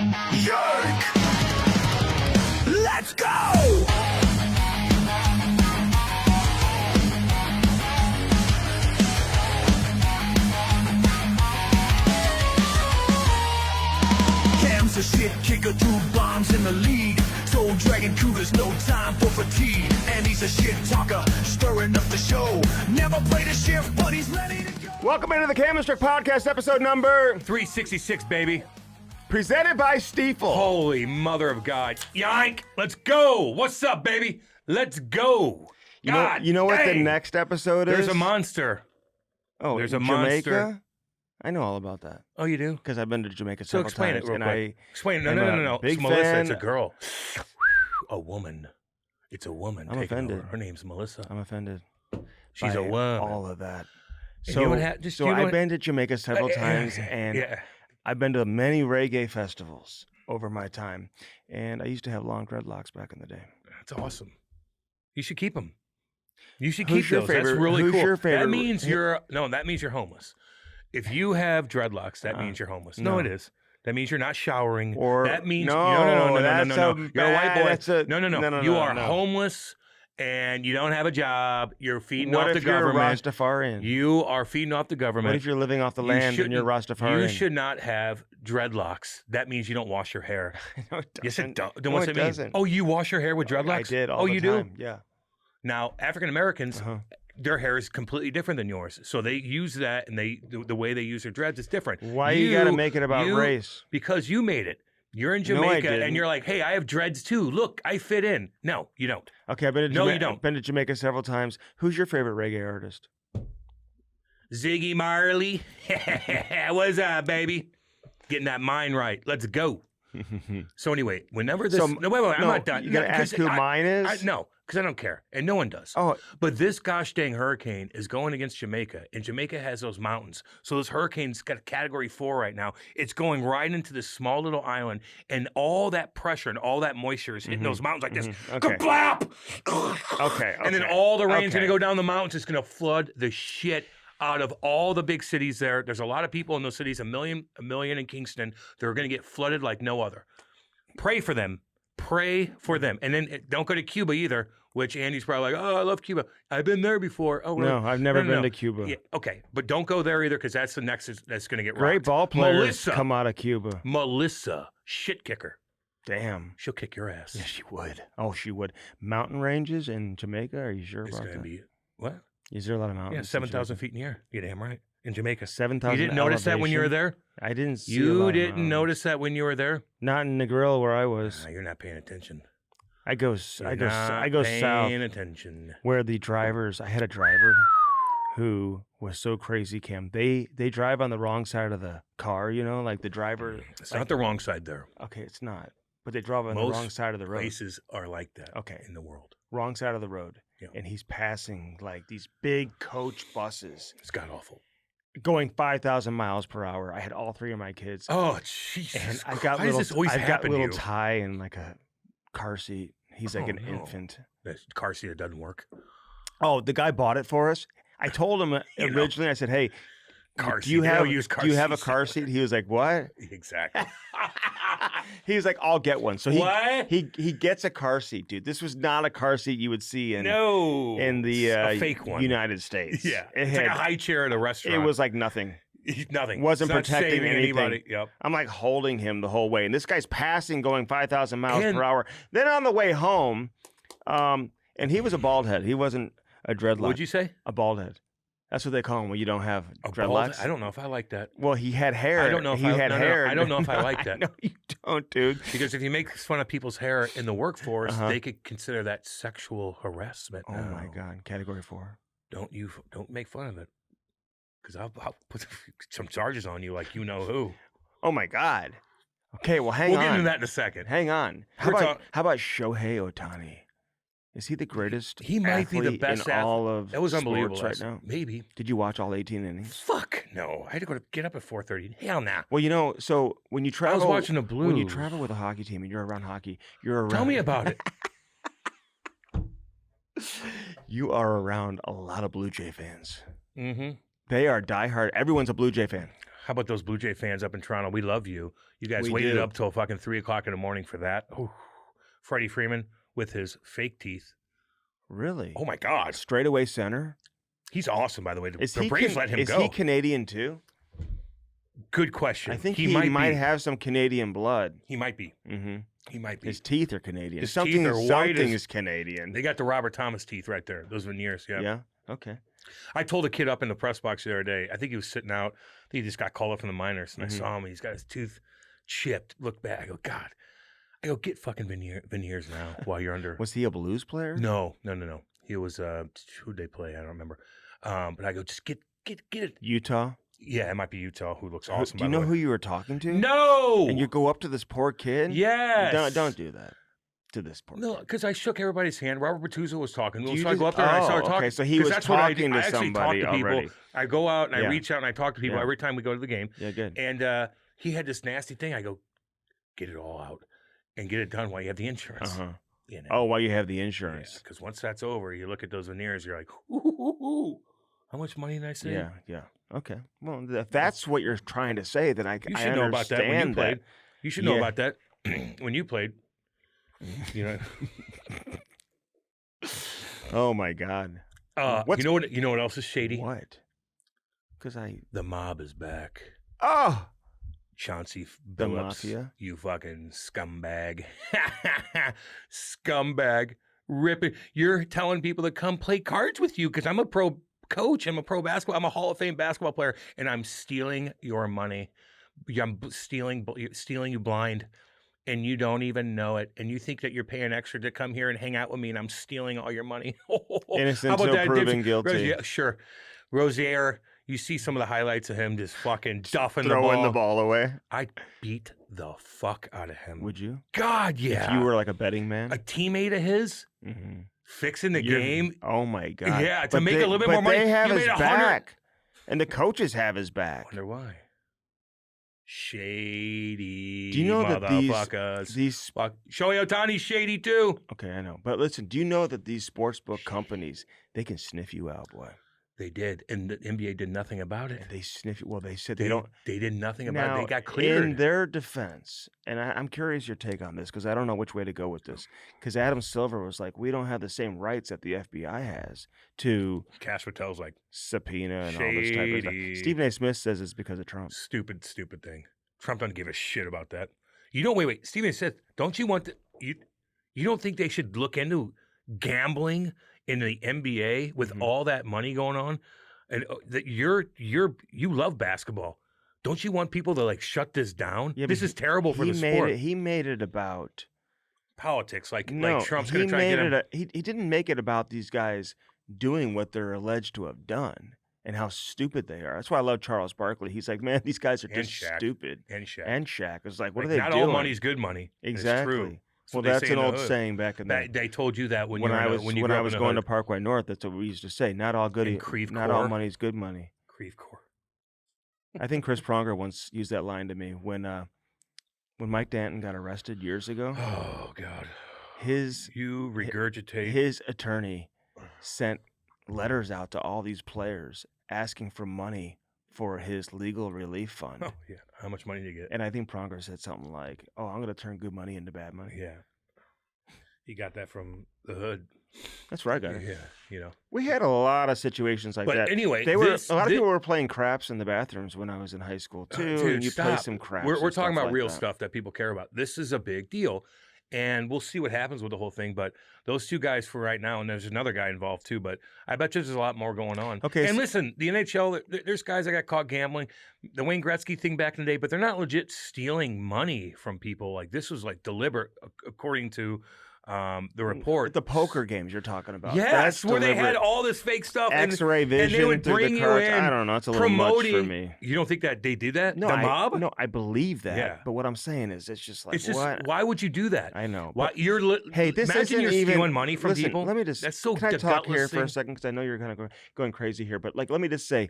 Jerk! Let's go! Cam's a shit kicker, 2 bombs in the lead. Soul Dragon Cougar's no time for fatigue. And he's a shit talker, stirring up the show. Never played a shift, but he's ready to go. Welcome into the Candid podcast, episode number 366, baby. presented by Stiefel. Holy mother of God. Yank, let's go. What's up, baby? Let's go. You know what the next episode is? There's a monster. Oh, there's in a Jamaica? monster. I know all about that. Oh, you do? Because I've been to Jamaica So several explain times. it real and quick. Explain. I'm No. a big It's Melissa. fan. It's a girl. A woman. It's a woman. I'm taking offended. over. Her name's Melissa. I'm offended. She's by a woman. all of that. And So, you know what hap- just- so you know I've what- been to Jamaica several times, and yeah. I've been to many reggae festivals over my time. And I used to have long dreadlocks back in the day. That's awesome. You should keep them. You should Who's keep your those. favorite- That's really who's cool. your favorite- That means that means you're homeless. If you have dreadlocks, that means you're homeless. No, no. it is. That means you're not showering. Or that means no, no. that's You're a a white bad- boy. that's a- No. no, You are no. homeless and you don't have a job. You're feeding What off the if you're government. Rastafarian? You are feeding off the government. What if you're living off the land and you're shouldn't- Rastafarian? You should not have dreadlocks. That means you don't wash your hair. No, it Yes, it doesn't. does. Then No, what's it it mean? doesn't. Oh, you wash your hair with dreadlocks? I did all oh, the you time. do? Yeah. Now, African Americans, Uh-huh. their hair is completely different than yours. So they use that, and the way they use their dreads is different. Why you got to make it about race? Because you made it. You're in No, I Jamaica, didn't. and you're like, hey, I have dreads too. Look, I fit in. No, you don't. Okay, I've been to No, you don't. Been to Jamaica several times. Who's your favorite reggae artist? Ziggy Marley. What's up, baby? Getting that mind right. Let's go. So anyway, whenever this... So- no, wait, I'm not done. You got to ask who mine is? No, because I don't care, and no one does. Oh, But this gosh dang hurricane is going against Jamaica, and Jamaica has those mountains. So this hurricane's got a Category 4 right now. It's going right into this small little island, and all that pressure and all that moisture is hitting those mountains like this. Okay. Kablap! okay. And then all the rain's Okay. going to go down the mountains. It's going to flood the shit out of all the big cities there. There's a lot of people in those cities, a million in Kingston. They're going to get flooded like no other. Pray for them. Pray for them. And then don't go to Cuba either, which Andy's probably like, oh, I love Cuba. I've been there before. Oh, really? No, I've never been No. to Cuba. Yeah, okay, but don't go there either because that's the next that's going to get Great rocked. ball players Melissa. come out of Cuba. Melissa, shit kicker. Damn. She'll kick your ass. Yeah, she would. Oh, she would. Mountain ranges in Jamaica? Are you sure It's about going to that? be, what? Is there a lot of mountains? Yeah, in 7,000 Jamaica? feet in the air. You're damn right. In Jamaica. 7,000 You didn't notice that when you were elevation? there? I didn't see a lot You of didn't mountains. notice that when you were there? Not in Negril where I was. You're not paying attention. I go You're south paying attention. where the drivers. I had a driver who was so crazy, Cam. They drive on the wrong side of the car. You know, like the driver. It's not the wrong side there. Okay, it's not. But they drive on Most the wrong side of the road. Places are like that. Okay. In the world. Wrong side of the road. Yeah. And he's passing like these big coach buses It's god awful. going 5,000 miles per hour. I had all 3 of my kids. Oh, Jesus. and I've Christ. got Why little, does this always I've got happen to little you? Ty in like a car seat. He's like Oh, an no. infant. That car seat doesn't work. Oh, the guy bought it for us. I told him You know. originally, I said, hey, Car do you seat. They have, don't use car do you have a seats. car seat? He was like, what? Exactly. He was like, I'll get one. So What? he gets a car seat, dude. This was not a car seat you would see in No. the It's a fake one. United States. Yeah. It It's had, like a high chair at a it restaurant. was like nothing. nothing. wasn't It's not protecting saving anything. anybody. Yep. I'm like holding him the whole way. And this guy's passing going 5,000 miles And- per hour. Then on the way home, and he was a bald head. He wasn't a dreadlock. What'd you say? A bald head. That's what they call him when you don't have A bald- dreadlocks. I don't know if I like that. Well, he had hair. I don't know if he I- had no, no, hair. I don't know if I like that. No, you don't, dude. Because if you make fun of people's hair in the workforce, Uh-huh. they could consider that sexual harassment. Oh my now. God, Category 4. Don't make fun of it. Because I'll put some charges on you like you know who. Oh my God. Okay, well, hang We'll on. get into that in a second. Hang on. How We're about Shohei Ohtani? Is he the greatest? He might be the athlete best in all of That was unbelievable sports right now. Maybe. Did you watch all 18 innings? Fuck no. I had to get up at 4:30. Hell nah. Well, you know, so when you travel, watching the When you Blues. travel with a hockey team and you're around hockey, you're around. Tell me about it. You are around a lot of Blue Jay fans. Mm-hmm. They are diehard. Everyone's a Blue Jay fan. How about those Blue Jay fans up in Toronto? We love you. You guys We waited do. up till fucking 3 o'clock in the morning for that. Ooh. Freddie Freeman with his fake teeth. Really? Oh my God. Straightaway center? He's awesome, by the way. Is The he Braves let him go. Is he Canadian too? Good question. I think he might have some Canadian blood. He might be. Mm-hmm. He might be. His teeth are Canadian. His something teeth are white something as- is Canadian. They got the Robert Thomas teeth right there. Those veneers. Yeah. Yeah. Okay. I told a kid up in the press box the other day. I think he was sitting out. I think he just got called up from the minors, and I saw him. And he's got his tooth chipped. Look back. I go, God. I go, get fucking veneers now while you're under. Was he a blues player? No. He was who'd they play? I don't remember. But I go, just get it. Utah. Yeah, it might be Utah, who looks awesome. Do you know who you were talking to? No. And you go up to this poor kid? Yes. Don't do that to this poor No, kid. because I shook everybody's hand. Robert Bertuzzo was talking. Do you So I go just- up there and I started oh, talking. okay, so he 'cause was that's what I do. talking to I actually talk somebody to people. already. I go out and I Yeah. reach out and I talk to people Yeah. every time we go to the game. Yeah, good. And he had this nasty thing. I go, get it all out and get it done while you have the insurance. Uh-huh. You know? Oh, while you have the insurance. Because once that's over, you look at those veneers, you're like, ooh. How much money did I save? Yeah. Okay. Well, if that's what you're trying to say, then I You I should know about that when you understand played. You should know Yeah. about that when you played. You know. Oh my God. You know what? You know what else is shady? What? Because The mob is back. oh, Chauncey The Billups, mafia? you fucking scumbag. Scumbag. Ripping. You're telling people to come play cards with you because I'm a pro coach. I'm a pro basketball. I'm a Hall of Fame basketball player, and I'm stealing your money. I'm stealing you blind, and you don't even know it. And you think that you're paying extra to come here and hang out with me, and I'm stealing all your money. innocent How about till that, proven Dibs? guilty. Yeah, sure. Rozier, you see some of the highlights of him just fucking duffing Throwing the ball away. I'd beat the fuck out of him. Would you? God, yeah. If you were like a betting man? a teammate of his Mhm. fixing the You're- game. Oh my God. Yeah, to make a little bit more money. They have You his made 100 back. And the coaches have his back. Wonder why. Shady. Do you know that motherfuckers. these Fuck. Shohei Ohtani's shady too. okay, I know. But listen, do you know that these sportsbook companies, they can sniff you out, boy. They did, and the NBA did nothing about it. And they sniff you. Well, they said they don't. They did nothing about it. Now, They got cleared. in their defense, and I'm curious your take on this because I don't know which way to go with this. Because Adam Silver was like, we don't have the same rights that the FBI has to Cash Patel's like subpoena and all this type of stuff. Shady. Stephen A. Smith says it's because of Trump. stupid thing. Trump doesn't give a shit about that. You don't wait. Stephen said, don't you want to, you don't think they should look into gambling in the NBA with Mhm. all that money going on? And that you love basketball. Don't you want people to like shut this down? Yeah, but this is terrible for the sport. He made it about Politics, like no. Trump's he going to try to made get him. it. He didn't make it about these guys doing what they're alleged to have done and how stupid they are. That's why I love Charles Barkley. He's like, man, these guys are And just Shaq. stupid. And Shaq. And Shaq is like, what Like, are they not doing? all money's good money. Exactly. It's true. Well, They that's say an in the old hood. saying back in the They told you that when when you were I in a- was when you when grew I up was in the going to hood. Parkway North. That's what we used to say. Not all good. And Creve Not all Coeur. money's good money. Creve Coeur. I think Chris Pronger once used that line to me when Mike Danton got arrested years ago. Oh God. His You regurgitate. his attorney sent letters out to all these players asking for money for his legal relief fund. Oh yeah. How much money do you get? And I think Pronger said something like, "Oh, I'm going to turn good money into bad money." Yeah. He got that from the hood. That's where I got it. Yeah. You know. We had a lot of situations like But that. anyway, They were this- a lot of thi- people were playing craps in the bathrooms when I was in high school too. Dude, and you play stop. some craps. We're and talking stuff about like real that. stuff that people care about. This is a big deal. And we'll see what happens with the whole thing. But those two guys for right now, and there's another guy involved too, but I bet you there's a lot more going on. Okay, And so- listen, the NHL, there's guys that got caught gambling. The Wayne Gretzky thing back in the day, but they're not legit stealing money from people. Like this was like deliberate, according to the report. The poker games you're talking about. Yes, That's where they had deliberate. all this fake stuff. and- X-ray vision and they would through bring the you cards. in I don't know. It's a little much for promoting. me. You don't think that they did that? No, the I, mob? No, I believe that. Yeah. But what I'm saying is, it's just like It's just what? why would you do that? I know. Why but- you're hey, this imagine isn't you're even stealing money from listen, people. Let me just. That's so can I talk here gutless for a thing. second? Because I know you're kind of going crazy here. But like, let me just say,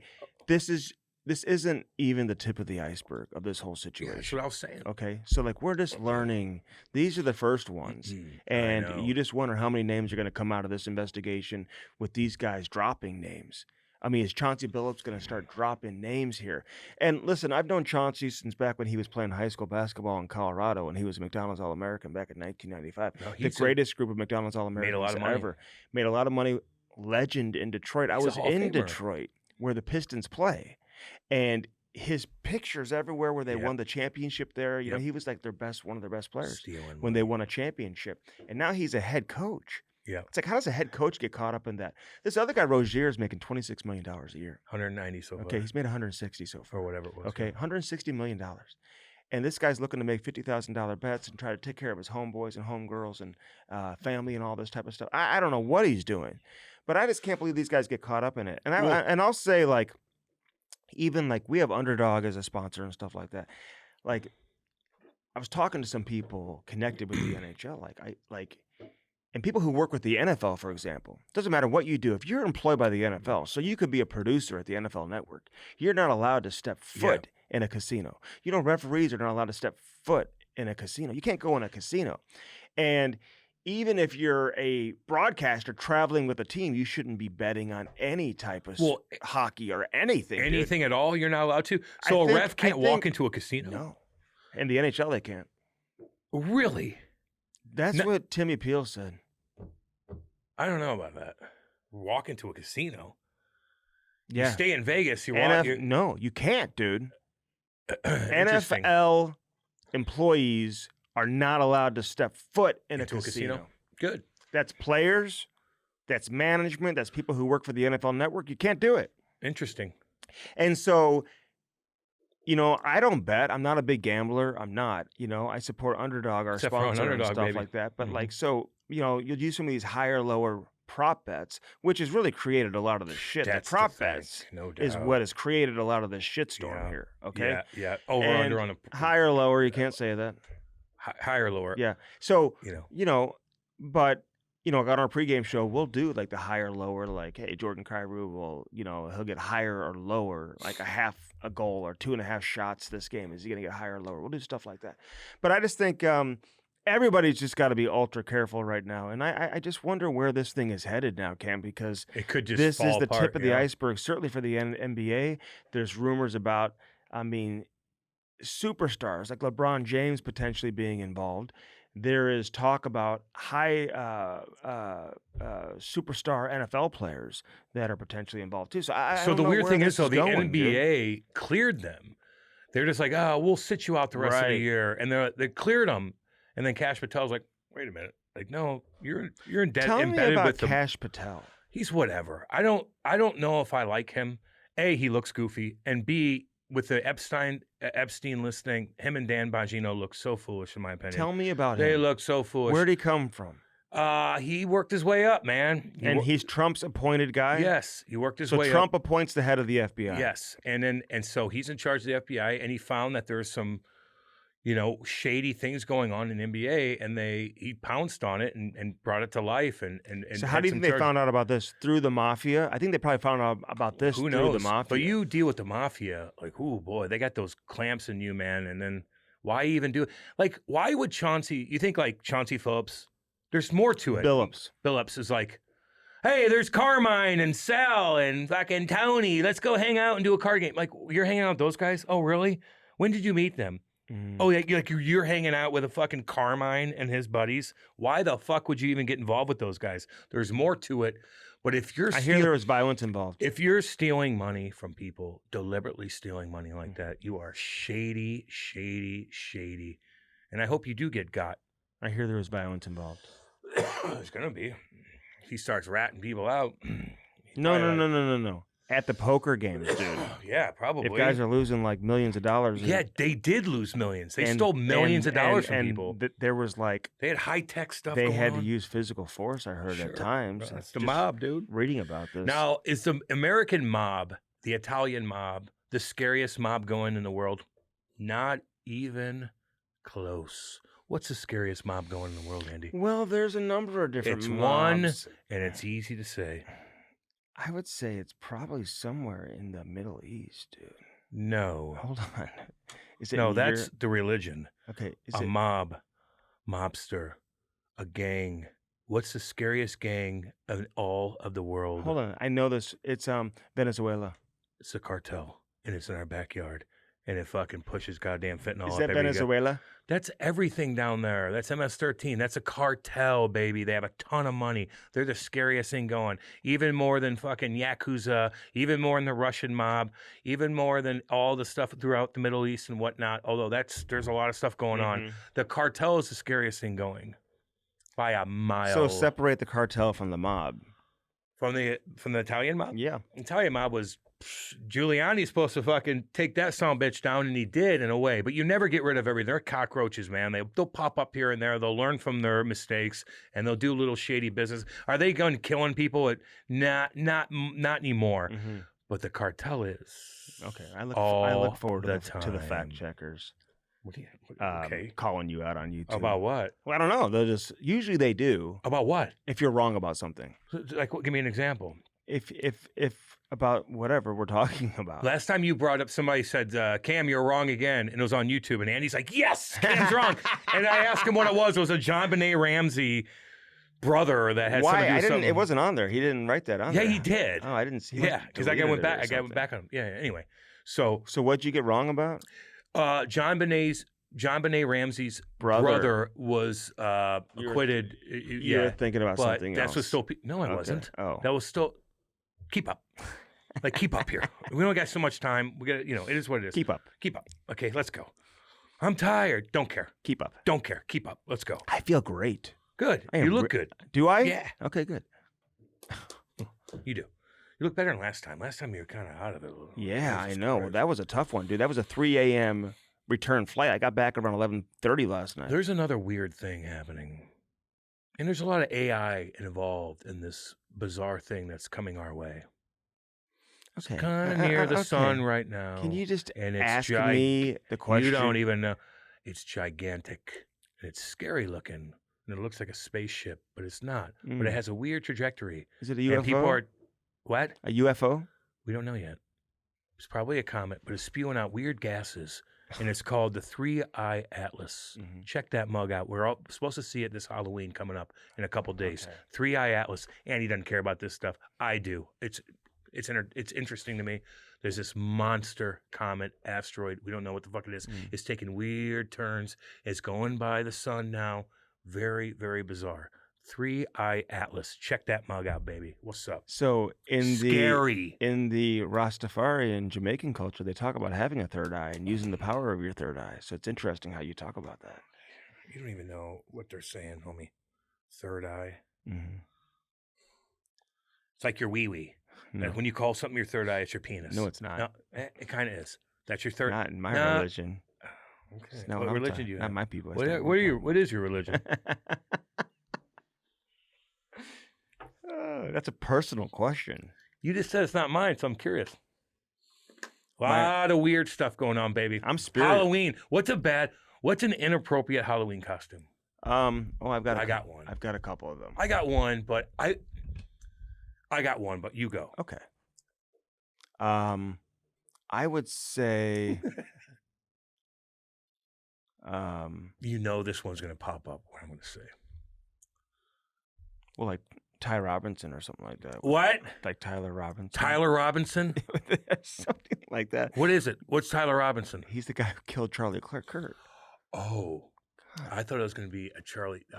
this isn't even the tip of the iceberg of this whole Yeah, situation. that's what I was saying. Okay, so like we're just learning. These are the first ones, I know. and you just wonder how many names are going to come out of this investigation with these guys dropping names. I mean, is Chauncey Billups going to start dropping names here? And listen, I've known Chauncey since back when he was playing high school basketball in Colorado, and he was a McDonald's All-American back in 1995. No, The greatest group of McDonald's made a All-Americans lot of money. ever. Made a lot of money. Legend in Detroit. I He's a was Hall of in Famer. Detroit where the Pistons play, and his pictures everywhere where they Yep. won the championship there. You know, Yep. he was like one of their best players Stealing when money. they won a championship. And now he's a head coach. Yeah. It's like, how does a head coach get caught up in that? This other guy, Rozier, is making $26 million a year. 190 so far. Okay, he's made 160 so far. Or whatever it was. Okay, $160 million. And this guy's looking to make $50,000 bets and try to take care of his homeboys and homegirls and family and all this type of stuff. I don't know what he's doing, but I just can't believe these guys get caught up in it. And I'll say, like, even like we have Underdog as a sponsor and stuff like that. Like, I was talking to some people connected with the NHL, and people who work with the NFL, for example. Doesn't matter what you do. If you're employed by the NFL, so you could be a producer at the NFL Network, you're not allowed to step foot in a casino. You know, referees are not allowed to step foot in a casino. You can't go in a casino. And even if you're a broadcaster traveling with a team, you shouldn't be betting on any type of hockey or anything. Anything at all, you're not allowed to? So a ref can't walk into a casino? No. In the NHL, they can't. Really? That's what Timmy Peel said. I don't know about that. Walk into a casino? Yeah. You stay in Vegas, you walk... No, you can't, dude. Interesting. NFL employees are not allowed to step foot into a casino. Good. That's players, that's management, that's people who work for the NFL Network. You can't do it. Interesting. And so, you know, I don't bet. I'm not a big gambler. I'm not. You know, I support Underdog, our Except for sponsor, Underdog, and stuff baby. like that. But like, so, you know, you'll use some of these higher, lower prop bets, which has really created a lot of the shit. That's the prop the thing, bets no is doubt. what has created a lot of this shitstorm Yeah. here. Okay. Yeah. Over, And under on a... higher, lower, you can't say that. Higher, lower. Yeah. So, You know. But, you know, on our pregame show, we'll do like the higher, lower, like, hey, Jordan Kyrou will, you know, he'll get higher or lower, like a goal or 2.5 shots this game. Is he going to get higher or lower? We'll do stuff like that. But I just think everybody's just got to be ultra careful right now. And I just wonder where this thing is headed now, Cam, because It could just this fall is the apart, tip of the iceberg, certainly for the NBA. There's rumors about, I mean, superstars like LeBron James potentially being involved. There is talk about high superstar NFL players that are potentially involved too. So I So don't the know weird where thing this is, though, the going, dude. NBA cleared them. They're just like, oh, we'll sit you out the rest of the Right. year. And they cleared them. And then Cash Patel's like, wait a minute. Like, no, you're in debt, Tell me embedded about with them. Cash Patel. He's whatever. I don't know if I like him. A, he looks goofy. And B, with the Epstein list thing, him and Dan Bongino look so foolish, in my opinion. Tell me about They him. look so foolish. Where'd he come from? He worked his way up, man. He's Trump's appointed guy? Yes, he worked his So way up. Trump appoints the head of the FBI. Yes, and so he's in charge of the FBI, and he found that there's some, you know, shady things going on in NBA, and he pounced on it and brought it to life. And So how do you think they found out about this? Through the mafia? I think they probably found out about this Who through knows? the mafia. But you deal with the mafia, like, oh boy, they got those clamps in you, man. And then why even do it? Like, why would Chauncey? You think like Chauncey Phillips? There's more to it. Billups is like, hey, there's Carmine and Sal and fucking Tony. Let's go hang out and do a card game. Like, you're hanging out with those guys? Oh, really? When did you meet them? Oh, yeah, you're hanging out with a fucking Carmine and his buddies. Why the fuck would you even get involved with those guys? There's more to it. But if you're I hear there was violence involved. if you're stealing money from people, deliberately stealing money like that, you are shady, shady, shady. And I hope you do get got. I hear there was violence involved. There's gonna be. He starts ratting people out. No. At the poker games, dude. Yeah, probably. If guys are losing like millions of dollars. Yeah, they did lose millions. They stole millions of dollars from people. There was like They had high-tech stuff they going had on. to use physical force, I heard at times. That's It's the just mob, dude. Reading about this. Now, is the American mob, the Italian mob, the scariest mob going in the world? Not even close. What's the scariest mob going in the world, Andy? Well, there's a number of different It's mobs. one, and it's easy to say. I would say it's probably somewhere in the Middle East, dude. No. Hold on. Is it No, in that's Europe? the religion. Okay. Is A it mob, mobster, a gang What's the scariest gang in all of the world? Hold on, I know this. It's Venezuela. It's a cartel, and it's in our backyard, and it fucking pushes goddamn fentanyl Is up that every Venezuela? That's everything down there. That's MS-13. That's a cartel, baby. They have a ton of money. They're the scariest thing going. Even more than fucking Yakuza, even more than the Russian mob, even more than all the stuff throughout the Middle East and whatnot. Although there's a lot of stuff going on. The cartel is the scariest thing going by a mile. So separate the cartel from the mob. From the Italian mob? Yeah. Italian mob was Giuliani's supposed to fucking take that bitch down, and he did in a way. But you never get rid of everything. They're cockroaches, man. They'll pop up here and there. They'll learn from their mistakes, and they'll do little shady business. Are they going killing people? Not anymore. But the cartel is. Okay, I look forward to the fact time. checkers. Okay. Calling you out on YouTube. About what? Well, I don't know. Usually they do. About what? If you're wrong about something. Like, give me an example. If about whatever we're talking about. Last time you brought up, somebody said, Cam, you're wrong again. And it was on YouTube. And Andy's like, yes, Cam's wrong. And I asked him what it was. It was a John Benet Ramsey brother that had something to do with something. It wasn't on there. He didn't write that on there. Yeah, he did. Oh, I didn't see. Yeah, because I went back. I went back on him. Yeah. Anyway, so what'd you get wrong about? John Benet Ramsey's brother was acquitted. You're thinking about something else. That was still. No, I wasn't. Oh, that was still. Keep up. Like, keep up here. We don't got so much time. We got, it is what it is. Keep up. Keep up. Okay, let's go. I'm tired. Don't care. Keep up. Don't care. Keep up. Let's go. I feel great. Good. You look good. Do I? Yeah. Okay, good. You do. You look better than last time. Last time you were kind of out of it a little. Yeah, I know. That was a tough one, dude. That was a 3 a.m. return flight. I got back around 11:30 last night. There's another weird thing happening. And there's a lot of AI involved in this bizarre thing that's coming our way. Okay. It's kind of near the sun right now. Can you just and it's ask me the question? You don't even know. It's gigantic. And it's scary looking. And it looks like a spaceship, but it's not. But it has a weird trajectory. Is it a UFO? And people are, what? A UFO? We don't know yet. It's probably a comet, but it's spewing out weird gases. And it's called the 3-Eye Atlas. Check that mug out. We're all supposed to see it this Halloween coming up in a couple days. Okay. 3-Eye Atlas. Andy doesn't care about this stuff. I do. It's interesting to me. There's this monster comet asteroid. We don't know what the fuck it is. It's taking weird turns. It's going by the sun now. Very, very bizarre. 3-Eye Atlas. Check that mug out, baby. What's up? So in the Rastafarian Jamaican culture, they talk about having a third eye and using the power of your third eye. So it's interesting how you talk about that. You don't even know what they're saying, homie. Third eye. It's like your wee-wee. No. When you call something your third eye, it's your penis. No, it's not. No, it kind of is. That's your third. Not in my religion. Okay. What religion do you have? Not my people. What is your religion? That's a personal question. You just said it's not mine, so I'm curious. A lot of weird stuff going on, baby. I'm spiritual. Halloween. What's an inappropriate Halloween costume? I got one. I've got a couple of them. I got one, but you go. Okay. I would say this one's going to pop up, what I'm going to say. Well, like Ty Robinson or something like that. What? Like Tyler Robinson. Tyler Robinson? Something like that. What is it? What's Tyler Robinson? He's the guy who killed Charlie Kirk. Oh. God. I thought it was going to be I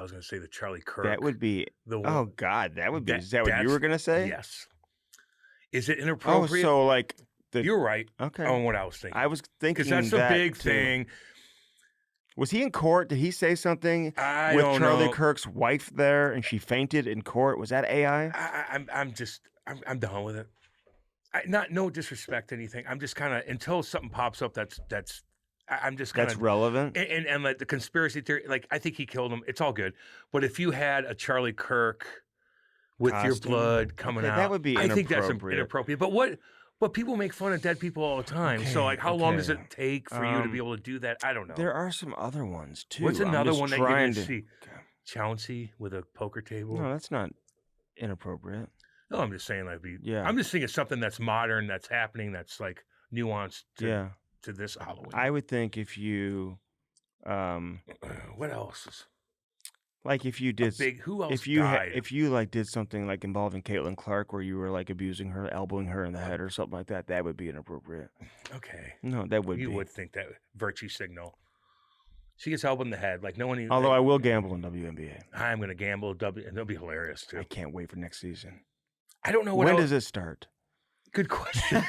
was going to say the Charlie Kirk. That would be the one. Oh, God. That would be. Is that what you were going to say? Yes. Is it inappropriate? Oh, so like. You're right. Okay. On what I was thinking. I was thinking because that's the big thing. Was he in court? Did he say something with Charlie Kirk's wife there, and she fainted in court? Was that AI? I'm done with it. No disrespect to anything. I'm just kind of until something pops up that's I'm just kind of that's relevant. And like the conspiracy theory, like I think he killed him. It's all good. But if you had a Charlie Kirk with your blood coming out, that would be inappropriate. I think that's inappropriate. But people make fun of dead people all the time. So, like, how long does it take for you to be able to do that? I don't know. There are some other ones, too. What's another one that you didn't see? Chauncey with a poker table? No, that's not inappropriate. No, I'm just saying, like, I'm just thinking something that's modern, that's happening, that's, like, nuanced to this Halloween. I would think if you... what else? Like if you did, Who else if you died? if you like did something like involving Caitlin Clark, where you were like abusing her, elbowing her in the head or something like that, that would be inappropriate. Okay. No, that would You be. would think that virtue signal. She gets elbowed in the head. Like no one even. Although I will gamble in WNBA. I'm going to gamble and it'll be hilarious too. I can't wait for next season. I don't know what When else. does it start? Good question.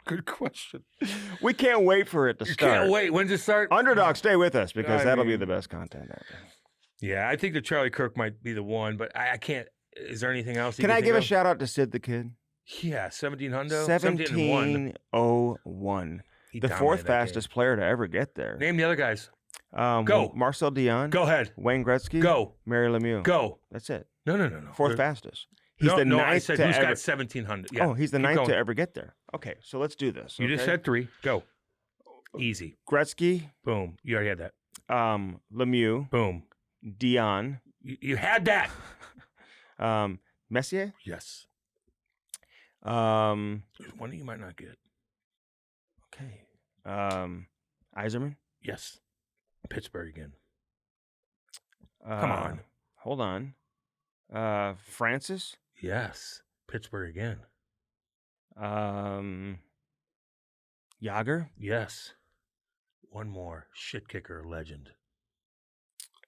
Good question. We can't wait for it to You start. can't wait. When does it start? Underdog, stay with us because I that'll be mean- the best content ever. Yeah, I think that Charlie Kirk might be the one, but I can't. Is there anything else? Can I give a shout out to Sid the Kid? Yeah, 1700. 1701. He The dominated fourth that fastest player to ever get there. game. Name the other guys. Go. Marcel Dion. Go ahead. Wayne Gretzky. Go. Mary Lemieux. Go. That's it. No. Fourth fastest. He's the no, ninth I said to who's ever. got 1700. Yeah. Oh, he's the Keep ninth going. to ever get there. Okay, so let's do this. You just okay? said 3. Go. Easy. Gretzky, Boom. You already had that. Lemieux, Boom. Dion, You had that. Messier, Yes. okay, There's one that you might not get. Iserman. Yes. Pittsburgh again. Come on. Hold on. Francis. Yes. Pittsburgh again. Yager. Yes. One more. Shit kicker legend.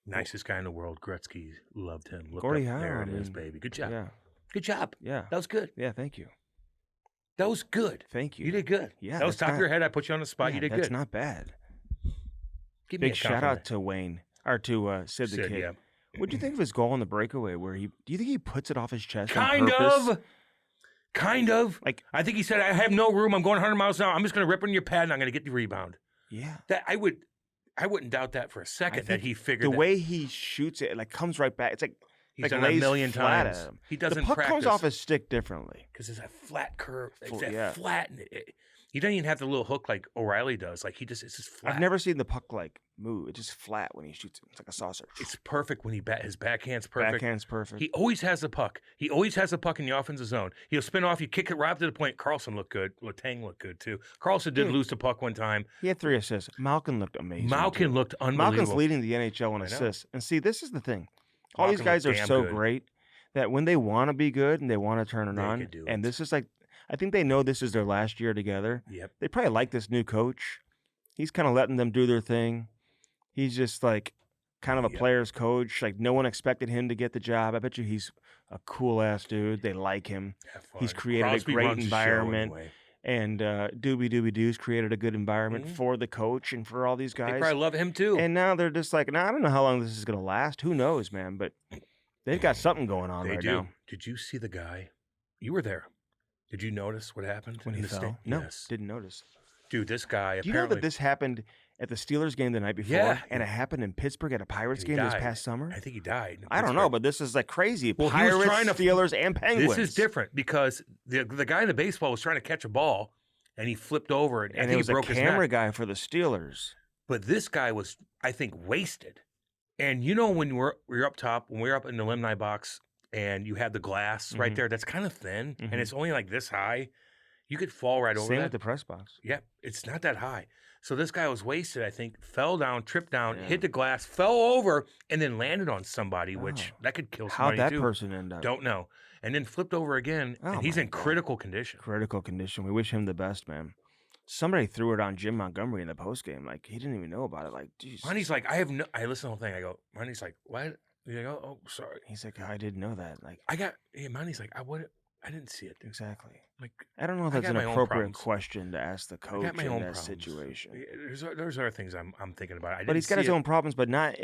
Nicest guy in the world. Gretzky loved him. Look Gordie up. Howe, There I it is, mean, baby. Good job. Yeah. Good job. Yeah. That was good. Yeah. Thank you. That was good. Thank you. You did good. Yeah, That was that's top of your head. I put you on the spot. Yeah, You did that's good. not bad. Give me a Big shout compliment. out to Wayne or to Sid the Sid, Kid. yeah. What do you think of his goal on the breakaway? Where do you think he puts it off his chest? on Kind purpose? of. Kind of. Like, I think he said, I have no room. I'm going 100 miles an hour. I'm just going to rip on your pad and I'm going to get the rebound. yeah. That I wouldn't doubt that for a second that think he figured the that way he shoots it, like comes right back. It's like he's like done that a lays million flat times. at him. He doesn't the puck practice comes off his stick differently. because it's a flat curve. It's Full- that yeah. flat. And he doesn't even have the little hook like O'Reilly does. Like it's just flat. I've never seen the puck like move. It's just flat when he shoots it. It's like a saucer. It's perfect when his backhand's perfect. Backhand's perfect. He always has the puck. He always has the puck in the offensive zone. He'll spin off. You kick it right up to the point. Carlson looked good. Letang looked good too. Carlson did Dude. lose the puck one time. He had 3 assists. Malkin looked amazing. Malkin too. looked unbelievable. Malkin's leading the NHL in I know. assists. And see, this is the thing. All these Malkin guys are looked damn so good. great that when they want to be good and they want to turn it They on, could do and it. this is like, I think they know this is their last year together. Yep. They probably like this new coach. He's kind of letting them do their thing. He's just like kind of a Yep. player's coach. Like no one expected him to get the job. I bet you he's a cool ass dude. They like him. Have He's fun. created a Crosby great runs the show environment. anyway. And Doobie Doo's created a good environment Mhm. for the coach and for all these They guys. probably love him too. And now they're just like, I don't know how long this is going to last. Who knows, man? But they've got something going on They right do. now. Did you see the guy? You were there. Did you notice what happened When in he the fell? sta- No, Yes. didn't notice. Dude, this guy Do you know apparently. that this happened at the Steelers game the night before? Yeah. And it happened in Pittsburgh at a Pirates And he game this died. past summer? I think he died. in I don't know, Pittsburgh. but this is like crazy. Well, he was Pirates, trying to- Steelers, and Penguins. This is different because the guy in the baseball was trying to catch a ball and he flipped over and I And think it was he a broke his camera neck. guy for the Steelers. But this guy was, I think, wasted. And you know when we're up top, when we're up in the alumni box and you have the glass right Mhm. there, that's kind of thin Mhm. and it's only like this high. You could fall right over Same that. with the press box. Yeah, it's not that high. So this guy was wasted, I think, fell down, tripped down, Yeah. hit the glass, fell over, and then landed on somebody, which Oh. that could kill How'd somebody that too. person end up? Don't know. And then flipped over again, Oh and he's my in God. critical condition. Critical condition. We wish him the best, man. Somebody threw it on Jim Montgomery in the postgame. Like, he didn't even know about it. Like, geez. Monty's like, I listen to the whole thing. I go, Monty's like, what? You go, oh, sorry. He's like, I didn't know that. Like, Monty's like, I didn't see it. exactly. Like, I don't know if I that's got an my own appropriate problems. question to ask the I coach got my in own that problems. situation. There's other things I'm thinking about. But he's got his own problems, but not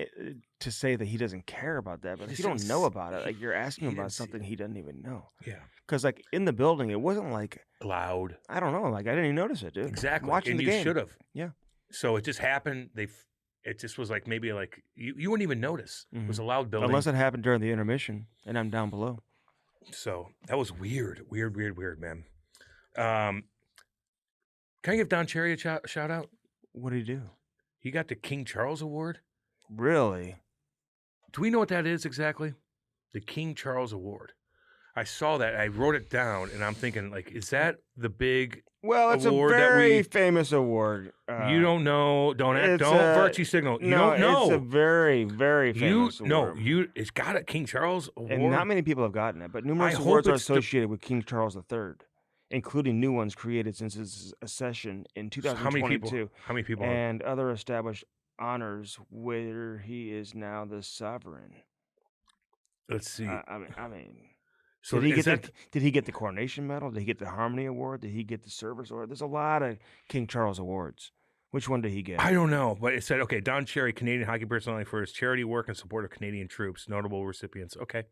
to say that he doesn't care about that. But He if you don't just know didn't about it, s- like you're asking he him about didn't see something it. he doesn't even know. Yeah. Because like in the building, it wasn't like Loud. I don't know, like I didn't even notice it, dude. Exactly. Watching and the you game. should have. Yeah. So it just happened. It just was like maybe like you wouldn't even notice. It was a loud building. Unless it happened during the intermission, and I'm down below. So that was weird, man. Can I give Don Cherry a shout out? What did he do? He got the King Charles Award. Really? Do we know what that is exactly? The King Charles Award. I saw that. I wrote it down, and I'm thinking, like, is that the big Well, it's a award that very we? famous award. You don't know. Don't it's virtue signal. You no, don't know. it's a very, very You famous no. award. It's got a King Charles Award. And not many people have gotten it, but numerous I hope awards are it's the- associated with King Charles III, including new ones created since his accession in So how many 2022, people? How many people? and other established honors where he is now the sovereign. Let's see. I mean, So did he is get did he get the Coronation Medal? Did he get the Harmony Award? Did he get the Service Award? There's a lot of King Charles awards. Which one did he get? I don't know, but it said, okay, Don Cherry, Canadian hockey personality for his charity work and support of Canadian troops, notable recipients. Okay,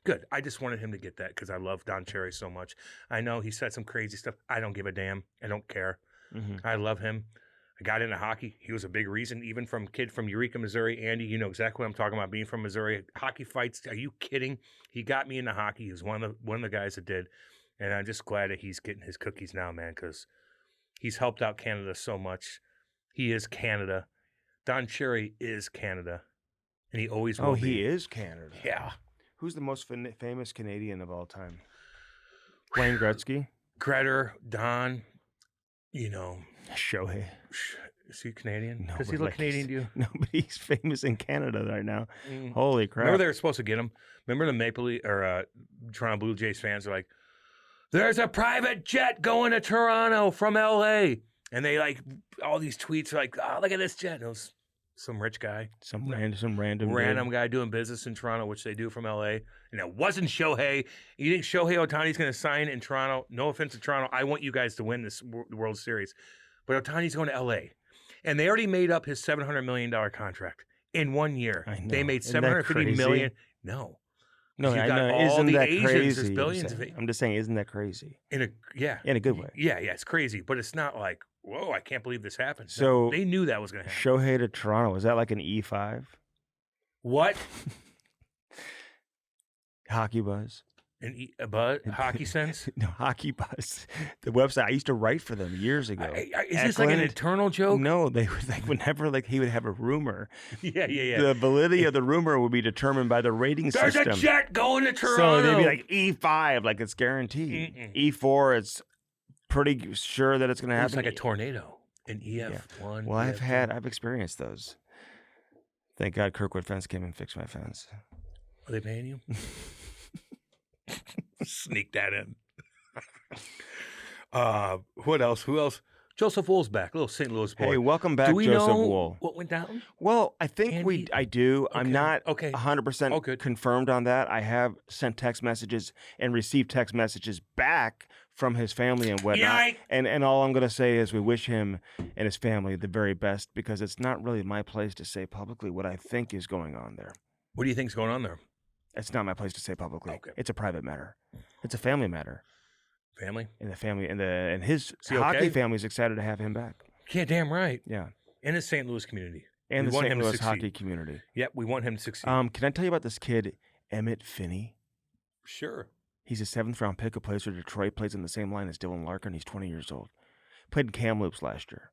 good. I just wanted him to get that because I love Don Cherry so much. I know he said some crazy stuff. I don't give a damn. I don't care. Mhm. I love him. I got into hockey. He was a big reason, even from kid from Eureka, Missouri. Andy, you know exactly what I'm talking about, being from Missouri. Hockey fights, are you kidding? He got me into hockey. He was one of the guys that did. And I'm just glad that he's getting his cookies now, man, because he's helped out Canada so much. He is Canada. Don Cherry is Canada. And he always will be. He is Canada. Yeah. Who's the most famous Canadian of all time? Wayne Gretzky? Gretter, Don, Shohei. is he Canadian? No, Does he but look Canadian to you? No, but he's famous in Canada right now. Holy crap. Remember they were supposed to get him? Remember the Maple Leaf or Toronto Blue Jays fans are like, there's a private jet going to Toronto from LA. And they like all these tweets are like, oh, look at this jet. And it was some rich guy. Some random dude. Guy doing business in Toronto, which they do from LA. And it wasn't Shohei. You think Shohei Ohtani's going to sign in Toronto? No offense to Toronto. I want you guys to win this World Series. But Ohtani's going to LA. And they already made up his $700 million contract in 1 year. I know. They made Isn't that $750 million. crazy? No. No, You I got know. all Isn't the that Asians, crazy? there's billions of I'm just saying, isn't that crazy? In a good way. Yeah, it's crazy. But it's not like, whoa, I can't believe this happened. So no, they knew that was going to happen. Shohei to Toronto, is that like an E5? What? Hockey Buzz? Hockey sense? No, Hockey Buzz. The website I used to write for them years ago. Is this like an eternal joke? No, they would like whenever like he would have a rumor. Yeah. The validity of the rumor would be determined by the rating There's system. a jet going to Toronto. So they'd be like E5, like it's guaranteed. E4, it's pretty sure that it's going to happen. It's like a tornado. An EF1. Well, I've experienced those. Thank God Kirkwood Fence came and fixed my fence. Are they paying you? Sneak that in. What else? Who else? Joseph Wool's back, little St. Louis boy. Hey, welcome back, Do we Joseph know Wool. what went down? Well, I think Andy? I do. I'm not Okay. 100% Oh, good. confirmed on that. I have sent text messages and received text messages back from his family and whatnot. Yikes. And all I'm going to say is we wish him and his family the very best because it's not really my place to say publicly what I think is going on there. What do you think's going on there? It's not my place to say publicly. Okay. It's a private matter. It's a family matter. Family? And the family and his he hockey okay? family is excited to have him back. Yeah, damn right. Yeah. In the St. Louis community. And We the want St. him to Louis succeed. hockey community. Yep, we want him to succeed. Can I tell you about this kid, Emmett Finney? Sure. He's a 7th round pick who plays for Detroit, plays in the same line as Dylan Larkin. He's 20 years old. Played in Kamloops last year.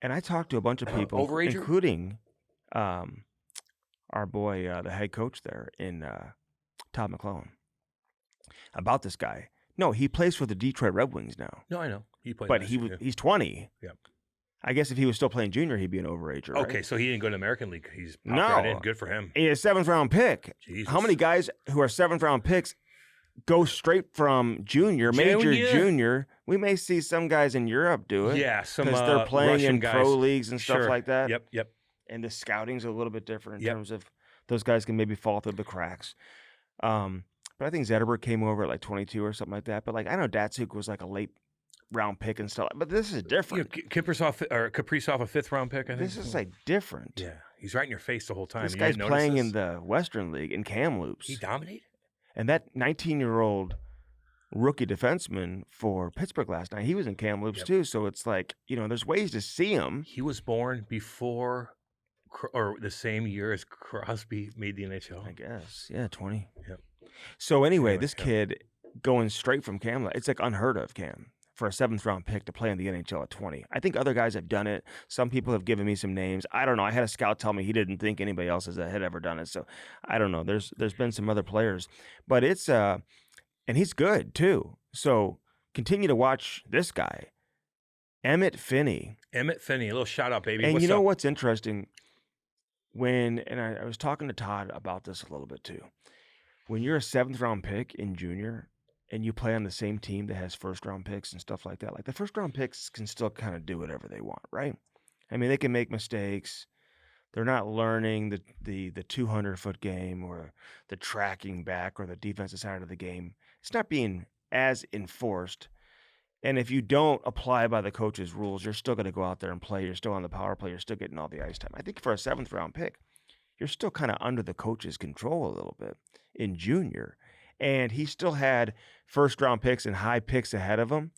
And I talked to a bunch of people, Overager? including our boy, the head coach there in Todd McClellan, about this guy. No, he plays for the Detroit Red Wings now. No, I know. He played But last year, he's 20. Yep. I guess if he was still playing junior, he'd be an overager, right? Okay, so he didn't go to American League. He's popped No. right in. Good for him. He's a 7th round pick. Jesus. How many guys who are 7th round picks go straight from junior, major, junior? We may see some guys in Europe do it. Yeah, some because they're playing Russian in guys. pro leagues and stuff Sure. like that. Yep. And the scouting's a little bit different in Yep. terms of those guys can maybe fall through the cracks. But I think Zetterberg came over at like 22 or something like that. But like I know Datsuk was like a late round pick and stuff. But this is different. Kaprizov a 5th round pick, I think. This is like different. Yeah, he's right in your face the whole time. This You guy's didn't notice playing this? in the Western League in Kamloops. He dominated? And that 19-year-old rookie defenseman for Pittsburgh last night, he was in Kamloops too. So it's like, there's ways to see him. He was born before or the same year as Crosby made the NHL. I guess. Yeah, 20. Yep. So anyway, Anyway, this yeah. kid going straight from Cam, it's like unheard of, Cam. for a 7th-round pick to play in the NHL at 20. I think other guys have done it. Some people have given me some names. I don't know. I had a scout tell me he didn't think anybody else had ever done it. So I don't know. There's been some other players, but it's and he's good too. So continue to watch this guy, Emmett Finney. Emmett Finney, a little shout out, baby. And What's you know up? what's interesting? I was talking to Todd about this a little bit too. When you're a 7th-round pick in junior and you play on the same team that has 1st-round picks and stuff like that, like the 1st-round picks can still kind of do whatever they want, right? I mean, they can make mistakes. They're not learning the 200-foot game or the tracking back or the defensive side of the game. It's not being as enforced. And if you don't apply by the coach's rules, you're still going to go out there and play. You're still on the power play. You're still getting all the ice time. I think for a 7th-round pick, you're still kind of under the coach's control a little bit in junior. And he still had 1st-round picks and high picks ahead of him.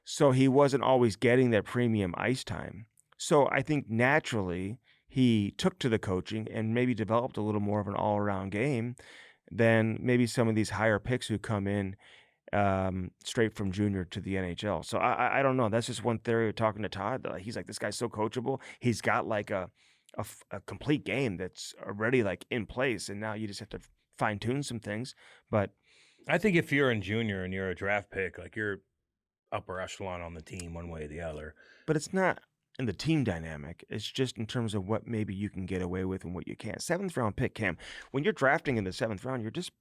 So he wasn't always getting that premium ice time. So I think naturally he took to the coaching and maybe developed a little more of an all-around game than maybe some of these higher picks who come in straight from junior to the NHL. So I don't know. That's just one theory of talking to Todd. He's like, this guy's so coachable. He's got like a complete game that's already like in place, and now you just have to fine tune some things. But I think if you're in junior and you're a draft pick, like you're upper echelon on the team one way or the other. But it's not in the team dynamic. It's just in terms of what maybe you can get away with and what you can't. 7th-round pick, Cam. When you're drafting in the 7th round, you're just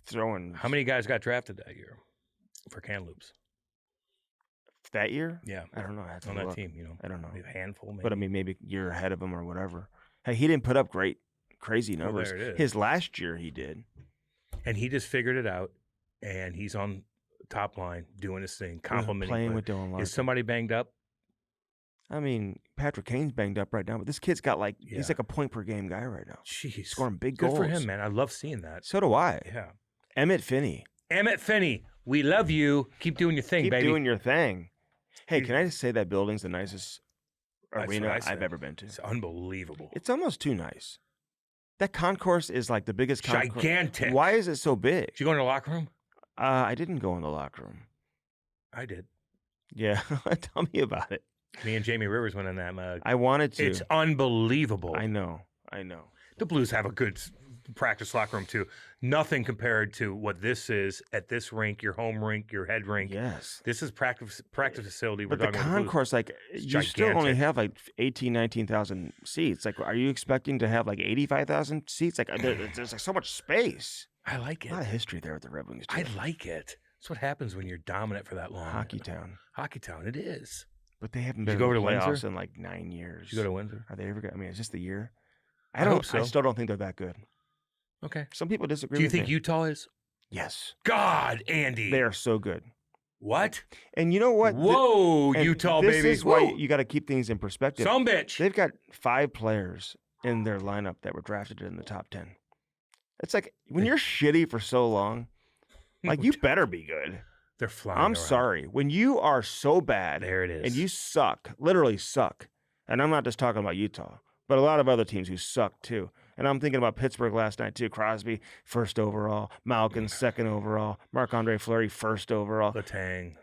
throwing. How many guys got drafted that year for Kamloops? That year? Yeah. I don't know. I have to On that look. team, you know. I don't know. Maybe a handful, maybe. But I mean, maybe you're ahead of him or whatever. Hey, he didn't put up crazy numbers. there it is. His last year he did. And he just figured it out, and he's on top line doing his thing, complimenting. Playing with Dylan Larkin. Is somebody banged up? I mean, Patrick Kane's banged up right now, but this kid's got he's like a point per game guy right now. Jeez. Scoring big Good goals. for him, man. I love seeing that. So do I. Yeah. Emmett Finney. Emmett Finney, we love you. Keep doing your thing, Keep baby. doing your thing. Hey, can I just say that building's the nicest That's arena what I said. I've ever been to? It's unbelievable. It's almost too nice. That concourse is like the biggest concourse. Gigantic. Why is it so big? Did you go in the locker room? I didn't go in the locker room. I did. Yeah, tell me about it. Me and Jamie Rivers went in that mug. I wanted to. It's unbelievable. I know. The Blues have a good practice locker room too. Nothing compared to what this is at this rink, your home rink, your head rink. Yes. This is practice facility. But We're the talking about concourse, you still only gigantic. have 18, 19,000 seats. Like, are you expecting to have 85,000 seats? Like, there's so much space. I like A it. lot of history there with the Red Wings, too. I like it. That's what happens when you're dominant for that long. Hockey town. Hockey town, it is. But they haven't Did been you go in to the Windsor? playoffs in 9 years. Did you go to Windsor? Are they ever going? I mean, is this the year? I hope so. I still don't think they're that good. Okay. Some people disagree Do you with think me. Utah is? Yes. God, Andy. They are so good. What? And you know what? Whoa, And Utah, this baby. This is why Whoa. you got to keep things in perspective. Some bitch. They've got 5 players in their lineup that were drafted in the top 10. It's like when you're shitty for so long, you better be good. They're flying I'm around. sorry. When you are so bad There it is. and you suck, literally suck, and I'm not just talking about Utah, but a lot of other teams who suck too. And I'm thinking about Pittsburgh last night too. Crosby, 1st overall. Malkin, 2nd overall. Marc-Andre Fleury, 1st overall. Letang.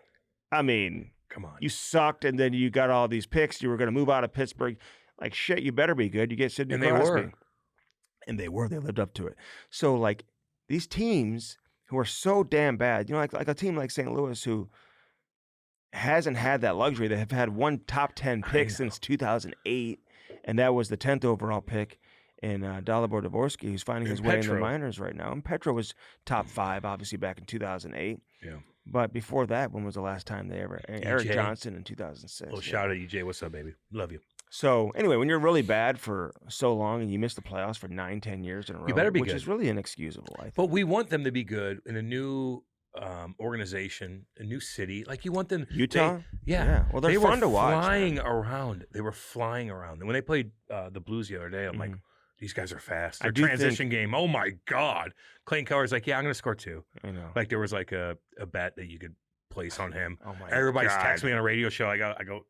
I mean, Come on. you sucked, and then you got all these picks. You were going to move out of Pittsburgh. Like, shit, you better be good. You get Sidney And they Crosby. were. And they were. They lived up to it. So, these teams who are so damn bad, like a team like St. Louis who hasn't had that luxury. They have had one top 10 pick since 2008, and that was the 10th overall pick in Dalibor Dvorsky, who's finding his way in the minors right now. And Petro was top 5, obviously, back in 2008. Yeah. But before that, when was the last time they ever? Eric Johnson in 2006. Little shout out to EJ. What's up, baby? Love you. So anyway, when you're really bad for so long and you miss the playoffs for 9-10 years in a row, You better be which good. is really inexcusable, I think. But we want them to be good in a new organization, a new city. Like you want them. Utah? Yeah. Well, they're they fun were to watch. flying around. They were flying around. And when they played the Blues the other day, I'm like, these guys are fast. I Their do transition game. Oh my God. Clayton Keller's like, yeah, I'm going to score 2. I know. Like there was like a bet that you could place on him. Oh my Everybody's God. texting me on a radio show. I go,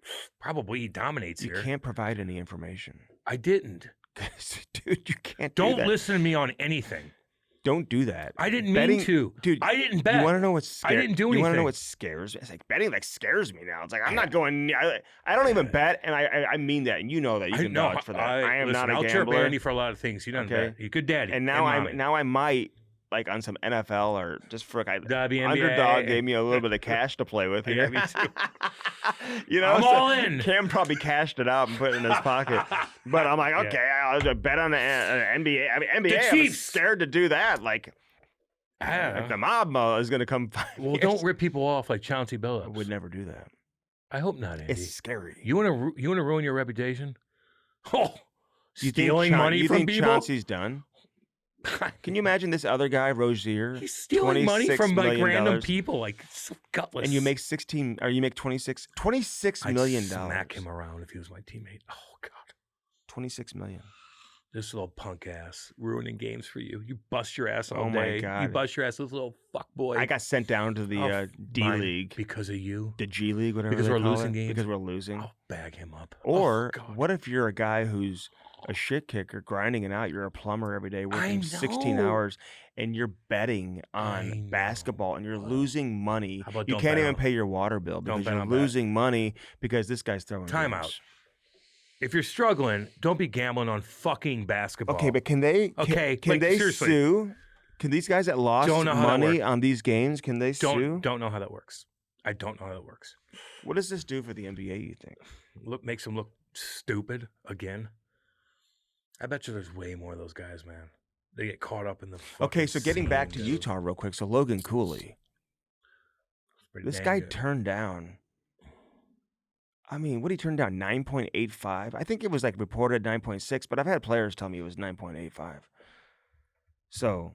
probably he dominates You here. can't provide any information. I didn't. Dude, you can't do Don't that. listen to me on anything. Don't do that. I didn't Betting, mean to. dude. I didn't bet. You want to know what's scary? I didn't do You want to know anything. what scares me? It's like betting like scares me now. It's like I'm not going. I don't even bet, and I mean that, and you know that. You can vouch for that. I am listen, not a I'll gambler. chirp Andy for a lot of things. You know that. You're a good daddy. And now I might. Like on some NFL or just for WNBA. Underdog gave me a little bit of cash to play with here. Yeah, me too. You know, I'm all in. Cam probably cashed it out and put it in his pocket. But I'm like, okay, I'll just bet on the NBA. I mean, NBA, I'm scared to do that. Like the mob is going to come. Well, don't rip people off like Chauncey Billups. I would never do that. I hope not, Andy. It's scary. You want to ruin your reputation? Oh, you stealing money from people? Chauncey's done? Can you imagine this other guy, Rozier? He's stealing money from like random people, like so gutless. And you make 16, or you make 26 million dollars. I'd smack him around if he was my teammate. Oh God, 26 million. This little punk ass ruining games for you. You bust your ass all day. Oh my God. You bust your ass, this little fuck boy. I got sent down to the D League because of you. The G League, whatever. Because we're losing games. Because we're losing. I'll bag him up. Or what if you're a guy who's a shit kicker, grinding it out? You're a plumber every day, working 16 hours, and you're betting on basketball, and you're losing money. You can't even pay your water bill because you're losing money because this guy's throwing Time out. If you're struggling, don't be gambling on fucking basketball. Okay, but can they? Can they sue? Can these guys that lost money on these games? Can they sue? Don't know how that works. I don't know how that works. What does this do for the NBA? You think? Makes them look stupid again. I bet you there's way more of those guys, man. They get caught up in the. Okay, so getting back to Utah real quick. So Logan Cooley, this guy turned down. I mean, what did he turn down? 9.85. I think it was like reported 9.6, but I've had players tell me it was 9.85. So,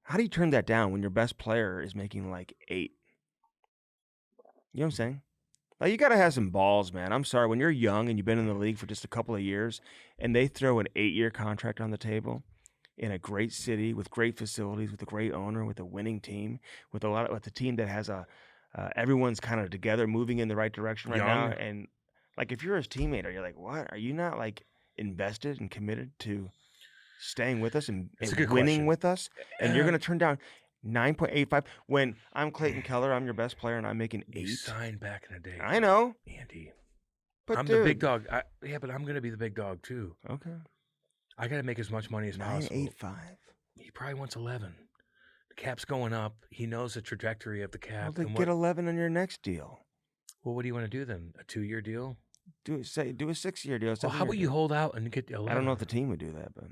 how do you turn that down when your best player is making like 8? You know what I'm saying? Like, you got to have some balls, man. I'm sorry. When you're young and you've been in the league for just a couple of years and they throw an 8-year contract on the table in a great city with great facilities, with a great owner, with a winning team, with a team that has everyone's kind of together, moving in the right direction right now. And like, if you're his teammate, are you like, what? Are you not like invested and committed to staying with us and winning with us? And you're going to turn down 9.85 when I'm Clayton Keller, I'm your best player, and I'm making 8. You signed back in the day. I know, Andy. but I'm the big dog. But I'm going to be the big dog too. Okay. I got to make as much money as possible. 9.85. He probably wants 11. The cap's going up. He knows the trajectory of the cap. Well, then get 11 on your next deal. Well, what do you want to do then? A 2-year deal? Do a 6-year deal. Well, how about you hold out and get the 11? I don't know if the team would do that, but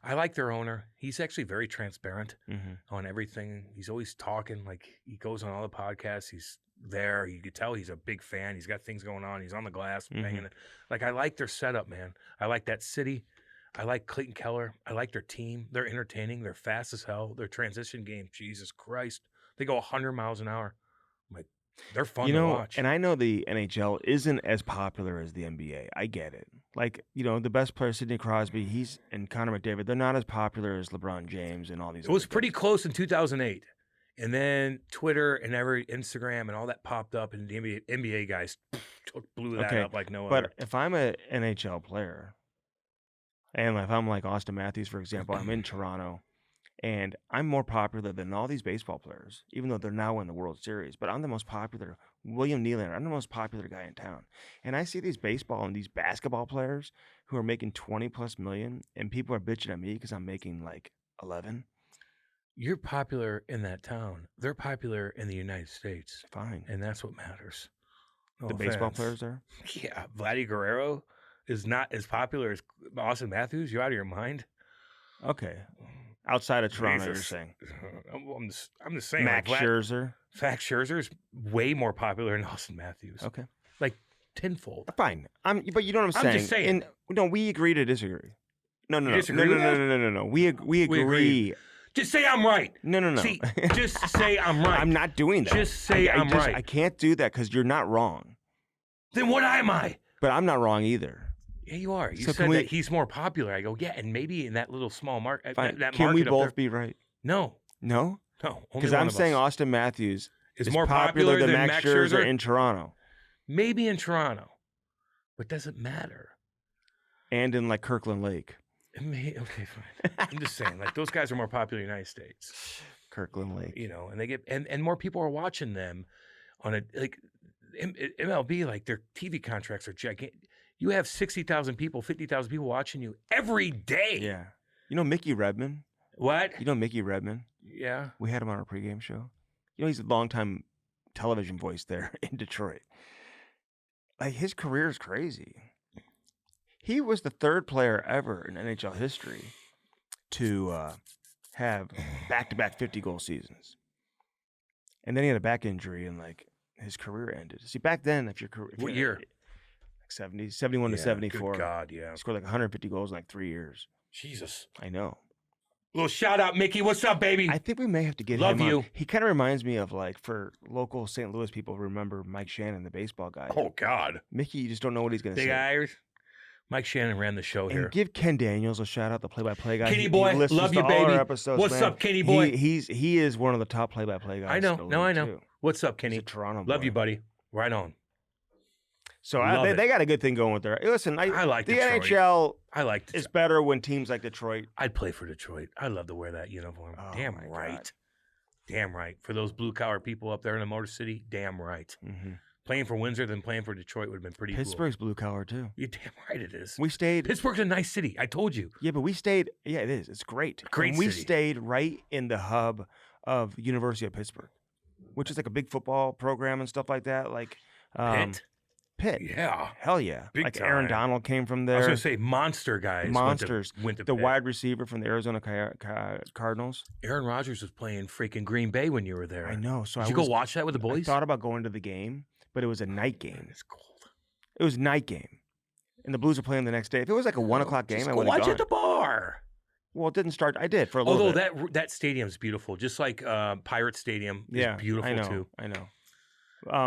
I like their owner. He's actually very transparent on everything. He's always talking. Like, he goes on all the podcasts. He's there. You could tell he's a big fan. He's got things going on. He's on the glass banging it. Like, I like their setup, man. I like that city. I like Clayton Keller. I like their team. They're entertaining. They're fast as hell. Their transition game, Jesus Christ. They go 100 miles an hour. I'm like, they're fun to watch. And I know the NHL isn't as popular as the NBA. I get it. Like, the best player, Sidney Crosby, and Connor McDavid, they're not as popular as LeBron James and all these. It was pretty close in 2008. And then Twitter and Instagram and all that popped up, and the NBA guys blew that up like no other. But if I'm an NHL player, and if I'm like Austin Matthews, for example, I'm in Toronto, and I'm more popular than all these baseball players, even though they're now in the World Series. But I'm the most popular, William Nylander, I'm the most popular guy in town. And I see these baseball and these basketball players who are making 20+ million, and people are bitching at me because I'm making like 11. You're popular in that town. They're popular in the United States. Fine. And that's what matters. No offense. Baseball players are? Yeah. Vladdy Guerrero is not as popular as Austin Matthews. You out of your mind? Okay. Outside of Toronto, you're saying? I'm just saying. Max Scherzer? Max Scherzer is way more popular than Austin Matthews. Okay. Like tenfold. Fine. But you know what I'm saying? I'm just saying. No, we agree to disagree. No. You disagree with that? No. We agree. Just say I'm right. No. See, just say I'm right. I'm not doing that. Just say I'm right. I can't do that because you're not wrong. Then what am I? But I'm not wrong either. Yeah, you are. You said that he's more popular. I go, yeah, and maybe in that little small market. Can we both be right? No. No? No. Because I'm saying Austin Matthews is more popular than Max Scherzer in Toronto. Maybe in Toronto, but doesn't matter. And in like Kirkland Lake. Okay, fine. I'm just saying, like those guys are more popular in the United States, Kirkland Lake. you know, and they get and more people are watching them on a like MLB. Like their TV contracts are gigantic. You have 60,000 people, 50,000 people watching you every day. Yeah. You know Mickey Redman? What? You know Mickey Redman? Yeah. We had him on our pregame show. You know, he's a longtime television voice there in Detroit. Like, his career is crazy. He was the third player ever in NHL history to have back-to-back 50-goal seasons. And then he had a back injury and, like, his career ended. See, back then, if What year? Like 70s, 71 to 74. Good God, yeah. He scored like 150 goals in like 3 years. Jesus. I know. Little shout out, Mickey. What's up, baby? I think we may have to get Love him you. on. He kind of reminds me of, like, for local St. Louis people, remember Mike Shannon, the baseball guy. Oh, God. Mickey, you just don't know what he's going to say. Big Irish. Mike Shannon ran the show here. And give Ken Daniels a shout out, the play-by-play guy. Kenny boy, listens love to you, all baby. our episodes, What's man. up, Kenny boy? He is one of the top play-by-play guys. I know. in the No, I league, know. too. What's up, He's Kenny? a Toronto Love boy. you, buddy. Right on. So Love they it. got a good thing going with there. Listen, I like the Detroit. NHL I like is Detroit. better when teams like Detroit. I'd play for Detroit. I love to wear that uniform. Oh, Damn my right. God. Damn right. For those blue-collar people up there in the Motor City, damn right. Mm-hmm. Playing for Windsor than playing for Detroit would have been pretty Pittsburgh's blue collar too. cool. You're damn right it is. We stayed. Pittsburgh's a nice city. I told you. Yeah, but we stayed. Yeah, it is. It's great. Great and we city. stayed right in the hub of University of Pittsburgh, which is like a big football program and stuff like that. Like Pitt. Yeah. Hell yeah. Big like Aaron time. Donald came from I there. was going to say monster guys. Monsters. Went to The Pitt. wide receiver from the Arizona Cardinals. Aaron Rodgers was playing freaking Green Bay when you were there. I know. So Did you go watch that with the I boys? thought about going to the game, but it was a night game. It's cold. It was a night game. And the Blues were playing the next day. If it was like a 1 o'clock game, Just I go would have watch gone. at the bar. Well, it didn't start. I did for a little Although bit. that stadium's beautiful, just like Pirate Stadium is Yeah, beautiful I know, too. I know.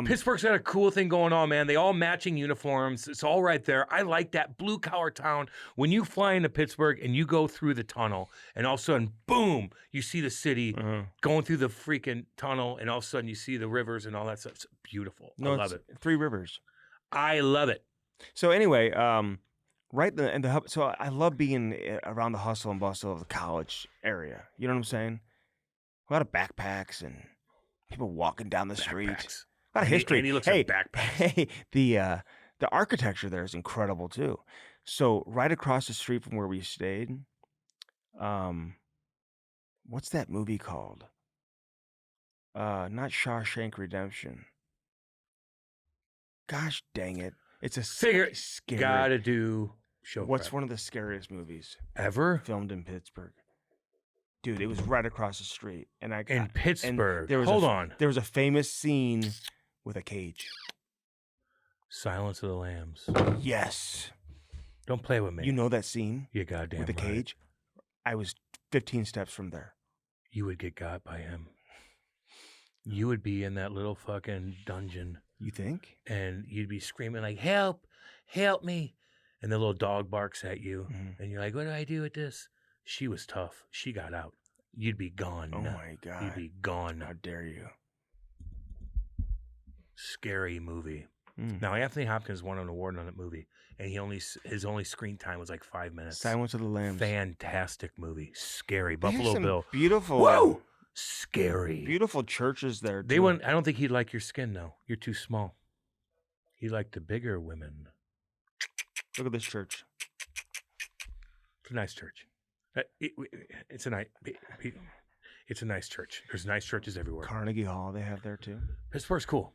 Pittsburgh's got a cool thing going on, man. They all matching uniforms. It's all right there. I like that blue collar town. When you fly into Pittsburgh and you go through the tunnel, and all of a sudden, boom, you see the city going through the freaking tunnel, and all of a sudden you see the rivers and all that stuff. It's beautiful. I love it. Three Rivers. I love it. So anyway, right in the hub. So I love being around the hustle and bustle of the college area. You know what I'm saying? A lot of backpacks and people walking down the street. Backpacks. A lot of history. And he looks hey, at backpacks. Hey, the architecture there is incredible too. So right across the street from where we stayed, what's that movie called? Not Shawshank Redemption. Gosh dang it! It's a Figure scary. gotta do show. What's prep. one of the scariest movies ever filmed in Pittsburgh? Dude, it was right across the street, and in Pittsburgh? there was Hold on. There was a famous scene with a cage. Silence of the Lambs. Yes, Don't play with me. you know that scene you goddamn with the right. cage. I was 15 steps from there. You would get got by him. You would be in that little fucking dungeon, You think? and you'd be screaming like, "Help! Help me!" And the little dog barks at you, Mhm. and you're like, "What do I do with this?" She was tough. She got out. You'd be gone. Oh my You'd god! be gone. How dare you? Scary movie. Mm. Now Anthony Hopkins won an award on that movie, and his only screen time was like 5 minutes. Silence of the Lambs. Fantastic movie. Scary. They have Buffalo some Bill. Beautiful. Whoa! Scary. Beautiful churches there. They too. wouldn't. I don't think he'd like your skin though. You're too small. He liked the bigger women. Look at this church. It's a nice church. It's a nice. It's a nice church. There's nice churches everywhere. Carnegie Hall they have there too. Pittsburgh's cool.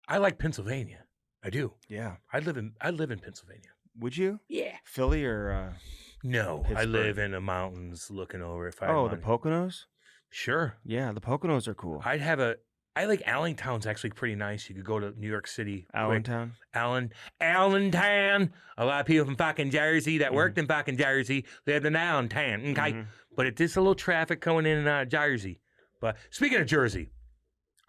I like Pennsylvania. I do. Yeah. I live in Pennsylvania. Would you? Yeah. Philly or? No, I Pittsburgh. live in the mountains, looking over. If I Oh, had the money. Poconos. Sure. Yeah, the Poconos are cool. I like Allentown's actually pretty nice. You could go to New York City. quick. Allentown. Allentown. A lot of people from fucking Jersey that worked in fucking Jersey lived in Allentown. Okay. Mhm. But it's just a little traffic coming in and out of Jersey. But speaking of Jersey,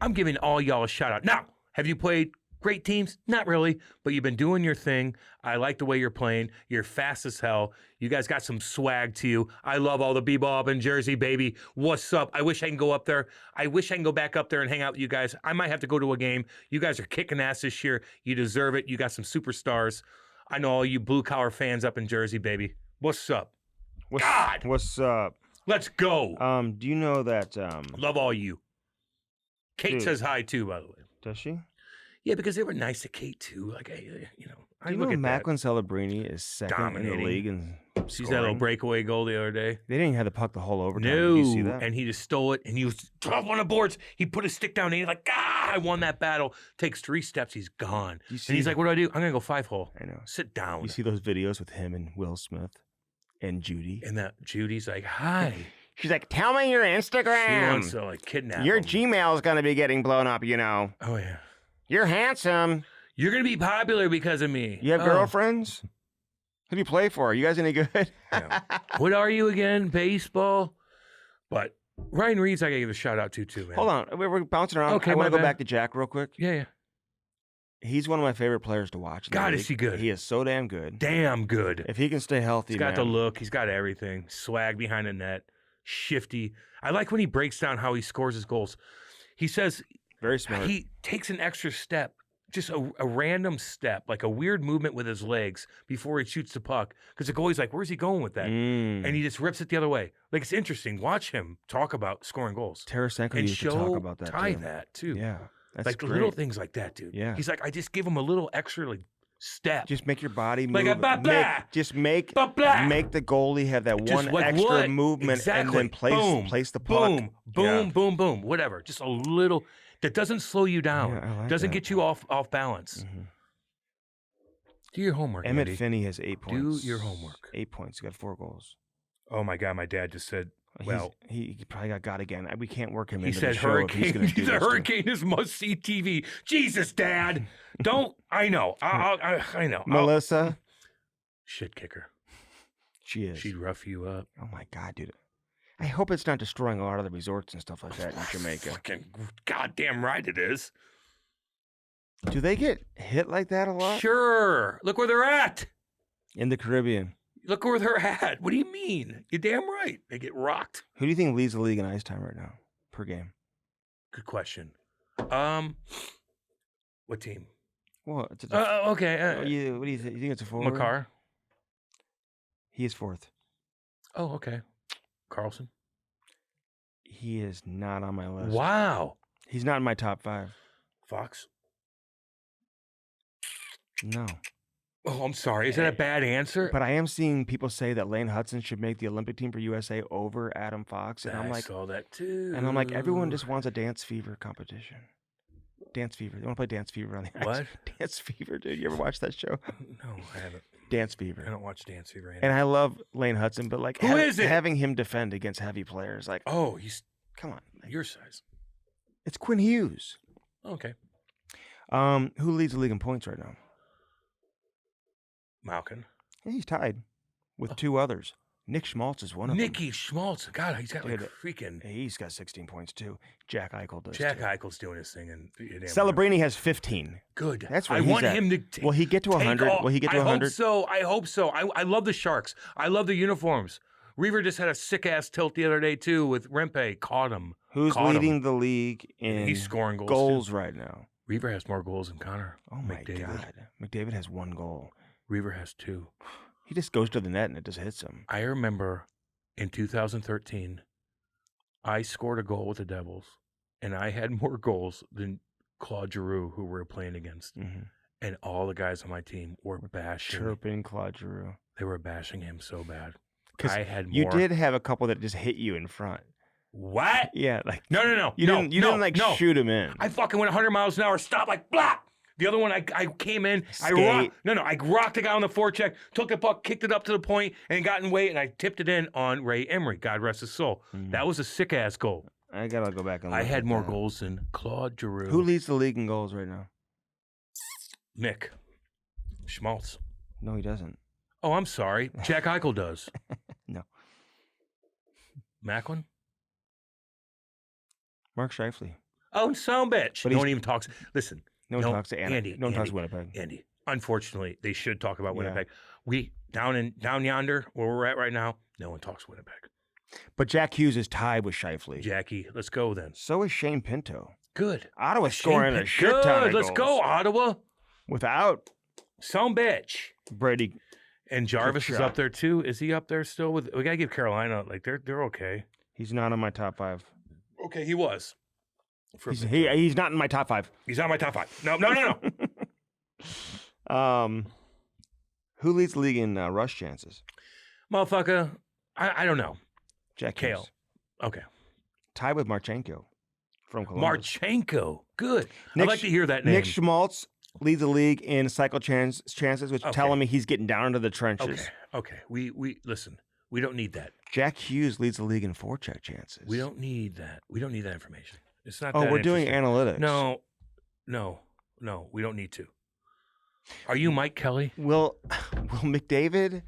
I'm giving all y'all a shout out. Now, have you played great teams? Not really, but you've been doing your thing. I like the way you're playing. You're fast as hell. You guys got some swag to you. I love all the b-ball in Jersey, baby. What's up? I wish I can go up there. I wish I can go back up there and hang out with you guys. I might have to go to a game. You guys are kicking ass this year. You deserve it. You got some superstars. I know all you blue-collar fans up in Jersey, baby. What's up? God. What's up? Let's go. Do you know that Love all you. Kate Dude. says hi too, by the way. does she? Yeah, because they were nice to Kate too. Like, I Do you look know at Macklin Celebrini is second in Dominating. the league in that. She's that little scoring? breakaway goal the other day. They didn't even have the puck the whole overtime. No, Did you see that? and he just stole it, and he was top on the boards. He put his stick down, and he's like, I won that battle. Takes 3 steps, he's gone. You And see- he's like, what do? I'm going to go 5-hole. I know. Sit down. You see those videos with him and Will Smith and Judy? And that Judy's like, hi. She's like, tell me your She Instagram. wants to like kidnap Your him. Gmail's going to be getting blown up, you know. Oh, yeah. You're handsome. You're going to be popular because of me. You have Oh. girlfriends? Who do you play for? Are you guys any good? Yeah. What are you again? Baseball? But Ryan Reed's I got to give a shout out to too, man. Hold on. We're bouncing around. Okay, I want my to go bad. back to Jack real quick. Yeah. He's one of my favorite players to watch. in the God, league. is he good. He is so damn good. Damn good. If he can stay healthy, He's got man. the look. He's got everything. Swag behind the net. Shifty. I like when he breaks down how he scores his goals. He says Very smart. he takes an extra step, just a random step, like a weird movement with his legs before he shoots the puck. Because the goalie's like, where's he going with that? Mm. And he just rips it the other way. Like, it's interesting. Watch him talk about scoring goals. Tarasenko And used to talk show about that Ty too. that, too. Yeah, that's like great. little things like that, dude. Yeah. He's like, I just give him a little extra, like, step. Just make your body move. Like a blah, blah. Make Blah, blah. the goalie have that Just one like extra what? movement Exactly. and then Boom. place the puck. Boom, boom, Yeah. boom, boom, whatever. Just a little that doesn't slow you down. Yeah, I like doesn't that. get you off balance. Mhm. Do your homework, Emmett Andy. Finney has 8 points. Do your homework. 8 points. He got 4 goals. Oh my God, my dad just said, well, he probably got again. We can't work him he into said the show if he's hurricane. going to do He's a this to- hurricane is must see TV. Jesus, Dad, don't. I know. I know. Melissa, Shit kicker. she is. She'd rough you up. Oh my God, dude. I hope it's not destroying a lot of the resorts and stuff like that in Jamaica. Fucking goddamn right it is. Do they get hit like that a lot? Sure. Look where they're at. In the Caribbean. Look where they're at. What do you mean? You're damn right. They get rocked. Who do you think leads the league in ice time right now per game? Good question. What team? Well, it's Okay. what do you think? You think it's a forward? Makar. He is 4th. Oh, okay. Carlson. He is not on my list. Wow. He's not in my top 5. Fox. No. Oh, I'm sorry. Is that a bad answer? But I am seeing people say that Lane Hudson should make the Olympic team for USA over Adam Fox. And I'm I like, saw that too. and I'm like, everyone just wants a Dance Fever competition. Dance Fever. They want to play Dance Fever on the ice. What? Dance Fever, dude. You ever watch that show? No, I haven't. Dance I Fever. don't watch Dance Fever. And I love Lane Hudson, but like Who is it? having him defend against heavy players, like, Oh, he's come on. Like, your size. it's Quinn Hughes. Okay. Who leads the league in points right now? Malkin. Yeah, he's tied with 2 others. Nick Schmaltz is one of them. Nicky Schmaltz. God, he's got like Dude, freaking. He's got 16 points too. Jack Eichel does. Jack too. Eichel's doing his thing. And Celebrini has 15. Good. That's where I he's want at. him to. Will he get to 100? Will he get to 100? I hope so. I love the Sharks. I love the uniforms. Reaver just had a sick ass tilt the other day too with Rempe. Caught him. Who's Caught leading him. the league in He's scoring goals. goals too. right now? Reaver has more goals than Connor. Oh my McDavid. God. McDavid has 1 goal. Reaver has 2. He just goes to the net and it just hits him. I remember in 2013, I scored a goal with the Devils, and I had more goals than Claude Giroux, who we were playing against. Mhm. And all the guys on my team were bashing. Chirping Claude Giroux. They were bashing him so bad. 'Cause I had more. You did have a couple that just hit you in front. What? Yeah, like No. you didn't like no. shoot him in. I fucking went 100 miles an hour, stop like blah. The other one, I came in, I rocked the guy on the forecheck, took the puck, kicked it up to the point, and got in weight, and I tipped it in on Ray Emery. God rest his soul. That was a sick ass goal. I gotta go back and I look had at more that. goals than Claude Giroux. Who leads the league in goals right now? Mick Schmaltz. No, he doesn't. Oh, I'm sorry. Jack Eichel does. No. Macklin? Mark Scheifele. Oh, son of a bitch. But No he's- one even talks. Listen. No one talks to Andy. No one talks to Winnipeg. Andy. Unfortunately, they should talk about Yeah. Winnipeg. We down yonder where we're at right now. No one talks Winnipeg. But Jack Hughes is tied with Scheifele. Jackie, let's go then. So is Shane Pinto. Good. Ottawa's Shane scoring a Pitt- shit ton of Let's goals. go, Ottawa. Without Some bitch. Brady. And Jarvis is shot. up there too. Is he up there still? With we gotta give Carolina like they're okay. He's not on my top 5. Okay, he was. He's not in my top 5. He's not my top 5. No. Who leads the league in rush chances? Motherfucker, I don't know. Jack Kale. Hughes. Okay. Tied with Marchenko from Columbus. Marchenko. Good. I'd like to hear that name. Nick Schmaltz leads the league in cycle chances, which telling me he's getting down into the trenches. Okay. We listen. We don't need that. Jack Hughes leads the league in forecheck chances. We don't need that. We don't need that information. It's not. Oh, that we're doing interesting. analytics. No. We don't need to. Are you Mike Kelly? Will McDavid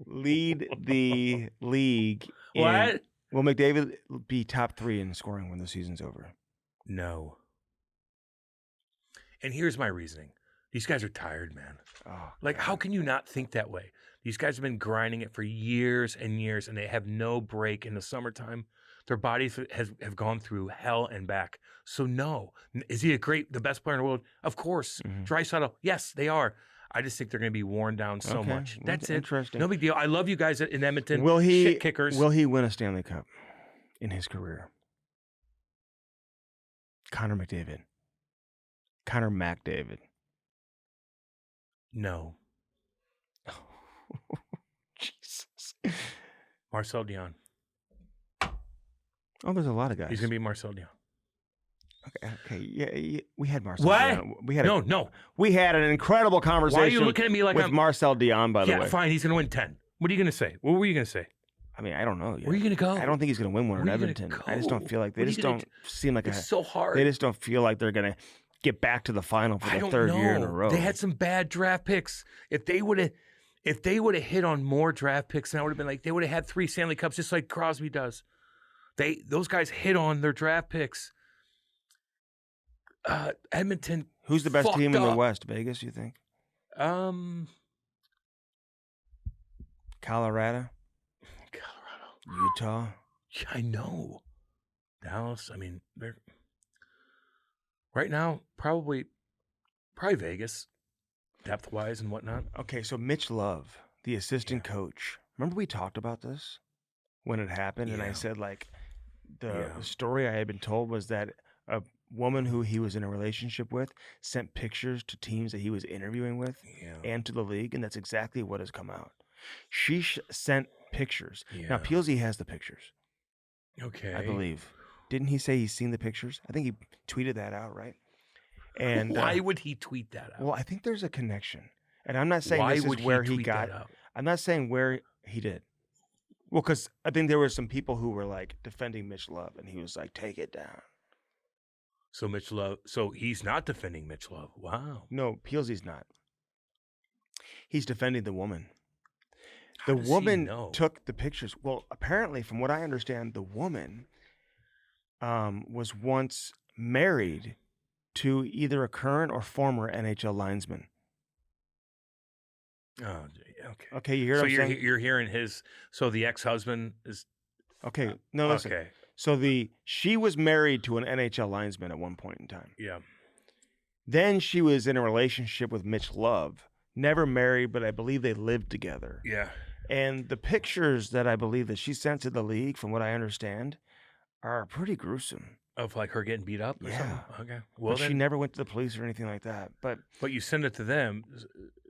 lead the league? What? Will McDavid be top 3 in scoring when the season's over? No. And here's my reasoning. These guys are tired, man. Oh, Like, how can you not think that way? These guys have been grinding it for years and years, and they have no break in the summertime. Their bodies have gone through hell and back. So no. Is he the best player in the world? Of course. Draisaitl, yes, they are. I just think they're going to be worn down so much. That's it. Interesting. No big deal. I love you guys in Edmonton. Will he Shit kickers. Will he win a Stanley Cup in his career? Connor McDavid. Connor McDavid. No. Jesus. Marcel Dion. Oh, there's a lot of guys. He's going to be Marcel Dion. Okay. Yeah, we had Marcel What? Dion. No. We had an incredible conversation. Why are you looking at me like with I'm... Marcel Dion, by the way. Yeah, fine. He's going to win 10. What are you going to say? What were you going to say? I mean, I don't know yet. Where are you going to go? I don't think he's going to win one in Where are you gonna Edmonton. go? I just don't feel like they What are just you gonna don't seem like It's so hard. They just don't feel like they're going to get back to the final for I the don't third know. year in a row. They had some bad draft picks. If they would have hit on more draft picks, then I would have been like, they would have had 3 Stanley Cups just like Crosby does. Those guys hit on their draft picks. Edmonton. Who's the best team in the up. West? Vegas, you think? Colorado? Utah? Yeah, I know. Dallas. I mean, they're right now probably Vegas, depth wise and whatnot. Okay, so Mitch Love, the assistant coach. Remember we talked about this when it happened, and I said like the story I had been told was that a woman who he was in a relationship with sent pictures to teams that he was interviewing with and to the league, and that's exactly what has come out. She sent pictures. Now Peelsy has the pictures. Okay, I believe. Didn't he say he's seen the pictures? I think he tweeted that out, right? And why would he tweet that out? Well, I think there's a connection, and I'm not saying why this would is where he he tweet got. that out? I'm not saying where he did. Well, because I think there were some people who were like defending Mitch Love, and he was like, "Take it down." So Mitch Love. So he's not defending Mitch Love. Wow. No, Peelsy's not. He's defending the woman. How The does he woman know? took the pictures. Well, apparently, from what I understand, the woman was once married to either a current or former NHL linesman. Oh, okay. Okay, you hear So what I'm saying? you're hearing his. So the ex-husband is Okay, no, listen. okay. So she was married to an NHL linesman at one point in time. Yeah. Then she was in a relationship with Mitch Love. Never married, but I believe they lived together. Yeah. And the pictures that I believe that she sent to the league, from what I understand, are pretty gruesome. Of like her getting beat up or Yeah. something? Okay. Well, But she never went to the police or anything like that. But you send it to them,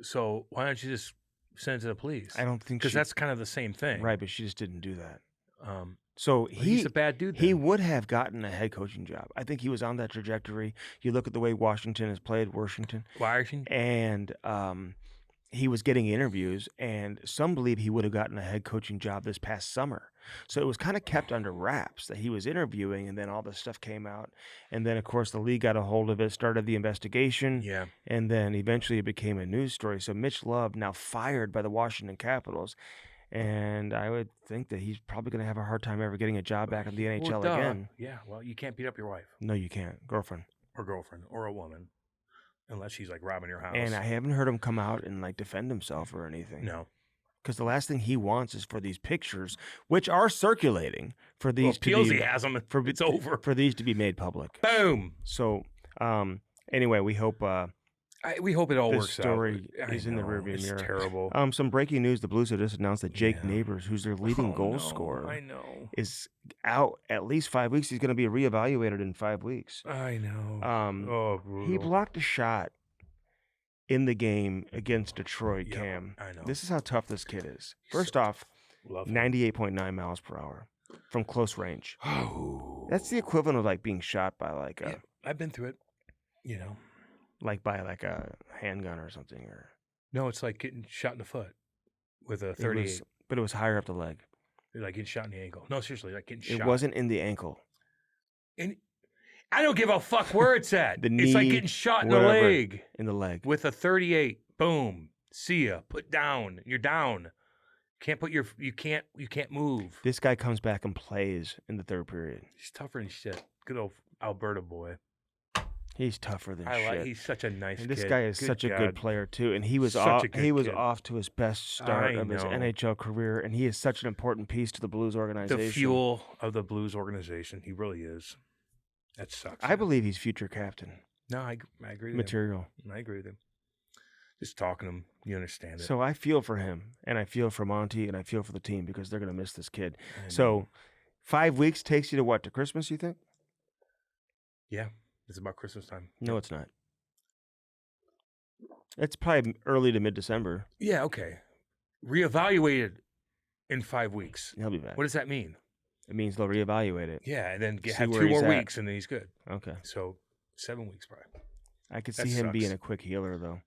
so why don't you just send it to the police? I don't think Because that's kind of the same thing. right. But she just didn't do that. So So he's a bad dude. he then. would have gotten a head coaching job. I think he was on that trajectory. You look at the way Washington has played, Washington? and he was getting interviews, and some believe he would have gotten a head coaching job this past summer. So it was kind of kept under wraps that he was interviewing, and then all this stuff came out. And then, of course, the league got a hold of it, started the investigation, Yeah. and then eventually it became a news story. So Mitch Love now fired by the Washington Capitals, and I would think that he's probably going to have a hard time ever getting a job back in the NHL Well, duh. again. Yeah. Well, you can't beat up your wife No, you can't. Girlfriend. or girlfriend or a woman unless she's like robbing your house. And I haven't heard him come out and like defend himself or anything. No. Because the last thing he wants is for these pictures, which are circulating, for Well, these to Peelsy be has them. It's over. for these to be made public. Boom. So anyway, we hope We hope it all This works story out. is in the rearview it's mirror. terrible. Some breaking news: the Blues have just announced that Jake Yeah. Neighbors, who's their leading goal no, scorer, I know. is out at least 5 weeks. He's going to be reevaluated in 5 weeks. I know. Brutal. He blocked a shot in the game against Detroit. Yep, Cam, I know. this is how tough this kid is. First off, Love him. 98.9 miles per hour from close range. Oh. That's the equivalent of like being shot by like a I've been through it. You know. by like a handgun or something. Or No, it's like getting shot in the foot with a it 38. was, but it was higher up the leg. Like getting shot in the ankle. No, seriously, like getting shot. It wasn't in the ankle. And I don't give a fuck where it's at. The It's like knee, getting shot in the whatever. leg In the leg. with a 38. Boom. See ya. Put down. You're down. Can't put your. You can't move. This guy comes back and plays in the third period. He's tougher than shit. Good old Alberta boy. He's tougher than shit. He's such a nice And kid. this guy is such a good player too, and he was Such off. a good He was kid. off to his best start I of his know. NHL career, and he is such an important piece to the Blues organization. The fuel of the Blues organization. He really is. That sucks. I man. believe he's future captain No, I agree with material. him. I agree with him. Just talking to him, you understand it. So I feel for him, and I feel for Monty, and I feel for the team because they're going to miss this kid. I know. So 5 weeks takes you to what? To Christmas? You think? yeah, it's about Christmas time. No, it's not. It's probably early to mid-December. Yeah, okay. Reevaluated in 5 weeks. He'll be back. What does that mean? It means they'll reevaluate it. Yeah, and then See have where 2 he's more at. weeks, and then he's good. Okay. So 7 weeks, probably. I could That see him sucks. being a quick healer, though.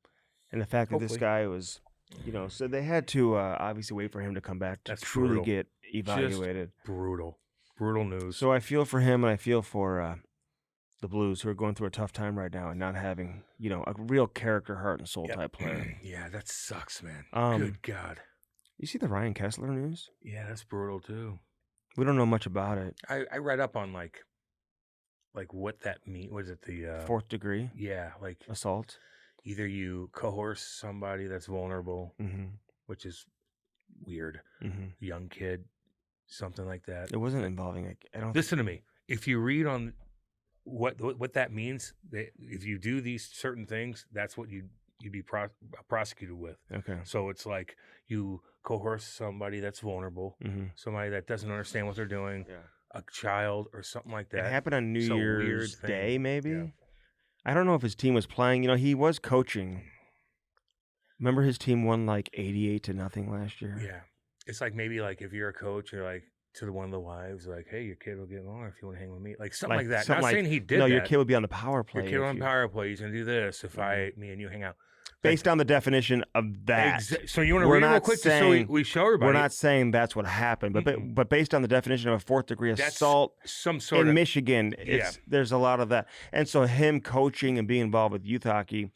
And the fact that this Hopefully. guy was, so they had to obviously wait for him to come back to That's truly brutal. get evaluated. Brutal news. So I feel for him, and I feel for the Blues, who are going through a tough time right now and not having, a real character, heart, and soul Yep. type player. Yeah, that sucks, man. Good God. You see the Ryan Kessler news? Yeah, that's brutal too. We don't know much about it. I read up on like what that means. Was it the Fourth degree Yeah, like assault. either you coerce somebody that's vulnerable, Mm-hmm. which is weird, Mm-hmm. young kid, something like that. It wasn't involving. I don't. Listen to me. If you read on what that means, if you do these certain things, that's what you'd be prosecuted with. Okay. So it's like you coerce somebody that's vulnerable, Mm-hmm. somebody that doesn't understand what they're doing, Yeah. a child or something like that. It happened on New It's a weird Year's thing. Day, maybe. Yeah. I don't know if his team was playing. He was coaching. Remember his team won like 88-0 last year. Yeah. It's like maybe like if you're a coach, you're like to one of the wives, like, hey, your kid will get along if you want to hang with me. Like something like that. something Not like- saying he did No, that. your kid would be on the power play. Your kid if on you- power play, he's gonna do this if me and you hang out. Based on the definition of that. So you want to We're read it real not quick just so saying- we show everybody? We're not saying that's what happened, but based on the definition of a fourth degree That's assault some sort in of Michigan, there's a lot of that. And so him coaching and being involved with youth hockey,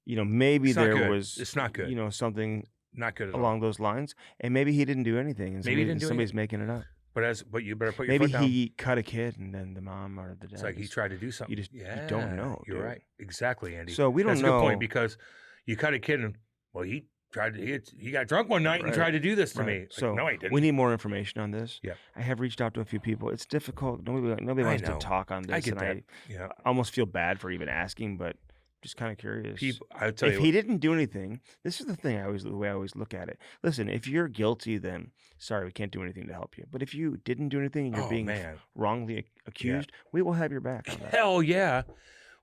maybe It's not there good. was It's not good. Something not good at all. along those lines, and maybe he didn't do anything, and Maybe he didn't do somebody's making it up. But you better put your Maybe foot down. he cut a kid, and then the mom or the dad. It's like he tried to do something. you don't know, You're dude. right. Exactly, Andy. So we don't That's a know. good point because you cut a kid and he tried to he got drunk one night and Right. tried to do this to me. Right. Like, So no, he didn't. we need more information on this. Yeah. I have reached out to a few people. It's difficult. Nobody I wants to know. talk on this. I get and that. Yeah. I almost feel bad for even asking, but just kind of curious. I'll tell If you. he didn't do anything, this is the thing. The way I always look at it. Listen, if you're guilty, then sorry, we can't do anything to help you. But if you didn't do anything and you're Oh, being man. wrongly accused, we will have your back on that. Hell yeah.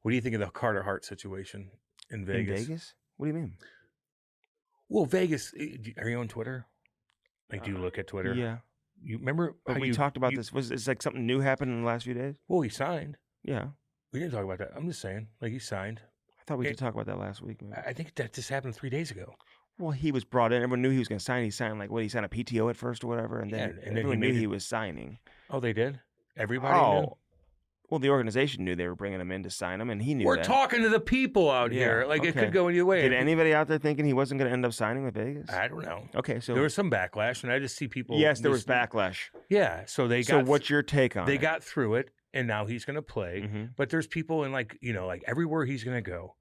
What do you think of the Carter Hart situation in Vegas? In Vegas? What do you mean? Well, Vegas. Are you on Twitter? Like, do you look at Twitter? Yeah. You remember? But how we talked about this. It's like something new happened in the last few days? Well, he signed. Yeah. We didn't talk about that. I'm just saying. Like, he signed. I thought we did talk about that last week. Maybe. I think that just happened 3 days ago. Well, he was brought in. Everyone knew he was going to sign. He signed he signed a PTO at first or whatever, and Yeah, then, and then he everyone knew made he it- was signing. Oh, they did? Everybody knew? Well, the organization knew they were bringing him in to sign him, and he knew We're that. talking to the people out here. Yeah, Like, it okay. could go either way. Did anybody out there thinking he wasn't going to end up signing with Vegas? I don't know. Okay, so There was some backlash, and I just see people. yes, there was just- backlash. Yeah, so they So got. what's your take on They it? got through it, and now he's going to play. Mhm. But there's people in like everywhere he's going to go.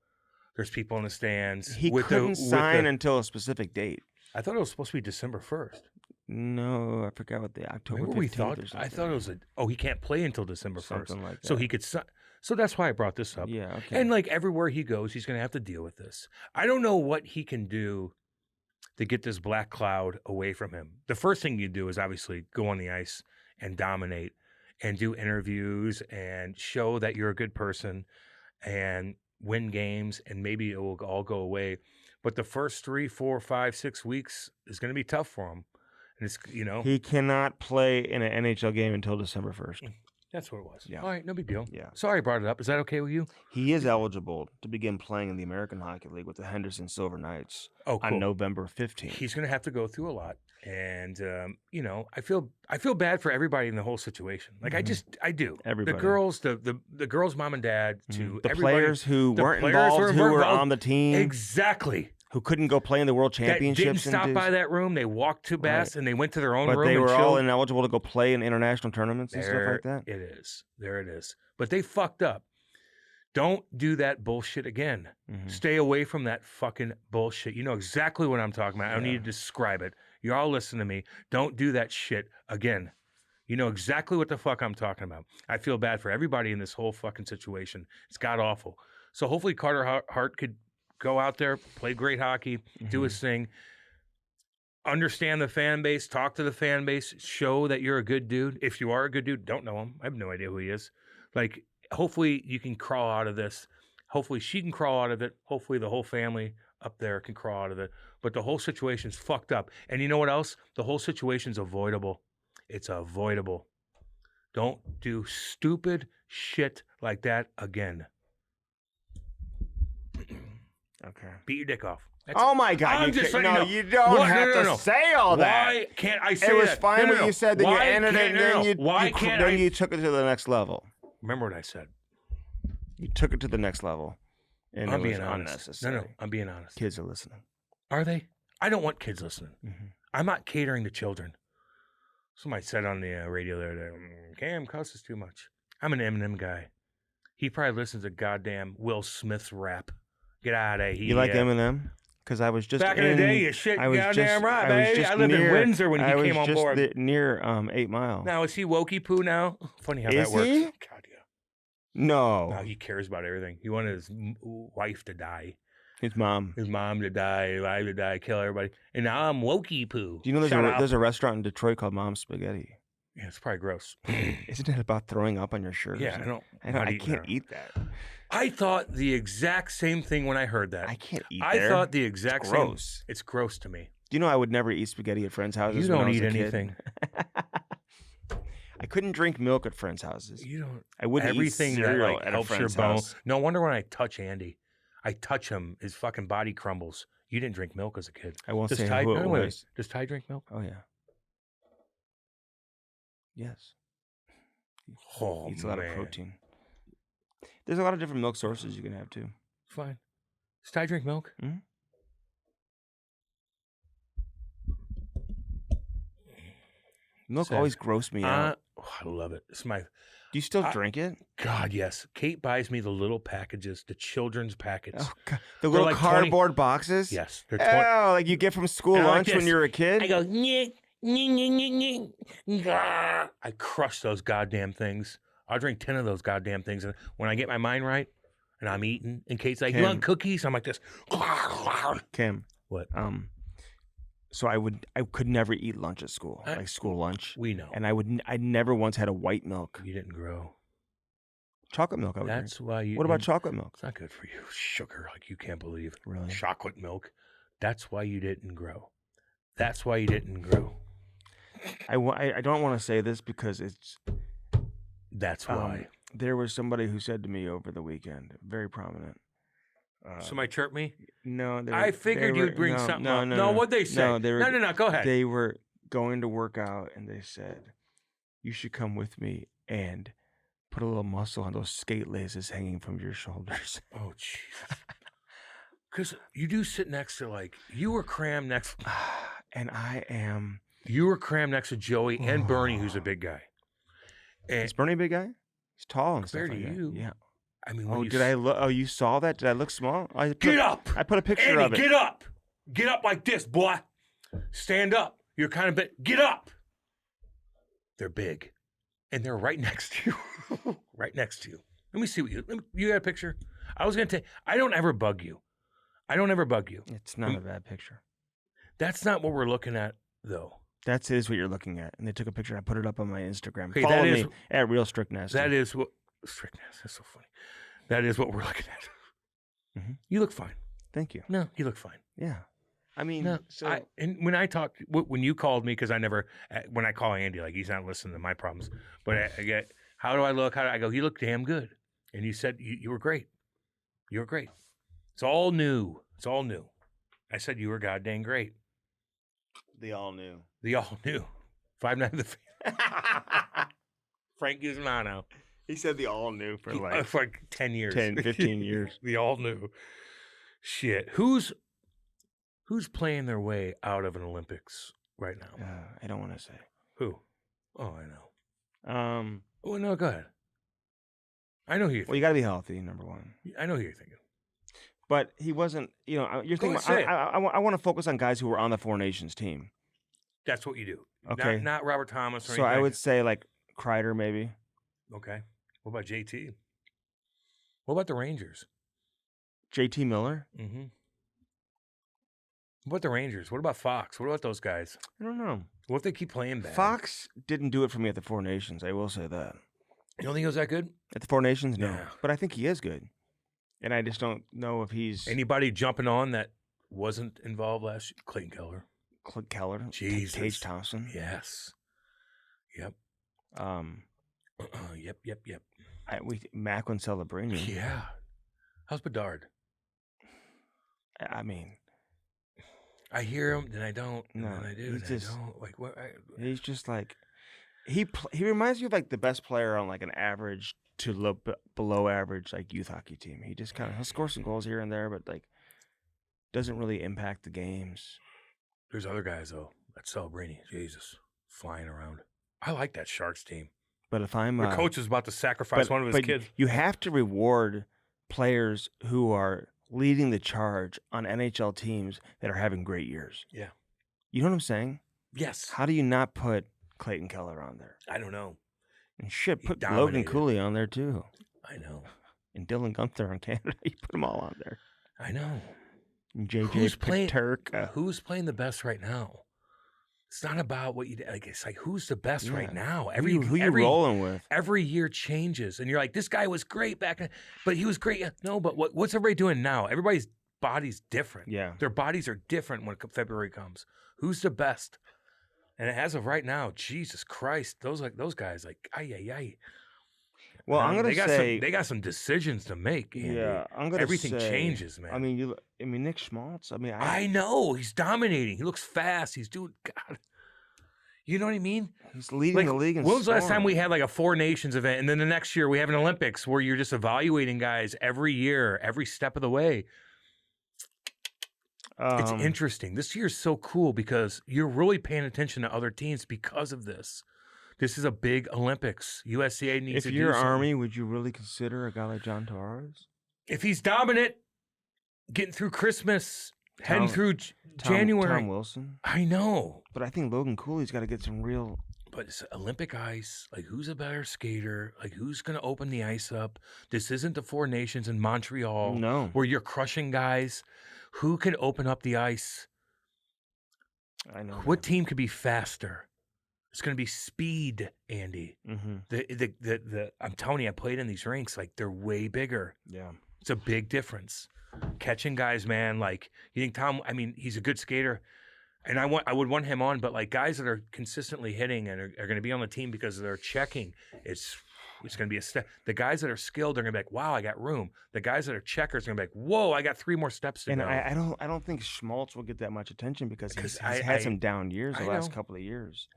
There's people in the stands. He with couldn't with sign until a specific date. I thought it was supposed to be December 1st. No, I forgot what the October Remember 15th we thought? or something. I thought it was he can't play until December 1st. Something like So that. he could sign. So that's why I brought this up. Yeah, okay. And like everywhere he goes, he's going to have to deal with this. I don't know what he can do to get this black cloud away from him. The first thing you do is obviously go on the ice and dominate and do interviews and show that you're a good person and win games, and maybe it will all go away. But the first 3, 4, 5, 6 weeks is going to be tough for him. And it's, he cannot play in an NHL game until December 1st. That's what it was. Yeah. All right, no big deal. Yeah. Sorry I brought it up. Is that okay with you? He is eligible to begin playing in the American Hockey League with the Henderson Silver Knights Oh, cool. on November 15th. He's going to have to go through a lot. And, I feel bad for everybody in the whole situation. Like, I do. Everybody. The girls, the girls' mom and dad, to the everybody. players who the weren't players involved, who were involved. on the team, Exactly. who couldn't go play in the World That Championships. didn't stop by that room. They walked to Bass and they went to their own but room they and were chilled. all ineligible to go play in international tournaments and stuff like that. It is. There it is. But they fucked up. Don't do that bullshit again. Stay away from that fucking bullshit. You know exactly what I'm talking about. I don't need to describe it. You all listen to me. Don't do that shit again. You know exactly what the fuck I'm talking about. I feel bad for everybody in this whole fucking situation. It's god awful. So hopefully Carter Hart could go out there, play great hockey, do his thing, understand the fan base, talk to the fan base, show that you're a good dude. If you are a good dude, don't know him. I have no idea who he is. Like, hopefully you can crawl out of this. Hopefully she can crawl out of it. Hopefully the whole family up there can crawl out of it. But the whole situation's fucked up. And you know what else? The whole situation's avoidable. It's avoidable. Don't do stupid shit like that again. Okay. Beat your dick off. Oh my God! I'm just letting no, you know. you don't What? have No. to say all that. Why can't I say It was that? fine No, what you said. Then you Why ended it, can't- and then Why you took it to the next level. Remember what I said. You took it to the next level, and I'm it was being honest. unnecessary. No, I'm being honest. Kids are listening. Are they? I don't want kids listening. I'm not catering to children. Somebody said on the radio there that Cam cusses too much. I'm an Eminem guy. He probably listens to goddamn Will Smith's rap. Get out of here. You like Eminem? Because I was just back in the day, you shit I was goddamn just, right, I was baby. just I lived in near- Windsor when he I came was on just board. near 8 Mile. Now is he wokey poo now? Funny how Is that works. he? God, yeah. No, Now he cares about everything. He wanted his wife to die, his mom. his mom to die, his wife to die, kill everybody. And now I'm wokey poo. Do you know Shut up. there's a restaurant in Detroit called Mom's Spaghetti? Yeah, it's probably gross. Isn't it about throwing up on your shirt? or Yeah, something? I don't. I can't eat that. I thought the exact same thing when I heard that. I can't eat I there. thought the exact same. Gross. It's gross to me. Do you know I would never eat spaghetti at friends' houses? You when I don't was eat a kid? anything. I couldn't drink milk at friends' houses. You don't. I wouldn't Everything eat that cereal like at a helps your friend's bone. house. No wonder when I touch Andy, I touch him, his fucking body crumbles. You didn't drink milk as a kid. I won't Does say Ty, who it wait, was. does Ty drink milk? Oh yeah. Yes. Oh, Eats a lot of man. protein. There's a lot of different milk sources you can have too. Fine. Does Ty drink milk? Mhm. Milk Sad. always grossed me out. I love it. It's my Do you still I- drink it? God. Yes, Kate buys me the little packages, the children's packets. Oh, God. The little like 20 cardboard boxes? Yes, they're 20. Oh, like you get from school And I like lunch when this. you were a kid? I go, nyeh, nyeh, nyeh, nyeh, nyeh. Gah. I crush those goddamn things. I'll drink 10 of those goddamn things. And when I get my mind right and I'm eating, and Kate's like, you Kim. want cookies? I'm like this. Kim. What? So I could never eat lunch at school, I- like school lunch. We know. And I never once had a white milk. You didn't grow. Chocolate milk I would That's drink. why you. What about and chocolate milk? It's not good for you. Sugar, like you can't believe. Really? Chocolate milk. That's why you didn't grow. That's why you didn't grow. I don't want to say this because it's That's why. there was somebody who said to me over the weekend, very prominent. Somebody chirped me. No, I figured you'd bring something up. No, what'd they say? No, go ahead. They were going to work out, and they said, "You should come with me and put a little muscle on those skate laces hanging from your shoulders." Oh, Jesus. Because you do sit next to, like, you were crammed next. And I am. You were crammed next to Joey and Bernie, who's a big guy. And Is Bernie a big guy? He's tall and stuff compared to like you, that. Yeah. I mean, Oh, did I look? Oh, you saw that? Did I look small? Get up! I put a picture Andy, of it. get up! Get up like this, boy. Stand up. You're kind of big. Get up! They're big. And they're right next to you. Right next to you. Let me see what you got a picture. I was gonna take. I don't ever bug you. It's not a bad picture. That's not what we're looking at, though. That is what you're looking at. And they took a picture. I put it up on my Instagram. Okay, Follow that me is- at Real Strict Nasty. That is what strictness. That's so funny. That is what we're looking at. Mhm. You look fine. Thank you. No, you look fine. Yeah. I mean, No, so and when I talked, when you called me, because I never, when I call Andy, like he's not listening to my problems, but I get, how do I look? I go, you look damn good. And you said you were great. You were great. It's all new. It's all new. I said you were goddamn great. they all knew. The all new. 5 Nights at the Frank Guzmano. He said the all knew for For like 10 years. 10, 15 years. The all new. Shit. Who's playing their way out of an Olympics right now? I don't want to say. Who? Oh, I know. Oh, no, go ahead. I know who you're Well, you got to be healthy, number one. thinking. I know who you're thinking. But he wasn't, you're thinking, ahead, say it. I want to focus on guys who were on the Four Nations team. That's what you do. Okay. Not Robert Thomas or So I anything. would say like Kreider, maybe. Okay. What about JT? What about the Rangers? JT Miller. Mm-hmm. What about the Rangers? What about Fox? What about those guys? I don't know. What if they keep playing bad? Fox didn't do it for me at the Four Nations. I will say that. You don't think he was that good? At the Four Nations, no. Yeah. But I think he is good. And I just don't know if he's Anybody jumping on that wasn't involved last year? Clayton Keller. Keller, Jesus. Tage Thompson. Yes. Yep. Yep. Macklin Celebrini. Yeah. How's Bedard? I mean, I hear him, then I don't, and No, then I do, he's and just- I don't. Like what? he's just like he reminds me of like the best player on like an average to below average like youth hockey team. He just he'll score some goals here and there, but like doesn't really impact the games. There's other guys though. That's Celebrini. Jesus, flying around. I like that Sharks team. But if I'm Their coach is about to sacrifice one of his kids. you have to reward players who are leading the charge on NHL teams that are having great years. Yeah. You know what I'm saying? Yes. How do you not put Clayton Keller on there? I don't know. And shit, He put Logan dominated. Cooley on there too. I know. And Dylan Gunther on Canada. You put them all on there. I know. And JJ Who's playing? Peterka. Who's playing the best right now? It's not about what you like. It's like who's the best right Yeah. now. Who you rolling with? Every year changes, and you're like, this guy was great back then, but he was great. No, but what's everybody doing now? Everybody's body's different. Yeah. Their bodies are different when February comes. Who's the best? And as of right now, Jesus Christ, those guys, like, ay. Well, I'm gonna say they got some decisions to make. Andy. yeah. I'm gonna everything say, changes, man. I mean, Nick Schmaltz. I mean, I know he's dominating. He looks fast. He's doing God. You know what I mean? he's leading the league in When was the last time scoring. we had like a Four Nations event, and then the next year we have an Olympics where you're just evaluating guys every year, every step of the way? It's interesting. This year's so cool because you're really paying attention to other teams because of this. This is a big Olympics. USCA needs If to you're do something. Army, would you really consider a guy like John Torres? If he's dominant, getting through Christmas, heading Tom- through January. Tom Wilson. I know. But I think Logan Cooley's got to get some real. But it's Olympic ice. Like, who's a better skater? Like, who's going to open the ice up? This isn't the Four Nations in Montreal No. where you're crushing guys. Who can open up the ice? I know. What team could be faster? It's going to be speed, Andy. Mm-hmm. I'm telling you, I played in these rinks. Like, they're way bigger. Yeah. It's a big difference. Catching guys, man. Like, you think Tom? I mean, he's a good skater, and I would want him on. But like guys that are consistently hitting and are going to be on the team because they're checking, it's going to be a step. The guys that are skilled are going to be like, wow, I got room. The guys that are checkers are going to be like, whoa, I got 3 more steps to And go. I don't think Schmaltz will get that much attention because he's I- had I- some down years the I last know. couple of years.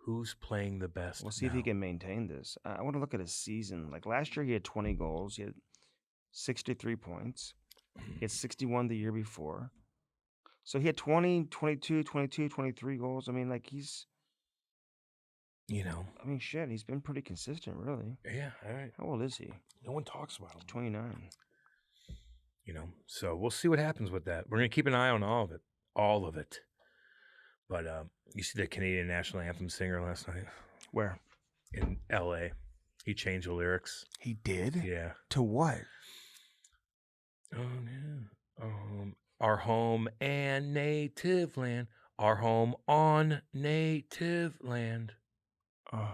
Who's playing the best? We'll see if he now? can maintain this. I want to look at his season. Like last year, he had 20 goals. He had 63 points. He had 61 the year before. So he had 20, 22, 22, 23 goals. I mean, like he's, You know. I mean, shit, he's been pretty consistent, really. Yeah. All right. How old is he? No one talks about him. 29. You know. So we'll see what happens with that. We're going to keep an eye on all of it. All of it. But you see the Canadian national anthem singer last night Where? in L.A. He changed the lyrics. He did? Yeah. To what? Oh, yeah. Our home and native land. Our home on native land. Oh.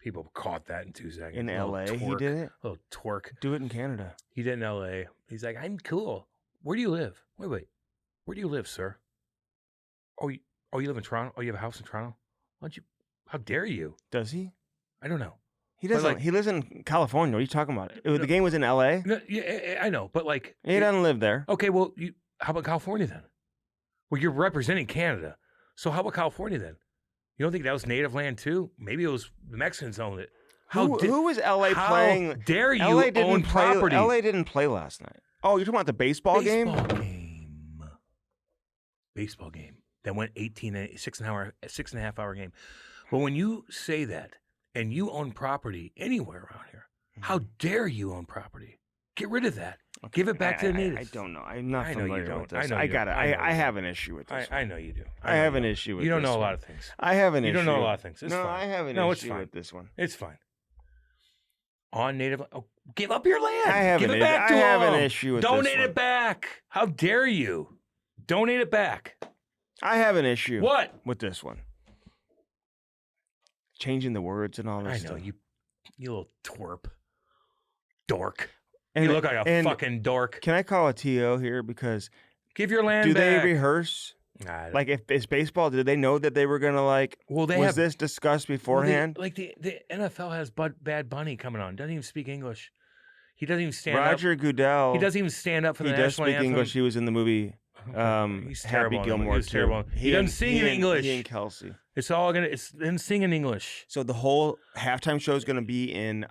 People caught that in 2 seconds. In Little L.A. he twerk. did it? Little twerk. Do it in Canada. He did in L.A. He's like, I'm cool. Where do you live? Wait. Where do you live, sir? Oh, you live in Toronto? Oh, you have a house in Toronto? How dare you? Does he? I don't know. He doesn't. like- He lives in California. What are you talking about? The game was in L.A.? No, yeah, I know, but like... He doesn't live there. Okay, well, how about California then? Well, you're representing Canada. So how about California then? You don't think that was native land too? Maybe it was the Mexicans owned it. Who was L.A. playing? How dare you LA own property? L.A. didn't play last night. Oh, you're talking about the baseball game? Baseball game that went 6.5 hour game. But when you say that and you own property anywhere around here, how dare you own property? Get rid of that. Okay, Give it back to the natives. I don't know. I'm not I know you familiar don't. with this. I know I you got it. don't. I know I you have an issue with this. I know you do. I have an issue with You don't this know a one. lot of things. I have an You issue. don't know a lot of things. It's no, fine. I have an No, it's issue fine. with this one. It's fine. On native, give up your land. I have Give an it back to I have them. an issue with this Donate one. it back. How dare you? Donate it back. I have an issue. What? With this one? Changing the words and all this I stuff. know you little twerp, dork. And, You look like a and fucking dork. Can I call a TO here? Because Give your land do back. they rehearse? Nah, Like, if it's baseball, did they know that they were going to, like, well, they was have this discussed beforehand? the NFL has Bad Bunny coming on. Doesn't even speak English. He doesn't even stand Roger up. Goodell. He doesn't even stand up for the He does national speak anthem. English. He was in the movie He's Happy terrible in it. Gilmore He's too. terrible. He doesn't sing in English. He and Kelsey. It's them singing English. So the whole halftime show is going to be in.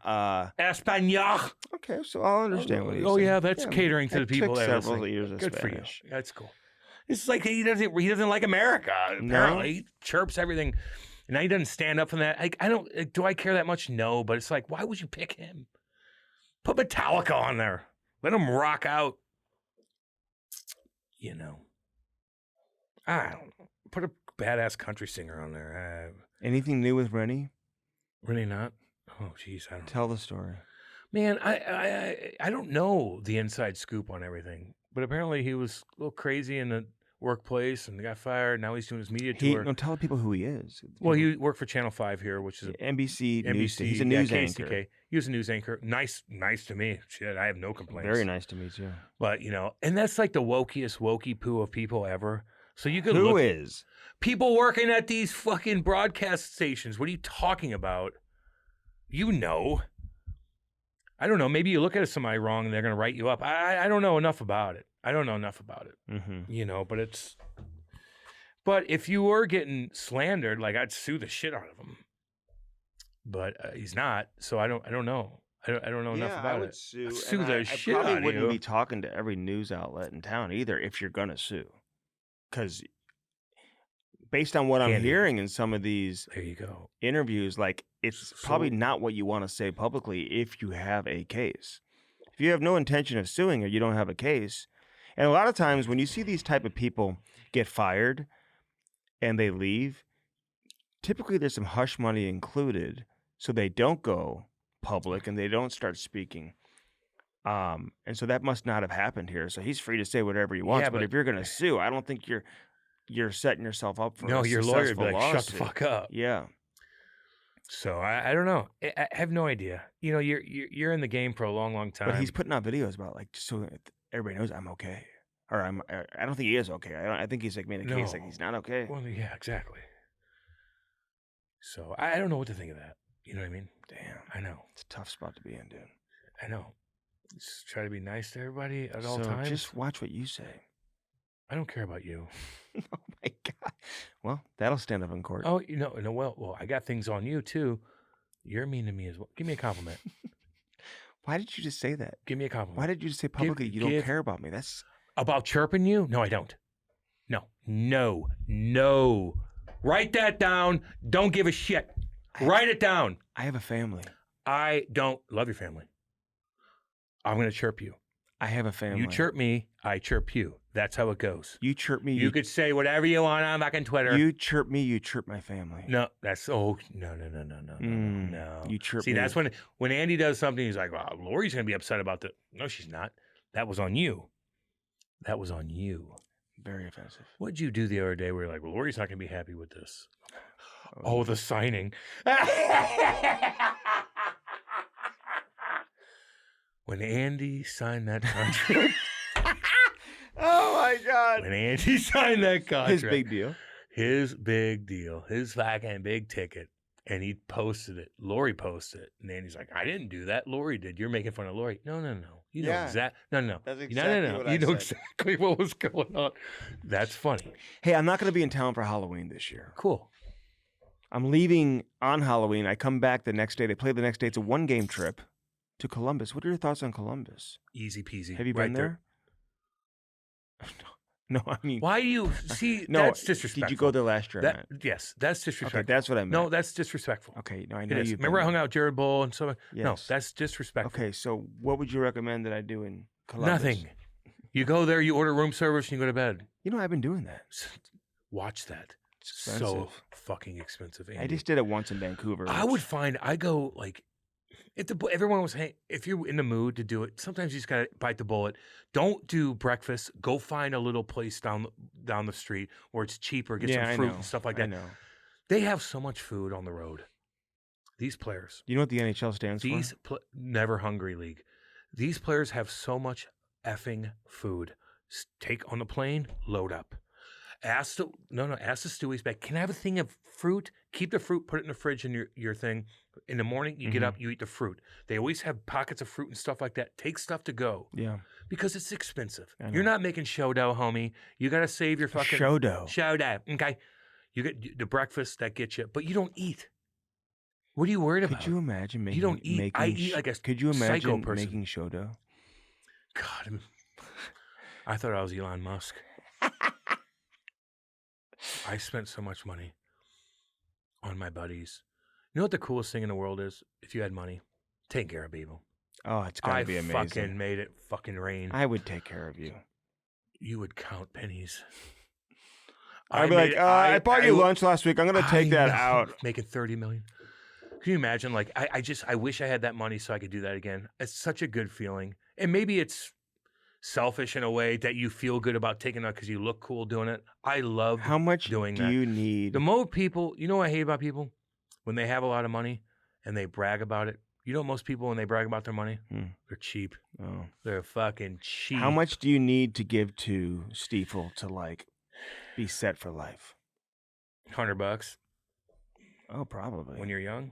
Espanol. Okay, so I'll understand what he's Oh saying. yeah, that's catering to the people took that are several listening. years of Good Spanish. for you. That's cool. It's like he doesn't like America. Apparently, he chirps everything. And now he doesn't stand up for that. I don't. Do I care that much? No, but it's like, why would you pick him? Put Metallica on there. Let him rock out. You know. I don't know. Put a badass country singer on there. Anything new with Rennie? Really not. Oh, jeez, I don't know. Tell the story. Man, I don't know the inside scoop on everything, but apparently he was a little crazy in the workplace and got fired. Now he's doing his media tour. No, tell people who he is. Well, he worked for Channel 5 here, which is a NBC news. NBC. He's a news KCK. anchor. He was a news anchor. Nice to me. Shit, I have no complaints. Very nice to meet you. But and that's like the wokiest wokey poo of people ever. So you could Who look is? people working at these fucking broadcast stations. What are you talking about? You know. I don't know. Maybe you look at somebody wrong and they're going to write you up. I don't know enough about it. Mm-hmm. But if you were getting slandered, like I'd sue the shit out of him. But he's not, so I don't know. I don't know enough about it. Sue. I'd sue and the I shit probably out of wouldn't you. be talking to every news outlet in town either if you're gonna sue, because based on what I'm Candid. hearing in some of these There you go. interviews, like it's So- probably not what you want to say publicly if you have a case. If you have no intention of suing or you don't have a case, and a lot of times when you see these type of people get fired and they leave, typically there's some hush money included, so they don't go public and they don't start speaking. And so that must not have happened here. So he's free to say whatever he wants. Yeah, but if you're going to sue, I don't think you're setting yourself up for No, a your lawyer would be successful like, shut the lawsuit. fuck up. Yeah. So I don't know. I have no idea. You're in the game for a long, long time. But he's putting out videos about like just so that everybody knows I'm okay, or I don't think he is okay. I think he's like made a case like No. he's not okay. Well, yeah, exactly. So I don't know what to think of that. You know what I mean? Damn, I know. it's a tough spot to be in, dude. I know. Just try to be nice to everybody at all So times. just watch what you say. I don't care about you. Oh my god. Well, that'll stand up in court. Oh, no. Well, I got things on you too. You're mean to me as well. Give me a compliment. Why did you just say that? Give me a compliment. Why did you just say publicly you don't give- care about me? That's About chirping you? No, I don't. No. Write that down. Don't give a shit. Write it down. I have a family. I don't love your family. I'm going to chirp you. I have a family. You chirp me, I chirp you. That's how it goes. You chirp me. You could say whatever you want on fucking Twitter. You chirp me. You chirp my family. No, that's no. You chirp See, me. that's when Andy does something, he's like, "Wow, Lori's gonna be upset about that." No, she's not. That was on you. That was on you. Very offensive. What'd you do the other day where you're like, well, Lori's not gonna be happy with this? Oh, the signing. When Andy signed that contract. Oh my God. When Andy signed that contract. His big deal. His big deal. His fucking big ticket. And he posted it. Lori posted it. And Andy's like, I didn't do that. Lori did. You're making fun of Lori. No. You know exactly. No. That's exactly what I You know said. exactly what was going on. That's funny. Hey, I'm not going to be in town for Halloween this year. Cool. I'm leaving on Halloween. I come back the next day. They play the next day. It's a 1-game trip to Columbus. What are your thoughts on Columbus? Easy peasy. Have you been there? No, I mean. Why do you see? No, that's disrespectful. Did you go there last year? Yes, that's disrespectful. Okay, that's what I meant. No, that's disrespectful. Okay, no, I know you. Remember I hung out with Jared Bull and so on? Yes. No, that's disrespectful. Okay, so what would you recommend that I do in Columbus? Nothing. You go there, you order room service, and you go to bed. You know, I've been doing that. Watch that. It's So expensive. fucking expensive. Andy. I just did it once in Vancouver. I would find I go like everyone was if you're in the mood to do it, sometimes you just gotta bite the bullet. Don't do breakfast. Go find a little place down the street where it's cheaper. Get some fruit and stuff like that. I know. They have so much food on the road. These players. You know what the NHL stands for? Never Hungry League. These players have so much food. Take on the plane, load up. Ask the Stewies back. Can I have a thing of fruit? Keep the fruit, put it in the fridge in your thing. In the morning, you get up, you eat the fruit. They always have pockets of fruit and stuff like that. Take stuff to go. Yeah. Because it's expensive. You're not making show dough, homie. You got to save your fucking show dough. Show dough. Okay. You get the breakfast that gets you, but you don't eat. What are you worried about? Could you imagine making? You don't eat. I eat like a Could you imagine psycho person. making show dough? God, I thought I was Elon Musk. I spent so much money on my buddies. You know what the coolest thing in the world is? If you had money, take care of people. Oh, it's gotta be amazing. I fucking made it fucking rain. I would take care of you. You would count pennies. I'd be like, I bought you lunch last week. I'm gonna take that out. Making $30 million. Can you imagine? Like, I wish I had that money so I could do that again. It's such a good feeling, and maybe it's selfish in a way that you feel good about taking that because you look cool doing it. I love How much doing do that. you need? The more people, you know what I hate about people? When they have a lot of money and they brag about it. You know most people when they brag about their money? They're cheap. Oh. They're fucking cheap. How much do you need to give to Stiefel to like be set for life? $100. Oh, probably. When you're young,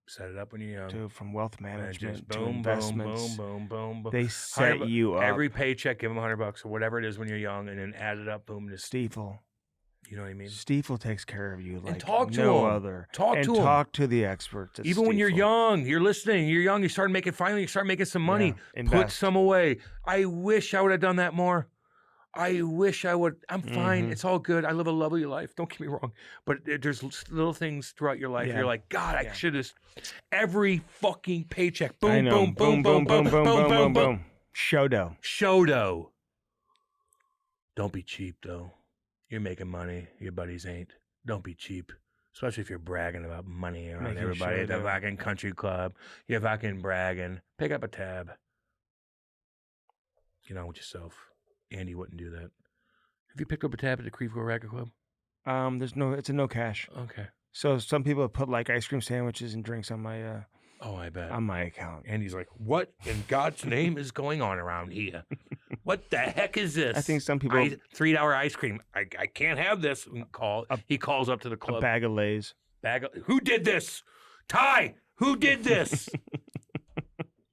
set it up when you're young. From wealth management Just to boom, investments. boom. They set you up. Every paycheck, give them $100 or whatever it is when you're young, and then add it up. Boom, just Stiefel. You know what I mean? Stiefel takes care of you like talk to no him. other. Talk and to him. talk to the experts. At Even when you're Stiefel. young, you're listening. You're young. You start making some money. Yeah, Put invest. some away. I wish I would have done that more. I wish I would. I'm fine. It's all good. I live a lovely life. Don't get me wrong. But there's little things throughout your life. Yeah. You're like, God, I should have. Every fucking paycheck. I Boom, know. boom, boom, boom, boom, boom. Show dough. Show dough. Don't be cheap, though. You're making money. Your buddies ain't. Don't be cheap. Especially if you're bragging about money around Making everybody at the show dough. fucking country club. You're fucking bragging. Pick up a tab. Get on with yourself. Andy wouldn't do that. Have you picked up a tab at the Creepo Racket Club? It's a no cash. Okay. So some people have put like ice cream sandwiches and drinks on my Oh, I bet. on my account. Andy's like, what in God's name is going on around here? What the heck is this? I think some people $3 ice cream. I can't have this. And he calls up to the a club. bag of Lay's. Who did this? Ty, who did this?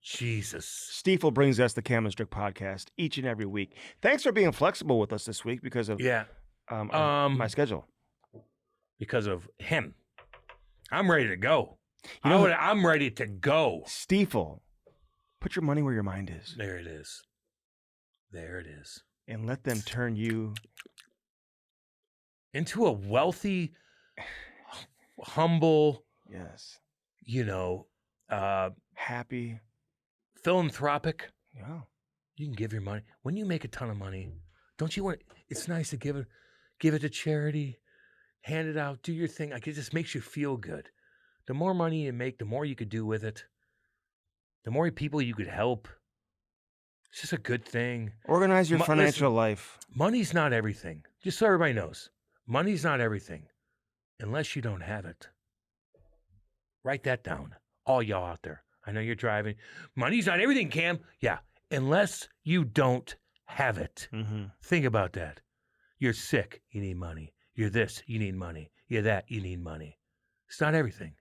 Jesus. Stiefel brings us the Cam and Strick podcast each and every week. Thanks for being flexible with us this week because of my schedule. Because of him. I'm ready to go. You know what? I'm ready to go. Stiefel, put your money where your mind is. There it is. There it is. And let them turn you into a wealthy, humble, yes, you know, happy, philanthropic, yeah, You can give your money. When you make a ton of money, don't you want? It's nice to give it to charity, hand it out, do your thing. Like it just makes you feel good. The more money you make, the more you could do with it. The more people you could help. It's just a good thing. Organize your financial life. Money's not everything. Just so everybody knows, money's not everything unless you don't have it. Write that down, all y'all out there. I know you're driving. Money's not everything, Cam. Yeah, unless you don't have it. Mm-hmm. Think about that. You're sick, you need money. You're this, you need money. You're that, you need money. It's not everything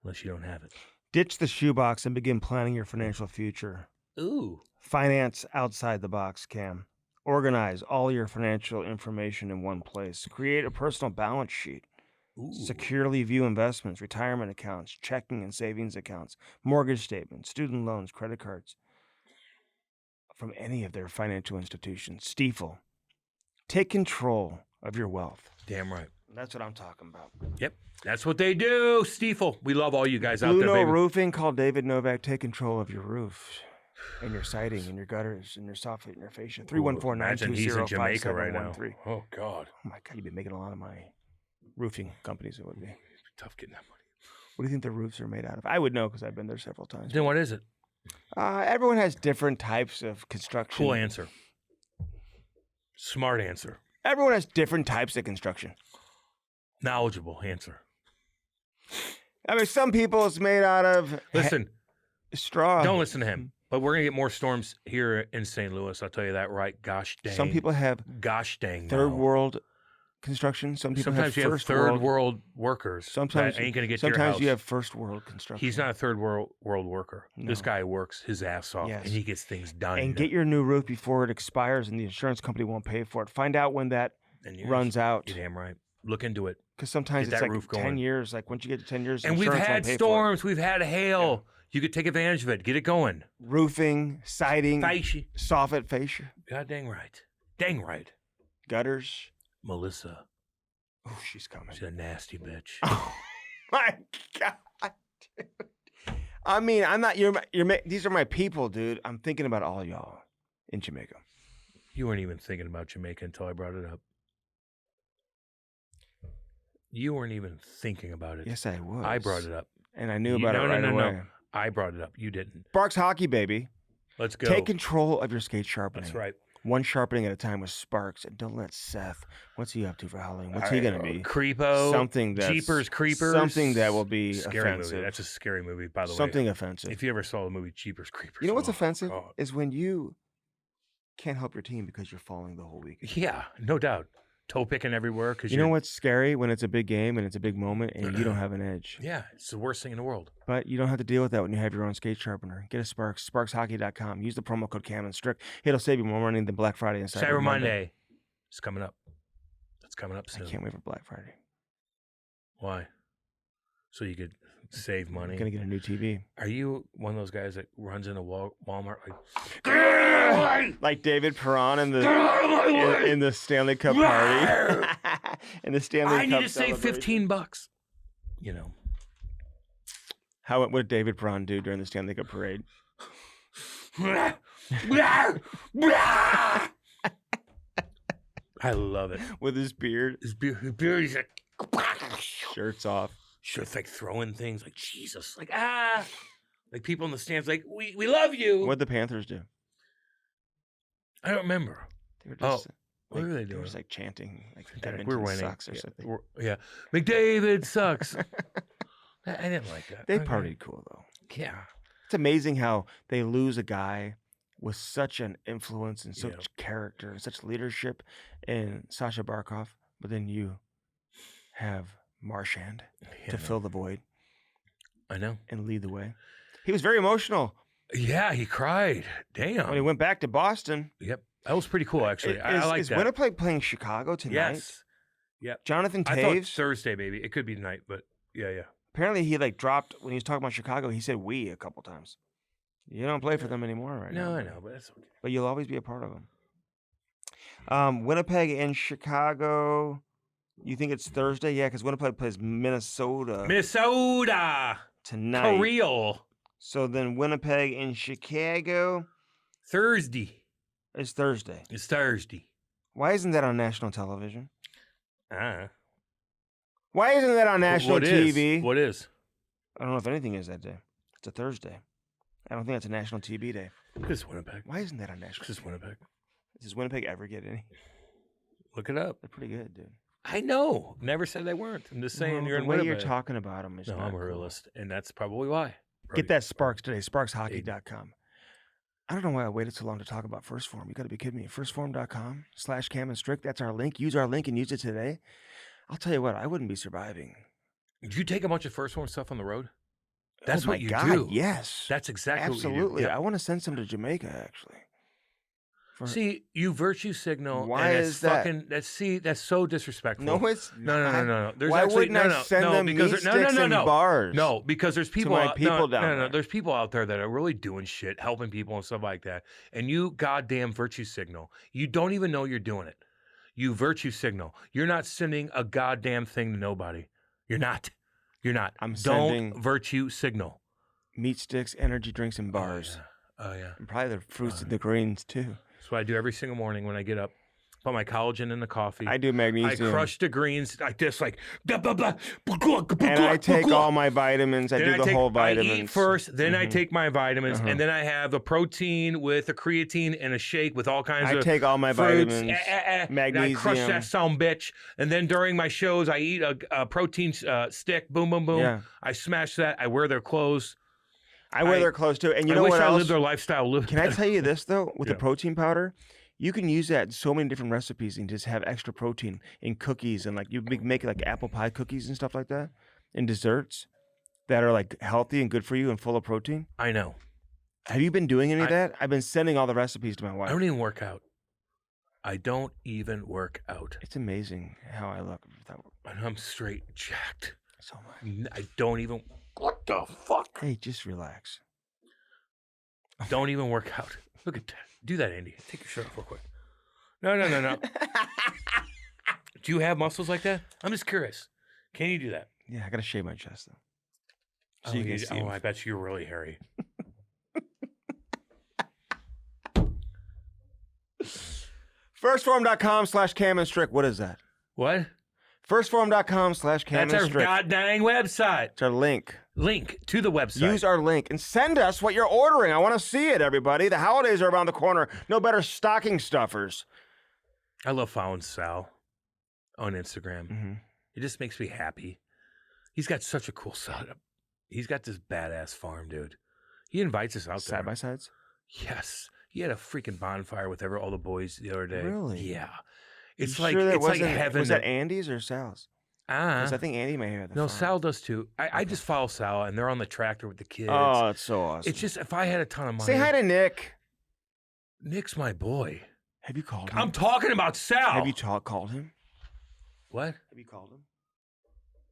unless you don't have it. Ditch the shoebox and begin planning your financial future. Ooh. Finance outside the box, Cam. Organize all your financial information in one place. Create a personal balance sheet. Ooh. Securely view investments, retirement accounts, checking and savings accounts, mortgage statements, student loans, credit cards from any of their financial institutions. Stiefel. Take control of your wealth. Damn right. That's what I'm talking about. Yep. That's what they do. Stiefel. We love all you guys out Blue there, No baby. Roofing. Call David Novak. Take control of your roof and your siding and your gutters and your soffit and your fascia. 314-920-5713. He's in Jamaica right now. Oh, God. Oh, my God. You've been making a lot of money. Roofing companies, it would be. Tough getting that money. What do you think the roofs are made out of? I would know because I've been there several times. Then what is it? Everyone has different types of construction. Cool answer. Smart answer. Everyone has different types of construction. Knowledgeable answer. I mean, some people it's made out of Listen, straw. don't listen to him. But we're going to get more storms here in St. Louis. I'll tell you that right. Gosh dang. Some people have Gosh dang. third no. world construction. Some people Sometimes have you have first third world workers. Sometimes that ain't going to get to your sometimes house. you have first world construction. He's not a third world worker. This No. guy works his ass off, Yes. and he gets things done. And get your new roof before it expires and the insurance company won't pay for it. Find out when that runs out. You're damn right. Look into it. Because sometimes Get it's that like roof 10 going. years. Like once you get to 10 years, And we've insurance had won't pay for it. storms. We've had hail. You could take advantage of it. Get it going. Roofing, siding, Fascia. soffit, fascia, God dang right. Dang right. gutters. Melissa. Oh, she's coming. She's a nasty bitch. Oh my God, dude. I mean, I'm not. These are my people, dude. I'm thinking about all y'all in Jamaica. You weren't even thinking about Jamaica until I brought it up. You weren't even thinking about it. Yes, I was. I brought it up. and I knew about it right away. No. I brought it up. You didn't. Sparks hockey, baby. Let's go. Take control of your skate sharpening. That's right. One sharpening at a time with Sparks, and don't let Seth. What's he up to for Halloween? What's he gonna be? Creepo. Something that's Jeepers Creepers. Something that will be scary offensive. movie. That's a scary movie, by the way. Something offensive. If you ever saw the movie Jeepers Creepers. You know what's oh, offensive God. is when you can't help your team because you're falling the whole week. Yeah, no doubt. Toe picking everywhere because You know what's scary when it's a big game and it's a big moment and you don't have an edge. Yeah, it's the worst thing in the world. But you don't have to deal with that when you have your own skate sharpener. Get a Sparks, sparkshockey.com. Use the promo code Cam and Strick. It'll save you more money than Black Friday and Cyber Monday. It's coming up. It's coming up I soon. can't wait for Black Friday. Why? So you could save money. I'm gonna get a new TV. Are you one of those guys that runs into Walmart Like David Perron in the Stanley Cup party. In the Stanley I Cup need to save celebration. $15. You know. What did David Perron do during the Stanley Cup parade? I love it. With his beard, His beard, he's like, shirts off. sure, it's like throwing things like Jesus, like like people in the stands, like we love you. What'd the Panthers do? I don't remember. They were just, What were they They doing? were just like chanting, like Like, Edmonton we're winning. sucks or Yeah, something. yeah, McDavid sucks. I didn't like that. They Okay. partied cool though. Yeah. It's amazing how they lose a guy with such an influence and such Yeah. character and such leadership in Sasha Barkov, but then you have Marchand Yeah, to fill the void I know. and lead the way. He was very emotional Yeah, he cried. Damn. when he went back to Boston. Yep. That was pretty cool, actually. I like is that. Winnipeg playing Chicago tonight? Yes. Yep. Jonathan I thought Taves. Thursday, maybe. It could be tonight, but yeah. Apparently, he dropped when he was talking about Chicago. He said "we" a couple times. You don't play for them anymore right now. No, I know, but that's okay. But you'll always be a part of them. Winnipeg and Chicago. You think it's Thursday? Yeah, because Winnipeg plays Minnesota Minnesota. tonight. For real. So then Winnipeg and Chicago. Thursday. It's Thursday. It's Thursday. Why isn't that on national television? Ah. Why isn't that on national What TV? is? What is? I don't know if anything is that day. It's a Thursday. I don't think that's a national TV day. This is Winnipeg. Why isn't that on national? This is Winnipeg. Does Winnipeg ever get any? Look it up. They're pretty good, dude. I know. Never said they weren't. I'm just saying Well, you're in the way Winnipeg. you're talking about them is No, not I'm a cool. realist, and that's probably why. Get that Sparks today, sparkshockey.com. I don't know why I waited so long to talk about First Form. You got to be kidding me. Firstform.com/Cam and Strick. That's our link. Use our link and use it today. I'll tell you what, I wouldn't be surviving. Did you take a bunch of First Form stuff on the road? That's oh what my you God, do. Yes. That's exactly Absolutely. what you do. I want to send some to Jamaica, actually. See, you virtue signal. Why and that's is that? fucking, that's so disrespectful. No, it's no. There's Why actually, wouldn't I send them meat sticks and bars? No, because there's people my out, people down there. There's people out there that are really doing shit, helping people and stuff like that. And you goddamn virtue signal. You don't even know you're doing it. You virtue signal. You're not sending a goddamn thing to nobody. You're not. I'm Don't sending virtue signal. meat sticks, energy drinks, and bars. Oh yeah. And probably the fruits and the greens, too. That's what I do every single morning when I get up. Put my collagen in the coffee. I do magnesium. I crush the greens like this, like blah, blah, blah, and I take all my vitamins. I do the whole vitamins. I eat first, then I take my vitamins, and then I have a protein with a creatine and a shake with all kinds of I take all my fruits, vitamins, and I crush magnesium. that son bitch. And then during my shows, I eat a protein stick. Boom, boom, boom. Yeah. I smash that. I wear their clothes. I wear their clothes, too. And you I know wish what I else? lived their lifestyle. Can I tell you this, though? With the Yeah. protein powder, you can use that in so many different recipes and just have extra protein in cookies. And like you make like apple pie cookies and stuff like that, and desserts that are like healthy and good for you and full of protein. I know. Have you been doing any of that? I've been sending all the recipes to my I wife. don't even work out. It's amazing how I look. And I'm straight jacked. So much. I don't even. What the fuck? Hey, just relax. Don't even work out. Look at that. Do that, Andy. Take your shirt off real quick. No. Do you have muscles like that? I'm just curious. Can you do that? Yeah, I gotta shave my chest though. So you can see I bet you're really hairy. Firstform.com/Cam and Strick. What is that? What? Firstform.com/Cam and That's our Strick. goddamn website. It's our link. Link to the website. Use our link and send us what you're ordering. I want to see it, everybody. The holidays are around the corner. No better stocking stuffers. I love following Sal on Instagram. Mm-hmm. It just makes me happy. He's got such a cool setup. He's got this badass farm, dude. He invites us out there. Side by sides? Yes. He had a freaking bonfire with all the boys the other day. Really? Yeah. It's You like sure that it's like wasn't- heaven. Was that Andy's or Sal's? Because I Ah. think Andy may have the No, farm. Sal does too. I just follow Sal, and they're on the tractor with the kids. Oh, it's so awesome. It's just if I had a ton of money. Say hi to Nick. Nick's my boy. Have you called him? I'm talking about Sal. Have you called him? What? Have you called him?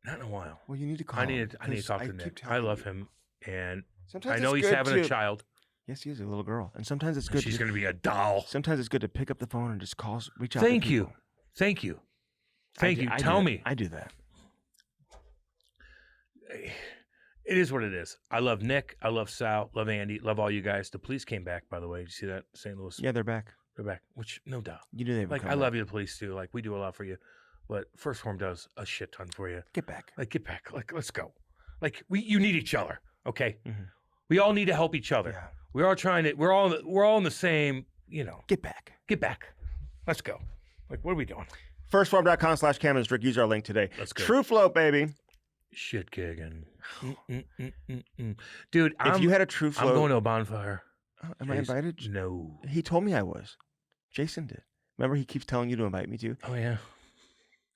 Not in a while. Well, you need to call I him. need to because talk to keep Nick. telling I love you. him, and Sometimes I know it's he's good having to- a child. Yes, he is a little girl, and sometimes it's And good. she's to, going to be a doll. Sometimes it's good to pick up the phone and just reach out. to Thank you. people. Thank you. I Thank do- you. I do Tell that. me. I do that. It is what it is. I love Nick. I love Sal. Love Andy. Love all you guys. The police came back, by the way. Did you see that? St. Louis. Yeah, they're back. They're back, which no doubt. You knew they would Like, come I back. love you, the police, too. Like, we do a lot for you. But First Form does a shit ton for you. Get back. Like, get back. Like, let's go. Like, you need each other, okay? Mhm. We all need to help each other. Yeah. We're all trying to, we're all in the same, Get back. get back. Let's go. Like, what are we doing? Firstform.com/Cam and Strick. Use our link today. Let's go. True Float, baby. Shit gigging. Dude, If you had a True I'm Float, going to a bonfire. Oh, am I Jason. invited? No. He told me I was. Jason did. Remember, he keeps telling you to invite me to. Oh, yeah.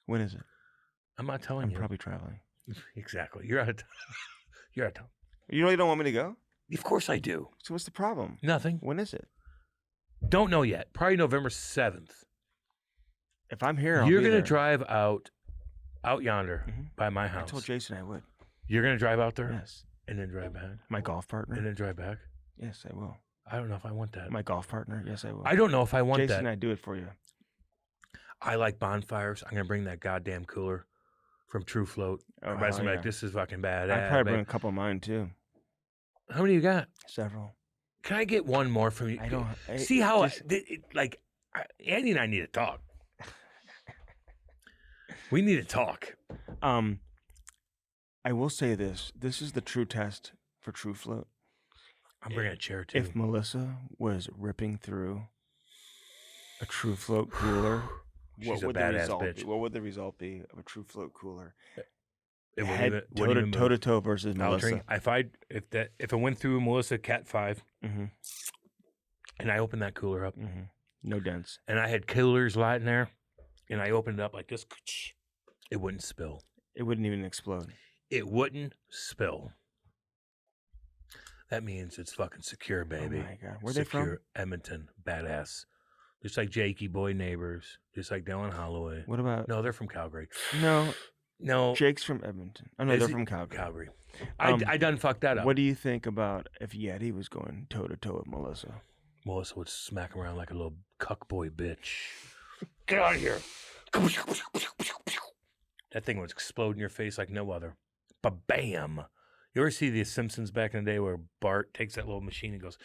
When is it? I'm not telling I'm you. probably traveling. Exactly. You're out of town. You're out of town. You really don't want me to go? Of course I do. So what's the problem? Nothing. When is it? Don't know yet. Probably November 7th. If I'm here, I'll You're be going to there. drive out yonder Mhm. by my I house. told Jason I would. You're going to drive out there Yes. and then drive back My golf partner? and then drive back. Yes, I will. I don't know if I want that. My golf partner? Yes, I will. I don't know if I want Jason, that. I'd do it for you. I like bonfires. I'm going to bring that goddamn cooler from True Float. Oh, Everybody's hell going to be yeah. like, this is fucking badass. I'd probably bring babe. a couple of mine, too. How many you got? Several. Can I get one more from you? I don't See how just- Andy and I need to talk. We need to talk. I will say this. This is the true test for True Float. I'm bringing a chair too. If Melissa was ripping through a True Float cooler, She's a would badass the result bitch. be? What would the result be of a True Float cooler? It wouldn't Head even toe move. to toe versus I'll Melissa. drink if it went through Melissa Cat 5 Mm-hmm. and I opened that cooler up Mm-hmm. No dents. and I had Coolers Light in there and I opened it up like this, it wouldn't spill. It wouldn't even explode. It wouldn't spill. That means it's fucking secure, baby. Oh my God. Where are they Secure, from? Edmonton, badass. Just like Jakey Boy Neighbors, just like Dylan Holloway. What about No, they're from Calgary. no? No, Jake's from Edmonton. Oh no, Is they're he? from Calgary. Calgary. Um, I done fucked that up. What do you think about if Yeti was going toe to toe with Melissa? Melissa would smack around like a little cuckboy bitch. Get out of here. That thing would explode in your face like no other. Ba-bam. You ever see The Simpsons back in the day where Bart takes that little machine and goes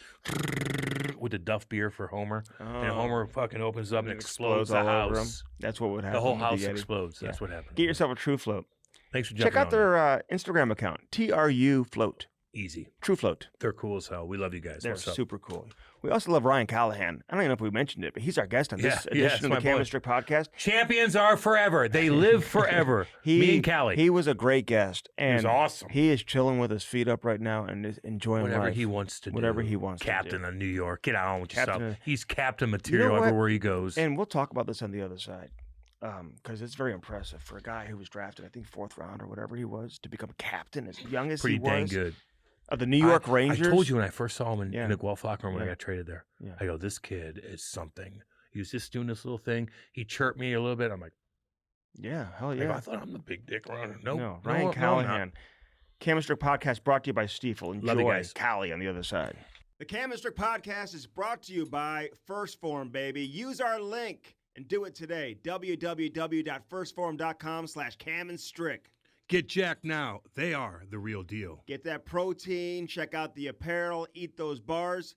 with the Duff beer for Homer? And Homer fucking opens up and it explodes the all over him. house. That's what would happen. The whole with house Yeti. explodes. Yeah. That's what happened. Get yourself a True Float. Thanks for jumping Check out on their Instagram account, TRU Float. it. Easy. True Float. They're cool as hell. We love you guys. They're What's up? super cool. We also love Ryan Callahan. I don't even know if we mentioned it, but he's our guest on this Yeah, edition it's of the my boy. Cam Strick podcast. Champions are forever. They live forever. Me and Callie. He was a great guest, and was awesome. He is chilling with his feet up right now and is enjoying Whatever life. he wants to do. Whatever he wants to do. Captain of New York. Get on with Captain yourself. of- He's captain material what? everywhere he goes. And we'll talk about this on the other side, because it's very impressive for a guy who was drafted, I think, 4th round or whatever he was, to become captain as young as Pretty he was. dang good. Of the New York Rangers. I told you when I first saw him in Yeah. the Guelph locker room when I Yeah. got traded there. Yeah. I go, this kid is something. He was just doing this little thing. He chirped me a little bit. I'm like, Yeah, hell I, go, yeah. I thought I'm the big dick around. Nope. No, No, Ryan I'm not. Callahan. Cam Strick podcast brought to you by Stiefel. Enjoy Love you guys. Callie on the other side. The Cam and Strick podcast is brought to you by First Form, baby. Use our link and do it today. www.firstform.com/camandstrick. Get jacked now. They are the real deal. Get that protein, check out the apparel, eat those bars,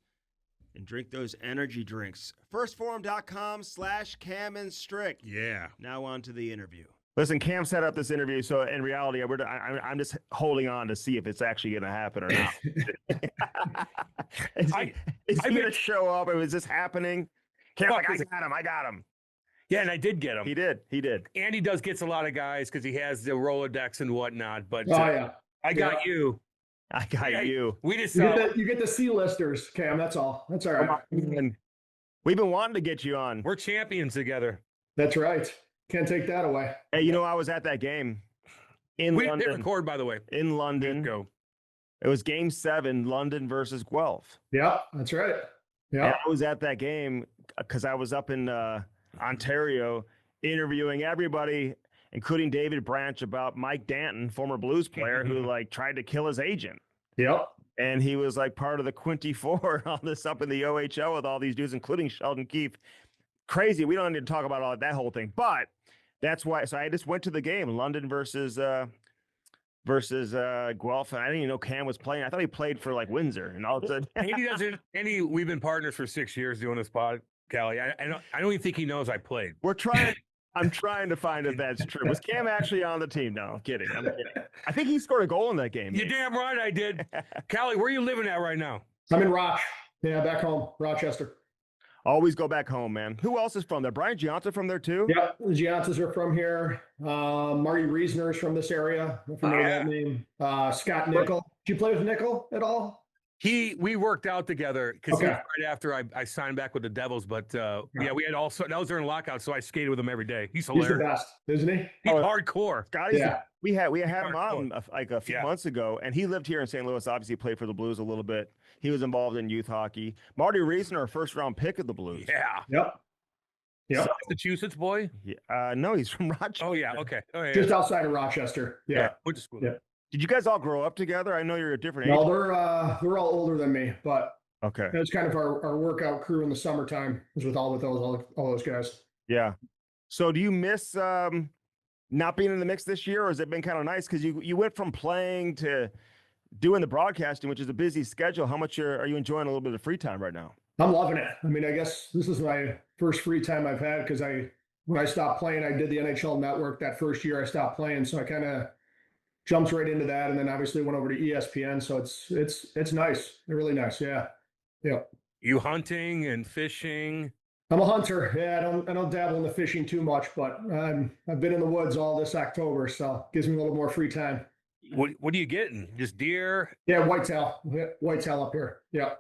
and drink those energy drinks. Firstform.com/camandstrick. Yeah. Now on to the interview. Listen, Cam set up this interview, so in reality, I'm just holding on to see if it's actually going to happen or not. Is he going to show up? Is this happening? Cam's like, I got him. Yeah, and I did get him. He did. Andy gets a lot of guys because he has the Rolodex and whatnot. But yeah. I got you. I got Yeah, you. We just You get the C-listers, Cam. That's all. That's all right. And we've been wanting to get you on. we're champions together. That's right. Can't take that away. Hey, I was at that game in We didn't London. record, by the way. In London. Go. It was Game 7, London versus Guelph. Yeah, that's right. And Yeah. I was at that game because I was up in Ontario interviewing everybody, including David Branch, about Mike Danton, former Blues player, who tried to kill his agent. Yep. And he was part of the Quinty Four, all this up in the OHL with all these dudes, including Sheldon Keefe. Crazy. We don't need to talk about all that whole thing, but that's why. So I just went to the game, London versus Guelph, and I didn't even know Cam was playing. I thought he played for Windsor, and all of a sudden, Andy doesn't. Andy, we've been partners for 6 years doing this pod, Callie. I don't even think he knows I played. we're trying. I'm trying to find if that's true. Was Cam actually on the team? No, I'm kidding. I think he scored a goal in that game. You're damn right I did. Callie, where are you living at right now? I'm in Roch. Yeah, back home, Rochester. Always go back home, man. Who else is from there? Brian Gianza from there too? Yeah, the Giantas are from here. Marty Reisner is from this area. If you know that name. Scott Nickel. Did you play with Nickel at all? We worked out together because Okay. right after I signed back with the Devils, but yeah, we had also that was during lockout, so I skated with him every day. He's He's the hilarious. best, isn't he? He's Oh, hardcore. Scotty's Yeah. we had him Hardcore. on a few Yeah. months ago, and he lived here in St. Louis. Obviously, played for the Blues a little bit. He was involved in youth hockey. Marty Reisner, a first-round pick of the Blues. Yeah. Yep. Yep. Massachusetts boy. Yeah, no, he's from Rochester. Oh yeah. Okay. Oh yeah. Just outside of Rochester. Yeah. Went to school. Yeah. Did you guys all grow up together? I know you're a different No, age. they're all older than me, but Okay. that's kind of our workout crew in the summertime is with all those guys. Yeah. So do you miss not being in the mix this year, or has it been kind of nice because you went from playing to doing the broadcasting, which is a busy schedule. How much are you enjoying a little bit of free time right now? I'm loving it. I mean, I guess this is my first free time I've had because when I stopped playing, I did the NHL Network that first year I stopped playing, so I kind of jumped right into that, and then obviously went over to ESPN. So it's nice, really nice. Yeah, yeah. You hunting and fishing? I'm a hunter. Yeah, I don't dabble in the fishing too much, but I've been in the woods all this October, so it gives me a little more free time. What are you getting? Just deer? Yeah, whitetail. Whitetail up here. Yeah.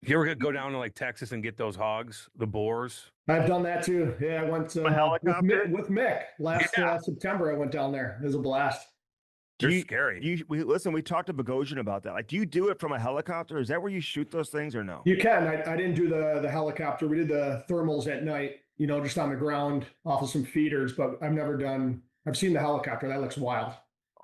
You ever go down to like Texas and get those hogs, the boars? I've done that too. Yeah, I went A helicopter? with Mick last September. I went down there. It was a blast. They're scary. We talked to Bogosian about that. Like, do you do it from a helicopter? Is that where you shoot those things or no? You can. I didn't do the helicopter. We did the thermals at night, just on the ground off of some feeders, but I've seen the helicopter. That looks wild.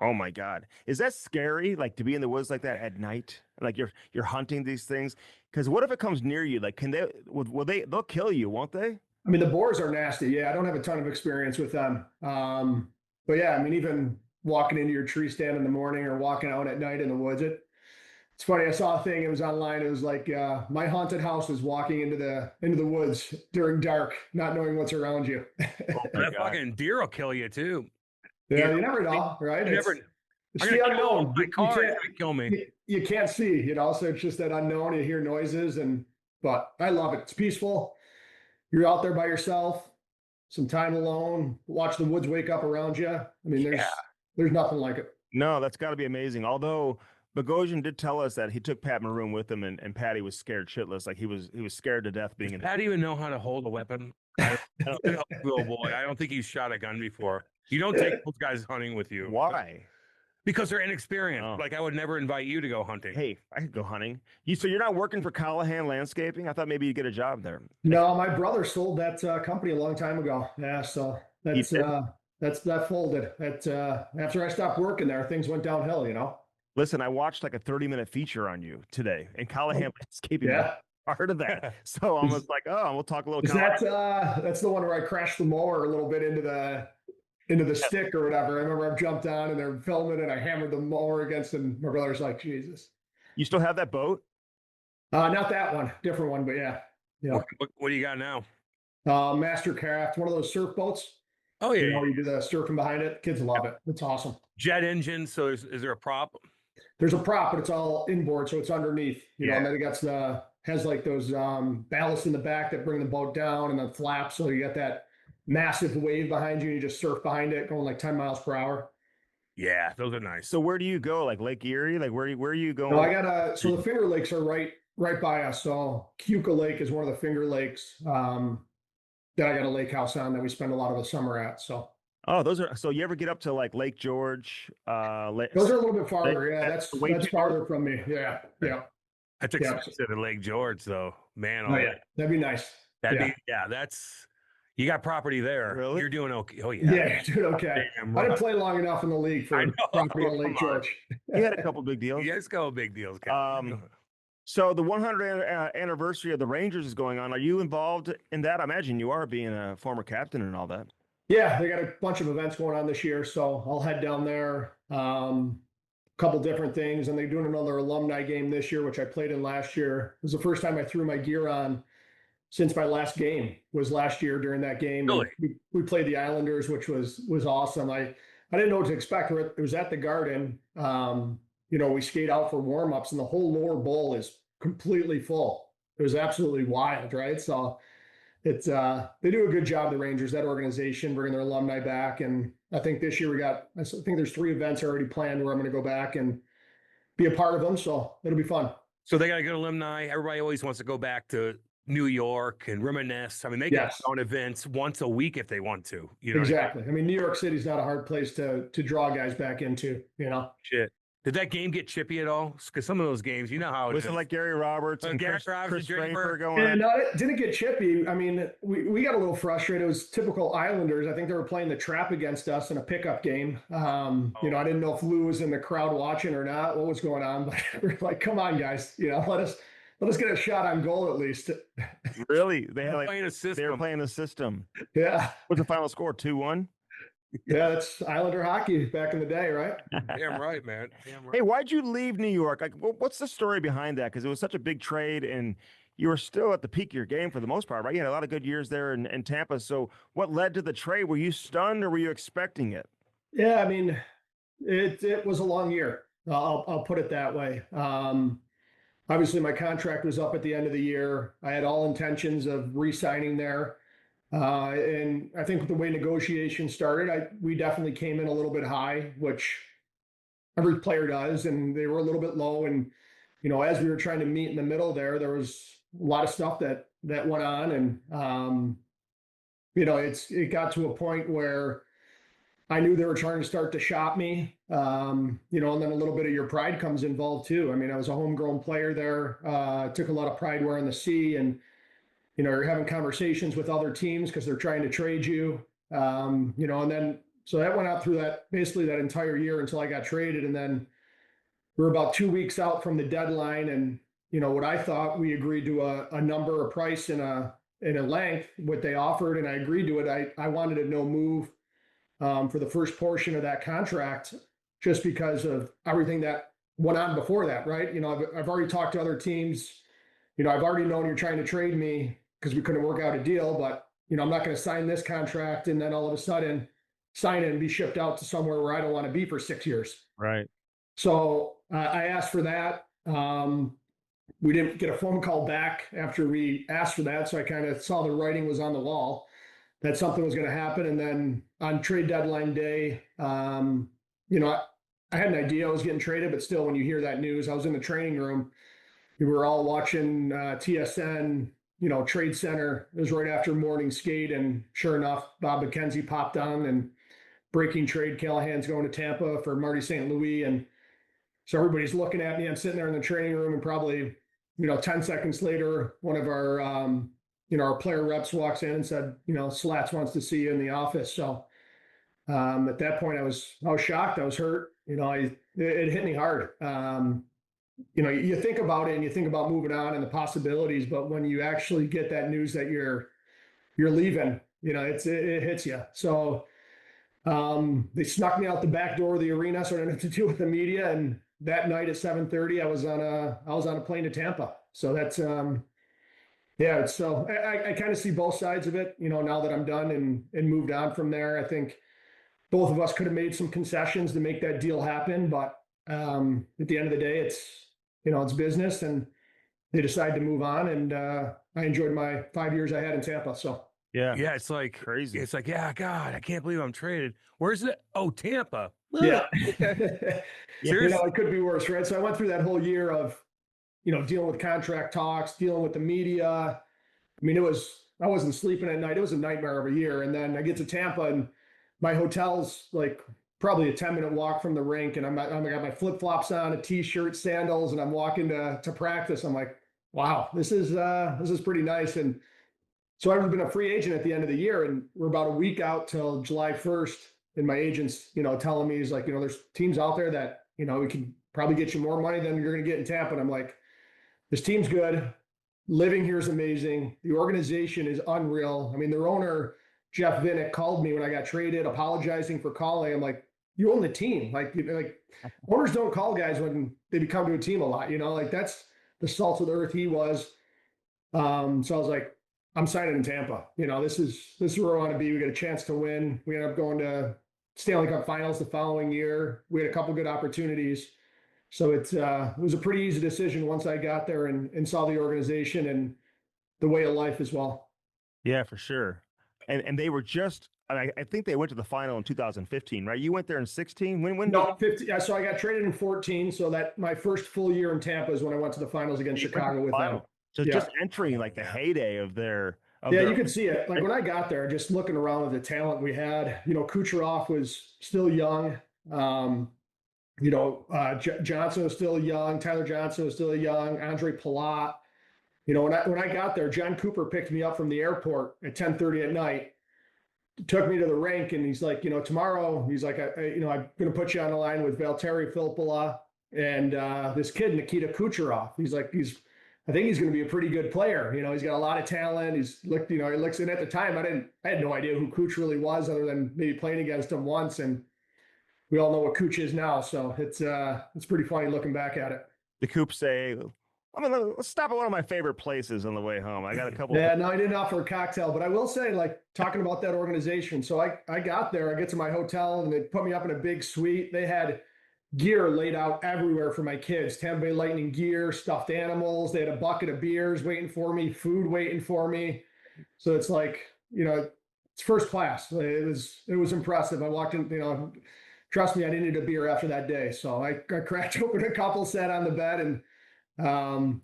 Oh my God. Is that scary? Like to be in the woods like that at night? Like you're hunting these things? Because what if it comes near you? Like they'll kill you, won't they? I mean, the boars are nasty. Yeah, I don't have a ton of experience with them. But yeah, I mean, even walking into your tree stand in the morning or walking out at night in the woods, it's funny. I saw a thing. It was online. It was like my haunted house is walking into the woods during dark, not knowing what's around you. That fucking deer will kill you too. Yeah, you never know, right? It's the unknown. My car is gonna kill me. You can't see, so it's just that unknown. You hear noises, but I love it. It's peaceful. You're out there by yourself, some time alone, watch the woods wake up around you. I mean, there's nothing like it. No, that's got to be amazing. Although Bogosian did tell us that he took Pat Maroon with him, and Patty was scared shitless. Like he was scared to death being in. Pat even know how to hold a weapon? I don't think he's shot a gun before. You don't take those guys hunting with you. Why? Because they're inexperienced. Oh. Like I would never invite you to go hunting. Hey, I could go hunting. So you're not working for Callahan Landscaping? I thought maybe you'd get a job there. No, my brother sold that company a long time ago. Yeah, so that folded. After I stopped working there, things went downhill. Listen, I watched like a 30-minute feature on you today, and Callahan Landscaping. Yeah. I heard of that. So I was like, oh, we'll talk a little. Is that's the one where I crashed the mower a little bit into the stick or whatever. I remember I jumped on and they're filming and I hammered the mower against it, and my brother's like, Jesus. You still have that boat? Not that one, different one, but yeah. What do you got now? Mastercraft, one of those surf boats. Oh yeah, you do the surfing behind it. Kids love it. It's awesome. Jet engine. So is there a prop? There's a prop, but it's all inboard, so it's underneath. And then it has like those ballasts in the back that bring the boat down, and then flaps, so you got that massive wave behind you. You just surf behind it, going like 10 miles per hour. Yeah, those are nice. So where do you go? Like Lake Erie? Like where are you going? No, so the Finger Lakes are right by us. So Keuka Lake is one of the Finger Lakes that I got a lake house on that we spend a lot of the summer at. So. Oh, so you ever get up to like Lake George? Those are a little bit farther. That's farther from me. Yeah. That's expensive in Lake George, though. Man, that'd be nice. That's you got property there. Really? You're doing okay. Oh yeah. Yeah, you're doing okay. I didn't play long enough in the league for property in Lake George. You had a couple big deals. Yes, go big deals. So the 100th anniversary of the Rangers is going on. Are you involved in that? I imagine you are, being a former captain and all that. Yeah, they got a bunch of events going on this year, so I'll head down there. Couple different things, and they're doing another alumni game this year, which I played in last year. It was the first time I threw my gear on since my last game was last year during that game. Really? We played the Islanders, which was awesome. I didn't know what to expect. It was at the Garden. We skate out for warm-ups, and the whole lower bowl is completely full. It was absolutely wild, right? So it's they do a good job, the Rangers, that organization, bringing their alumni back. And I think this year I think there's 3 events already planned where I'm going to go back and be a part of them. So it'll be fun. So they got a good alumni. Everybody always wants to go back to New York and reminisce. I mean, they get on events once a week if they want to. Exactly. I mean, New York City's not a hard place to draw guys back into, Shit. Did that game get chippy at all? Because some of those games, you know how it was. It like Gary Roberts and Chris Draper going on? No, it didn't get chippy. I mean, we got a little frustrated. It was typical Islanders. I think they were playing the trap against us in a pickup game. I didn't know if Lou was in the crowd watching or not, what was going on, but we're like, come on, guys, let us get a shot on goal at least. Really? They were playing a system. They were playing a system. Yeah. What's the final score? 2-1? Yeah, that's Islander hockey back in the day, right? Damn right, man. Damn right. Hey, why'd you leave New York? Like, what's the story behind that? Because it was such a big trade, and you were still at the peak of your game for the most part, right? You had a lot of good years there in Tampa. So, what led to the trade? Were you stunned, or were you expecting it? Yeah, I mean, it was a long year. I'll put it that way. Obviously, my contract was up at the end of the year. I had all intentions of re-signing there. And I think with the way negotiations started, we definitely came in a little bit high, which every player does, and they were a little bit low. And as we were trying to meet in the middle there was a lot of stuff that went on, and it got to a point where I knew they were trying to start to shop me, and then a little bit of your pride comes involved too. I mean, I was a homegrown player there. Took a lot of pride wearing the C, and you're having conversations with other teams because they're trying to trade you. And then so that went out through basically that entire year until I got traded, and then we were about 2 weeks out from the deadline, and what I thought we agreed to a number, a price, and a length what they offered, and I agreed to it. I wanted a no move for the first portion of that contract, just because of everything that went on before that, right? I've already talked to other teams. I've already known you're trying to trade me because we couldn't work out a deal, but I'm not going to sign this contract and then all of a sudden sign it and be shipped out to somewhere where I don't want to be for 6 years. Right. So I asked for that. We didn't get a phone call back after we asked for that, so I kind of saw the writing was on the wall that something was going to happen. And then on trade deadline day, I had an idea I was getting traded, but still, when you hear that news, I was in the training room. We were all watching TSN, Trade Center. It was right after morning skate, and sure enough, Bob McKenzie popped on and breaking trade. Callahan's going to Tampa for Marty St. Louis, and so everybody's looking at me. I'm sitting there in the training room, and probably 10 seconds later, one of our our player reps walks in and said, Slats wants to see you in the office. So at that point, I was shocked. I was hurt. It hit me hard. You think about it and you think about moving on and the possibilities, but when you actually get that news that you're leaving, it hits you. So they snuck me out the back door of the arena, so I didn't have to deal with the media. And that night at 7:30, I was on a plane to Tampa. So that's so I kind of see both sides of it. Now that I'm done and moved on from there, I think both of us could have made some concessions to make that deal happen, but at the end of the day, it's business, and they decided to move on, and I enjoyed my 5 years I had in Tampa. So Yeah. Yeah, it's like Crazy. It's like, yeah, God, I can't believe I'm traded. Where's it? Oh, Tampa. yeah, Seriously? it could be worse, right? So I went through that whole year of dealing with contract talks, dealing with the media. I mean, I wasn't sleeping at night. It was a nightmare of a year. And then I get to Tampa, and my hotel's like probably a 10-minute walk from the rink, and I got my flip-flops on, a t-shirt, sandals, and I'm walking to practice. I'm like, wow, this is pretty nice. And so I've been a free agent at the end of the year, and we're about a week out till July 1st. And my agent's, telling me, he's like, there's teams out there that, we can probably get you more money than you're going to get in Tampa. And I'm like, this team's good. Living here is amazing. The organization is unreal. I mean, their owner, Jeff Vinnick, called me when I got traded, apologizing for calling. I'm like, you own the team. Like owners don't call guys when they become to a team a lot, that's the salt of the earth he was. So I was like, I'm signing in Tampa. This is where I want to be. We got a chance to win. We ended up going to Stanley Cup Finals the following year. We had a couple good opportunities. So it was a pretty easy decision once I got there and saw the organization and the way of life as well. Yeah, for sure. And they were just, I think they went to the final in 2015, right? You went there in 16. When? No, 50. Yeah, so I got traded in 14. So that my first full year in Tampa is when I went to the finals against Chicago with them. So Yeah. just entering like the heyday of their. You could see it. Like when I got there, just looking around at the talent we had, Kucherov was still young. Johnson was still young. Tyler Johnson was still young. Andre Palat. When I got there, John Cooper picked me up from the airport at 10:30 at night, took me to the rink, and he's like, tomorrow, he's like, I'm going to put you on the line with Valtteri Filppula and this kid, Nikita Kucherov. He's like, I think he's going to be a pretty good player. You know, he's got a lot of talent. He's looked, you know, he looks, and at the time I had no idea who Cooch really was other than maybe playing against him once. And we all know what Cooch is now. So it's pretty funny looking back at it. The Coop say, I mean, let's stop at one of my favorite places on the way home. I got a couple. Yeah, no, I didn't offer a cocktail, but I will say, like, talking about that organization. So I got there, I get to my hotel, and they put me up in a big suite. They had gear laid out everywhere for my kids. Tampa Bay Lightning gear, stuffed animals. They had a bucket of beers waiting for me, food waiting for me. So it's like, you know, it's first class. It was impressive. I walked in, you know, trust me, I didn't need a beer after that day. So I cracked open a couple, sat on the bed, and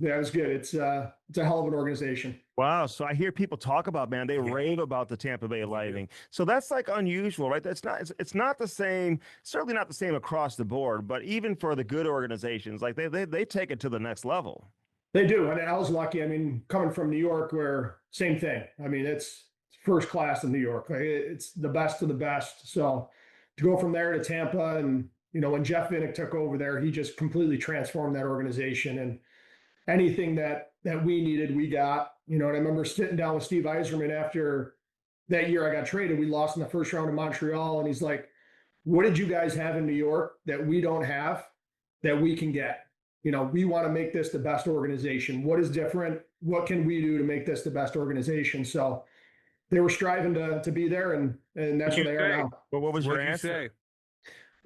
yeah, it was good. It's a hell of an organization. Wow. So I hear people talk about, man, they rave about the Tampa Bay Lightning. So that's like unusual, right? It's not the same, certainly not the same across the board, but even for the good organizations, like they take it to the next level. They do. And I was lucky. I mean, coming from New York, where same thing. I mean, it's first class in New York. Like, it's the best of the best. So to go from there to Tampa, and, you know, when Jeff Vinnick took over there, he just completely transformed that organization, and anything that we needed, we got. You know, and I remember sitting down with Steve Yzerman after that year I got traded. We lost in the first round of Montreal, and he's like, what did you guys have in New York that we don't have that we can get? You know, we want to make this the best organization. What is different? What can we do to make this the best organization? So they were striving to be there, and that's where they are now. But what was your What'd you answer? say?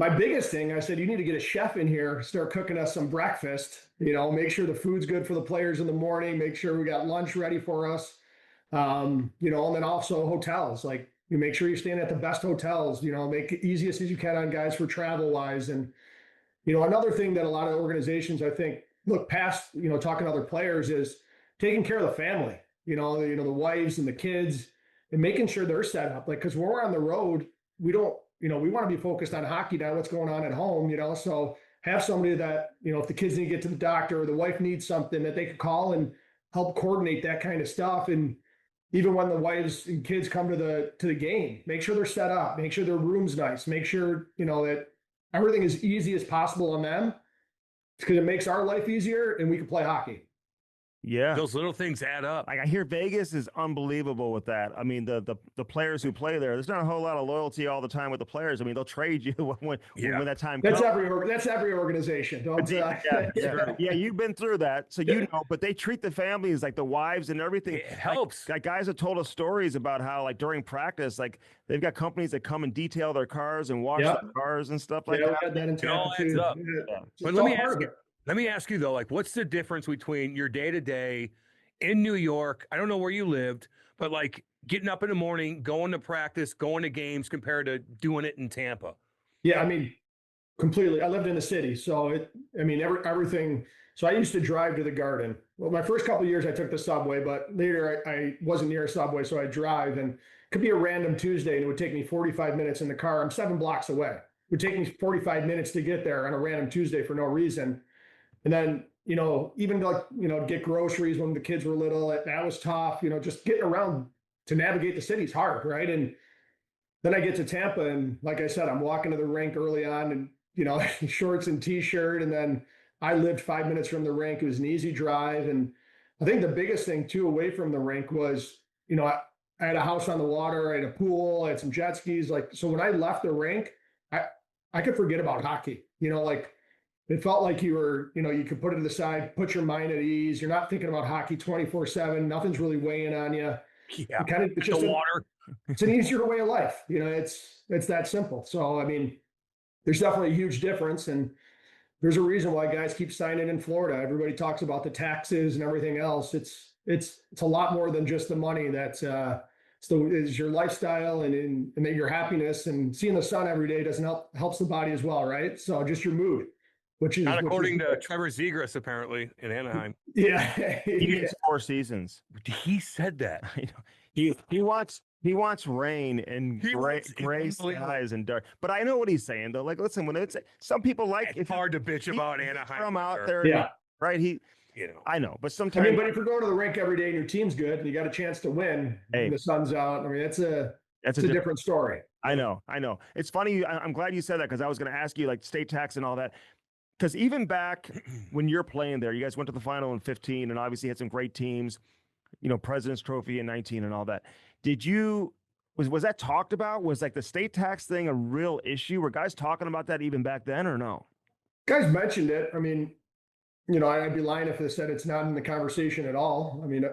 My biggest thing, I said, you need to get a chef in here, start cooking us some breakfast, you know, make sure the food's good for the players in the morning, make sure we got lunch ready for us. You know, and then also hotels, like, you make sure you're staying at the best hotels, you know, make it easiest as you can on guys for travel wise. And, you know, another thing that a lot of organizations, I think, look past, you know, talking to other players, is taking care of the family, you know, the wives and the kids, and making sure they're set up. Like, because when we're on the road, we don't, you know, we want to be focused on hockey now, what's going on at home, you know, so have somebody that, you know, if the kids need to get to the doctor or the wife needs something, that they could call and help coordinate that kind of stuff. And even when the wives and kids come to the game, make sure they're set up, make sure their room's nice, make sure, you know, that everything is easy as possible on them, because it makes our life easier and we can play hockey. Yeah. Those little things add up. Like, I hear Vegas is unbelievable with that. I mean, the players who play there, there's not a whole lot of loyalty all the time with the players. I mean, they'll trade you when that time That's comes. that's every organization. Don't Yeah, you've been through that, so you know. But they treat the families, like the wives and everything. It helps. Like guys have told us stories about how, like, during practice, like, they've got companies that come and detail their cars and wash their cars and stuff like we that. had that in It all Tampa adds too. up. Yeah. But It's let all me part ask of you. it. Let me ask you though, like, what's the difference between your day-to-day in New York? I don't know where you lived, but like getting up in the morning, going to practice, going to games, compared to doing it in Tampa. Yeah, I mean, completely. I lived in the city, so everything. So I used to drive to the Garden. Well, my first couple of years I took the subway, but later I wasn't near a subway, so I drive, and it could be a random Tuesday, and it would take me 45 minutes in the car. I'm 7 blocks away. It would take me 45 minutes to get there on a random Tuesday for no reason. And then, you know, even to, like, you know, get groceries when the kids were little, that was tough. You know, just getting around to navigate the city's hard, right? And then I get to Tampa, and like I said, I'm walking to the rink early on, and, you know, shorts and t-shirt. And then I lived 5 minutes from the rink. It was an easy drive. And I think the biggest thing too, away from the rink, was, you know, I had a house on the water, I had a pool, I had some jet skis. Like, so when I left the rink, I could forget about hockey, you know, like, it felt like you were, you know, you could put it to the side, put your mind at ease. You're not thinking about hockey 24/7. Nothing's really weighing on you. Yeah. It's just The water. it's an easier way of life. You know, it's that simple. So, I mean, there's definitely a huge difference. And there's a reason why guys keep signing in Florida. Everybody talks about the taxes and everything else. It's a lot more than just the money. That's is your lifestyle and your happiness, and seeing the sun every day helps the body as well, right? So just your mood. Not according to Trevor Zegras, apparently, in Anaheim. Yeah. He gets 4 seasons. He said that. He wants rain and gray skies and dark. But I know what he's saying though. Like, listen, when it's some people like, It's hard to bitch about Anaheim. From out there, Yeah. right? You know. I know, but I sometimes. mean, but if you're going to the rink every day and your team's good and you got a chance to win, and the sun's out, I mean, it's a different story. I know. It's funny. I'm glad you said that, because I was going to ask you, like, state tax and all that. because even back when you're playing there, you guys went to the final in 15 and obviously had some great teams, President's Trophy in 19 and all that. Was that talked about? Was like the state tax thing a real issue? Were guys talking about that even back then or no? Guys mentioned it. I mean, I'd be lying if I said it's not in the conversation at all. I mean,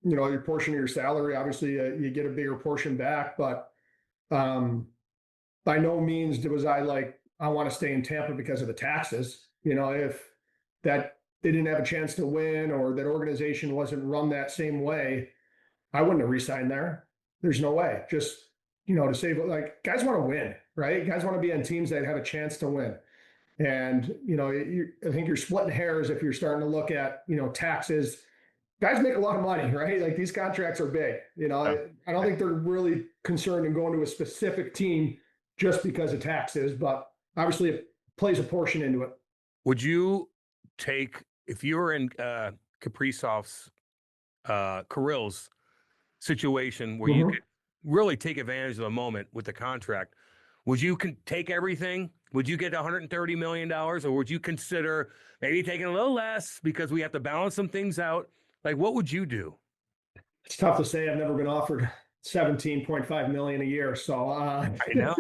your portion of your salary, obviously you get a bigger portion back, but by no means was I like, I want to stay in Tampa because of the taxes. If that they didn't have a chance to win or that organization wasn't run that same way, I wouldn't have re-signed there. There's no way. Just, to save, like, guys want to win, right? Guys want to be on teams that have a chance to win. And, I think you're splitting hairs if you're starting to look at, taxes. Guys make a lot of money, right? Like these contracts are big. I don't think they're really concerned in going to a specific team just because of taxes, but obviously it plays a portion into it. Would you take, if you were in Kaprizov's, Kirill's situation where you could really take advantage of the moment with the contract, would you take everything? Would you get $130 million, or would you consider maybe taking a little less because we have to balance some things out? Like, what would you do? It's tough to say. I've never been offered 17.5 million a year. So I know.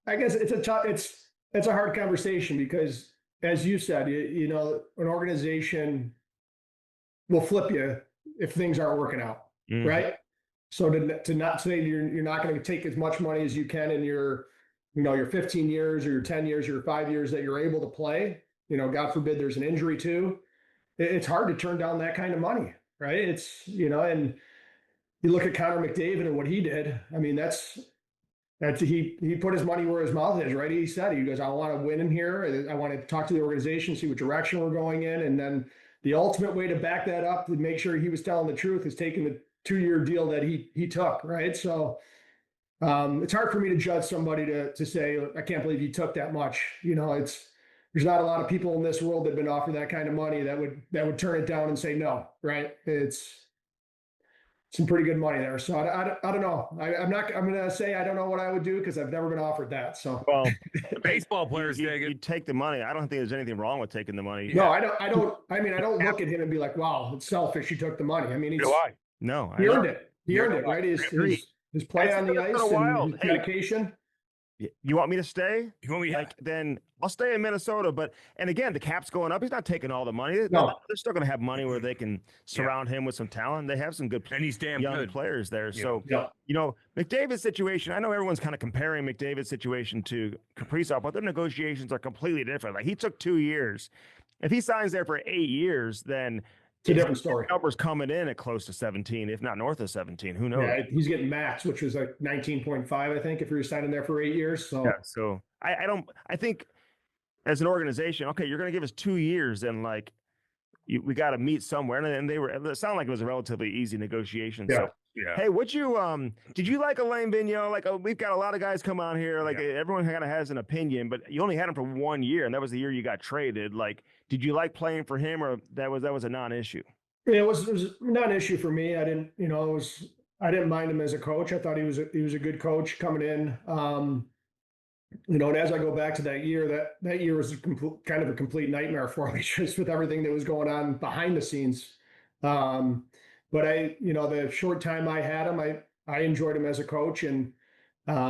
I guess it's a hard conversation because, as you said, an organization will flip you if things aren't working out, right? So to not say you're not going to take as much money as you can in your 15 years or your 10 years or your 5 years that you're able to play, God forbid there's an injury too. It's hard to turn down that kind of money, right? It's, and you look at Connor McDavid and what he did. I mean, that's he put his money where his mouth is, right? He said, he goes, I want to win in here. I want to talk to the organization, see what direction we're going in. And then the ultimate way to back that up to make sure he was telling the truth is taking the 2-year deal that he took, right? So it's hard for me to judge somebody to say, I can't believe you took that much. There's not a lot of people in this world that have been offered that kind of money that would turn it down and say no, right? It's some pretty good money there. So I don't know. I'm going to say I don't know what I would do because I've never been offered that. So well, the baseball players you take the money. I don't think there's anything wrong with taking the money. No, I don't. I mean, I don't look at him and be like, wow, it's selfish. He took the money. I mean, No, he earned it. He earned it, right? His play on the ice and his dedication. You want me to stay? You want me? Then I'll stay in Minnesota. And again, the cap's going up. He's not taking all the money. No. They're still going to have money where they can surround him with some talent. They have some good and he's damn young good players there. Yeah. So, McDavid's situation, I know everyone's kind of comparing McDavid's situation to Kaprizov, but their negotiations are completely different. Like he took 2 years. If he signs there for 8 years, then it's a different story. Numbers coming in at close to 17, if not north of 17. Who knows? Yeah, he's getting max, which was like 19.5, I think, if he was signing there for 8 years. So yeah, so I think as an organization, okay, you're going to give us 2 years, and like we got to meet somewhere. And it sounded like it was a relatively easy negotiation. Yeah. So Yeah. hey, did you like Alain Vigneault? Like, we've got a lot of guys come on here. Like, everyone kind of has an opinion, but you only had him for 1 year, and that was the year you got traded. Like, did you like playing for him, or that was a non-issue? It was not an issue for me. I didn't, I didn't mind him as a coach. I thought he was a good coach coming in. And as I go back to that year, that year was kind of a complete nightmare for me, just with everything that was going on behind the scenes. But the short time I had him, I enjoyed him as a coach, and I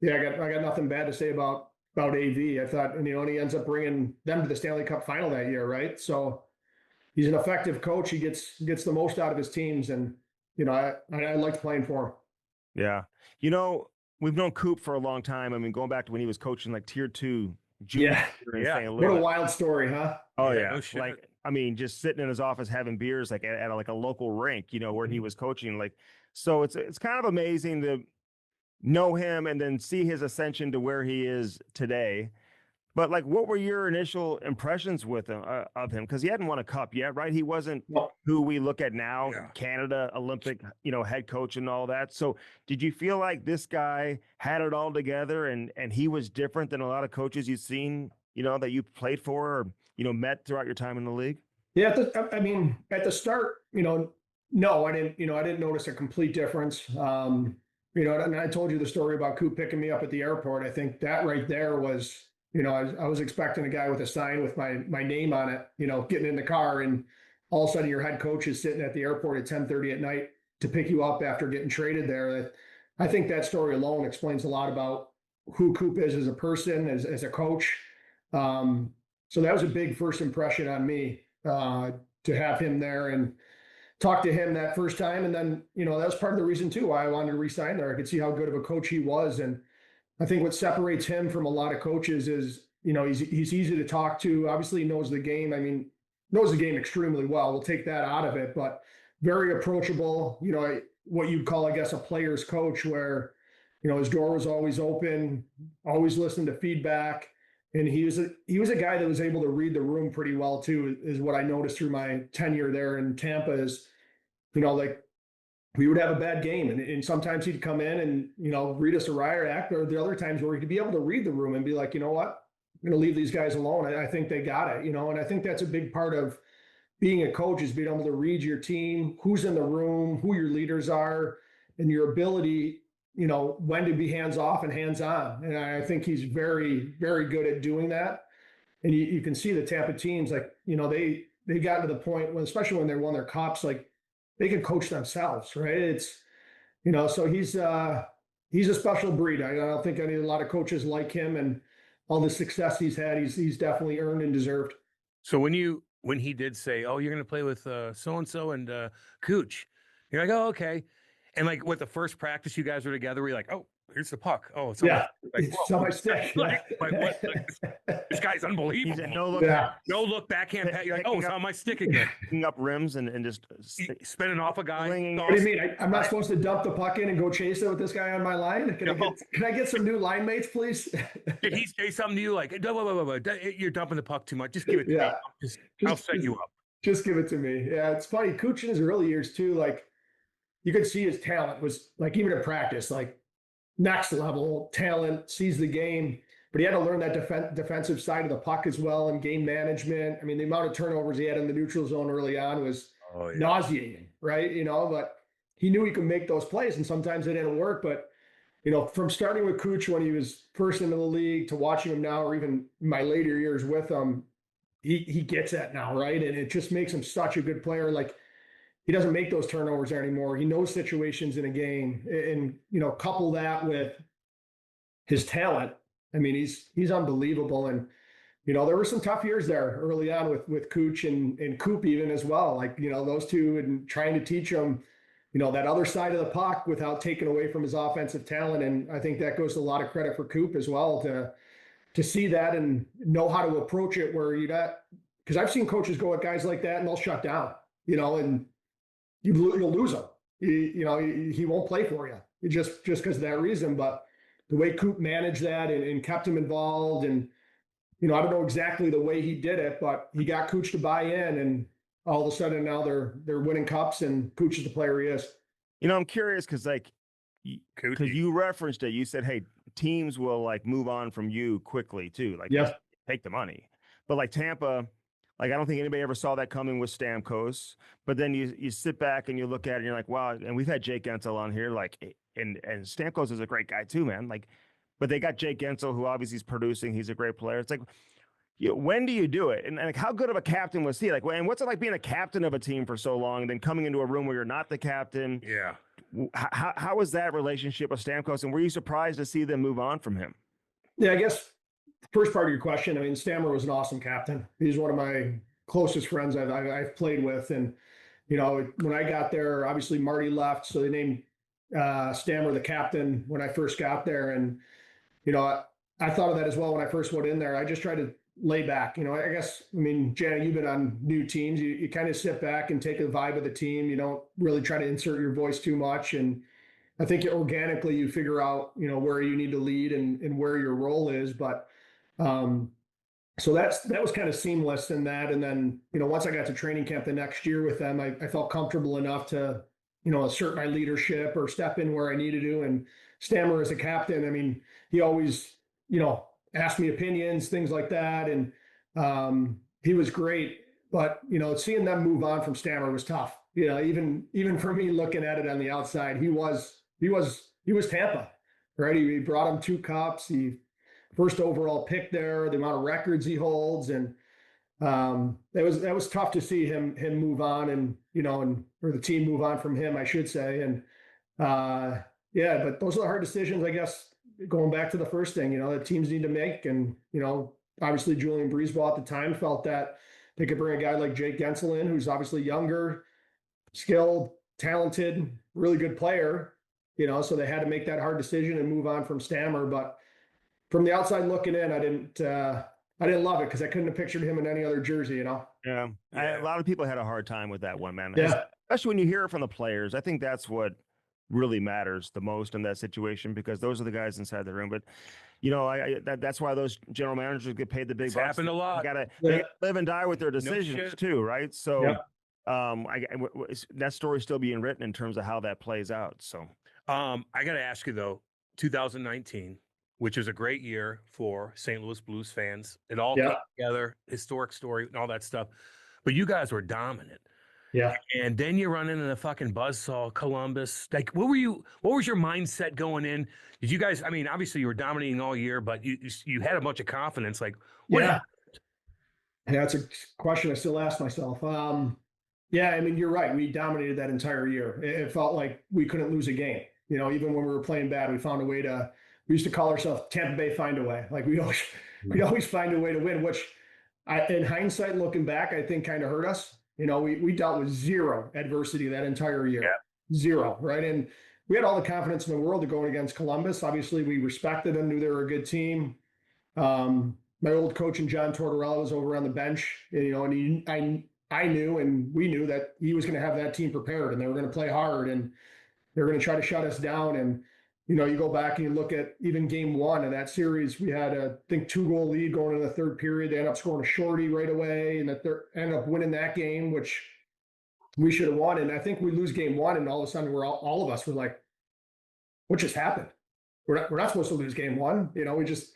got nothing bad to say about AV. I thought, and he ends up bringing them to the Stanley Cup final that year, right? So he's an effective coach. He gets the most out of his teams, and I liked playing for him. Yeah, we've known Coop for a long time. I mean, going back to when he was coaching like Tier 2 junior in St. Louis. What a wild story, huh? Oh yeah, no shit. like, I mean, just sitting in his office having beers, like at like a local rink, where he was coaching. Like, so it's kind of amazing to know him and then see his ascension to where he is today. But like, what were your initial impressions with him, of him? Because he hadn't won a cup yet, right? He wasn't who we look at now, Canada, Olympic, head coach and all that. So did you feel like this guy had it all together and he was different than a lot of coaches you've seen, that you played for or, met throughout your time in the league? Yeah. At the start, no, I didn't notice a complete difference. And I told you the story about Coop picking me up at the airport. I think that right there was I was expecting a guy with a sign with my name on it, getting in the car, and all of a sudden your head coach is sitting at the airport at 10:30 at night to pick you up after getting traded there. I think that story alone explains a lot about who Coop is as a person, as a coach. So that was a big first impression on me, to have him there and talk to him that first time. And then, that was part of the reason too why I wanted to re-sign there. I could see how good of a coach he was. And I think what separates him from a lot of coaches is, he's easy to talk to. Obviously he knows the game. I mean, knows the game extremely well. We'll take that out of it, but very approachable, what you'd call, I guess, a player's coach, where, his door was always open, always listened to feedback. And he was a guy that was able to read the room pretty well too, is what I noticed through my tenure there in Tampa. Is, like, we would have a bad game, and sometimes he'd come in and, read us a riot act, or the other times where he'd be able to read the room and be like, you know what, I'm going to leave these guys alone. I think they got it, and I think that's a big part of being a coach, is being able to read your team, who's in the room, who your leaders are, and your ability, when to be hands off and hands on. And I think he's very, very good at doing that. And you can see the Tampa teams, like, they got to the point when, especially when they won their cups, like, they can coach themselves, right? It's, so he's a special breed. I don't think a lot of coaches like him, and all the success he's had, he's definitely earned and deserved. So when he did say, "Oh, you're going to play with so-and-so and Cooch," you're like, "Oh, okay." And like, what, the first practice you guys were together, were you like, "Oh, here's the puck. Oh, it's on Yeah, my-" like, it's on my stick. like, what, this guy's unbelievable. He's a no look, No look backhand pat. You're like, "Oh, it's on my stick again." picking up rims and just Spinning off a guy. Flinging- What do you mean? I'm not supposed to dump the puck in and go chase it with this guy on my line? Can I get some new line mates, please? Did he say something to you like, "You're dumping the puck too much. Just give it to me. I'll set you up." Just give it to me. Yeah, it's funny. Cooch in his early years too, like, you could see his talent was, like, even in practice, like, next level talent, sees the game, but he had to learn that defensive side of the puck as well, and game management. I mean, the amount of turnovers he had in the neutral zone early on was nauseating, right? But he knew he could make those plays, and sometimes it didn't work. But, from starting with Cooch when he was first into the league to watching him now, or even my later years with him, he gets that now, right? And it just makes him such a good player. Like, he doesn't make those turnovers anymore. He knows situations in a game, and, couple that with his talent. I mean, he's unbelievable. And, there were some tough years there early on with Cooch and Coop even as well. Like, those two, and trying to teach him, that other side of the puck without taking away from his offensive talent. And I think that goes to a lot of credit for Coop as well, to see that and know how to approach it, where because I've seen coaches go at guys like that and they'll shut down, and you'll lose him. He won't play for you just because of that reason. But the way Coop managed that and kept him involved, and, I don't know exactly the way he did it, but he got Cooch to buy in, and all of a sudden now they're winning cups, and Cooch is the player he is. I'm curious because, like, because you referenced it, you said, hey, teams will, like, move on from you quickly too. Like, Yes. take the money. But like Tampa, like, I don't think anybody ever saw that coming with Stamkos. But then you sit back and you look at it and you're like, wow. And we've had Jake Gensel on here, like, and Stamkos is a great guy too, man. Like, but they got Jake Gensel, who obviously is producing. He's a great player. It's like, when do you do it? And like, how good of a captain was he? Like, and what's it like being a captain of a team for so long, and then coming into a room where you're not the captain? Yeah. How was that relationship with Stamkos, and were you surprised to see them move on from him? Yeah, I guess the first part of your question, I mean, Stammer was an awesome captain. He's one of my closest friends I've played with. And, when I got there, obviously Marty left, so they named Stammer the captain when I first got there. And, I thought of that as well when I first went in there. I just tried to lay back. I guess, Janet, you've been on new teams. You kind of sit back and take the vibe of the team. You don't really try to insert your voice too much. And I think organically you figure out, where you need to lead and where your role is. But so that was kind of seamless in that. And then, once I got to training camp the next year with them, I felt comfortable enough to, assert my leadership or step in where I needed to. And Stammer as a captain, he always, asked me opinions, things like that. And he was great. But, seeing them move on from Stammer was tough. Even for me looking at it on the outside, he was Tampa, right? He brought him 2 cups. He first overall pick there, the amount of records he holds, and that was tough to see him move on, and or the team move on from him, I should say. And yeah, but those are the hard decisions, I guess. Going back to the first thing, that teams need to make, and obviously Julian Breezeball at the time felt that they could bring a guy like Jake Gensel in, who's obviously younger, skilled, talented, really good player. So they had to make that hard decision and move on from Stammer. But from the outside looking in, I didn't love it because I couldn't have pictured him in any other jersey. Yeah. A lot of people had a hard time with that one, man. Yeah. Especially when you hear it from the players. I think that's what really matters the most in that situation, because those are the guys inside the room. But that's why those general managers get paid the big bucks. Happened a lot. They gotta live and die with their decisions too, right? So that story's still being written in terms of how that plays out. So I got to ask you though, 2019, which was a great year for St. Louis Blues fans. It all came together, historic story and all that stuff. But you guys were dominant. Yeah. And then you run into the fucking buzzsaw, Columbus. Like, what was your mindset going in? Did you guys, obviously you were dominating all year, but you had a bunch of confidence. Like, what happened? Yeah, that's a question I still ask myself. Yeah, you're right. We dominated that entire year. It felt like we couldn't lose a game. Even when we were playing bad, we found a way we used to call ourselves Tampa Bay Find a Way. Like we'd always find a way to win, which in hindsight, looking back, I think kind of hurt us. We dealt with zero adversity that entire year. Yeah. Zero, right? And we had all the confidence in the world to go against Columbus. Obviously, we respected them, knew they were a good team. My old coach and John Tortorella was over on the bench, and I knew and we knew that he was going to have that team prepared, and they were going to play hard, and they were going to try to shut us down. And you go back and you look at even game one of that series, we had a, I think, 2-goal lead going into the third period. They ended up scoring a shorty right away, and ended up winning that game, which we should have won. And I think we lose game one, and all of a sudden all of us were like, what just happened? We're not supposed to lose game one. We just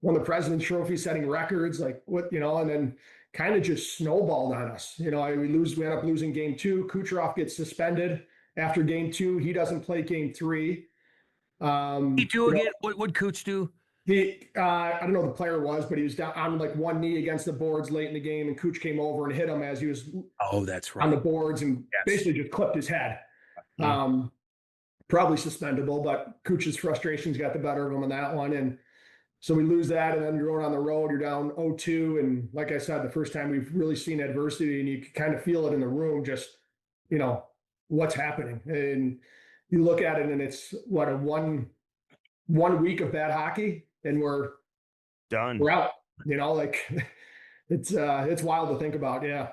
won the President's Trophy, setting records, like what, and then kind of just snowballed on us. We end up losing game two. Kucherov gets suspended after game two. He doesn't play game three. He do again? What would Cooch do? I don't know who the player was, but he was down on like one knee against the boards late in the game, and Cooch came over and hit him as he was that's right. on the boards, and basically just clipped his head. Probably suspendable, but Cooch's frustrations got the better of him on that one. And so we lose that, and then you're going on the road, you're down 0-2. And like I said, the first time we've really seen adversity, and you can kind of feel it in the room, just, what's happening. And you look at it, and it's what, a one week of bad hockey, and we're done. We're out. It's wild to think about. Yeah.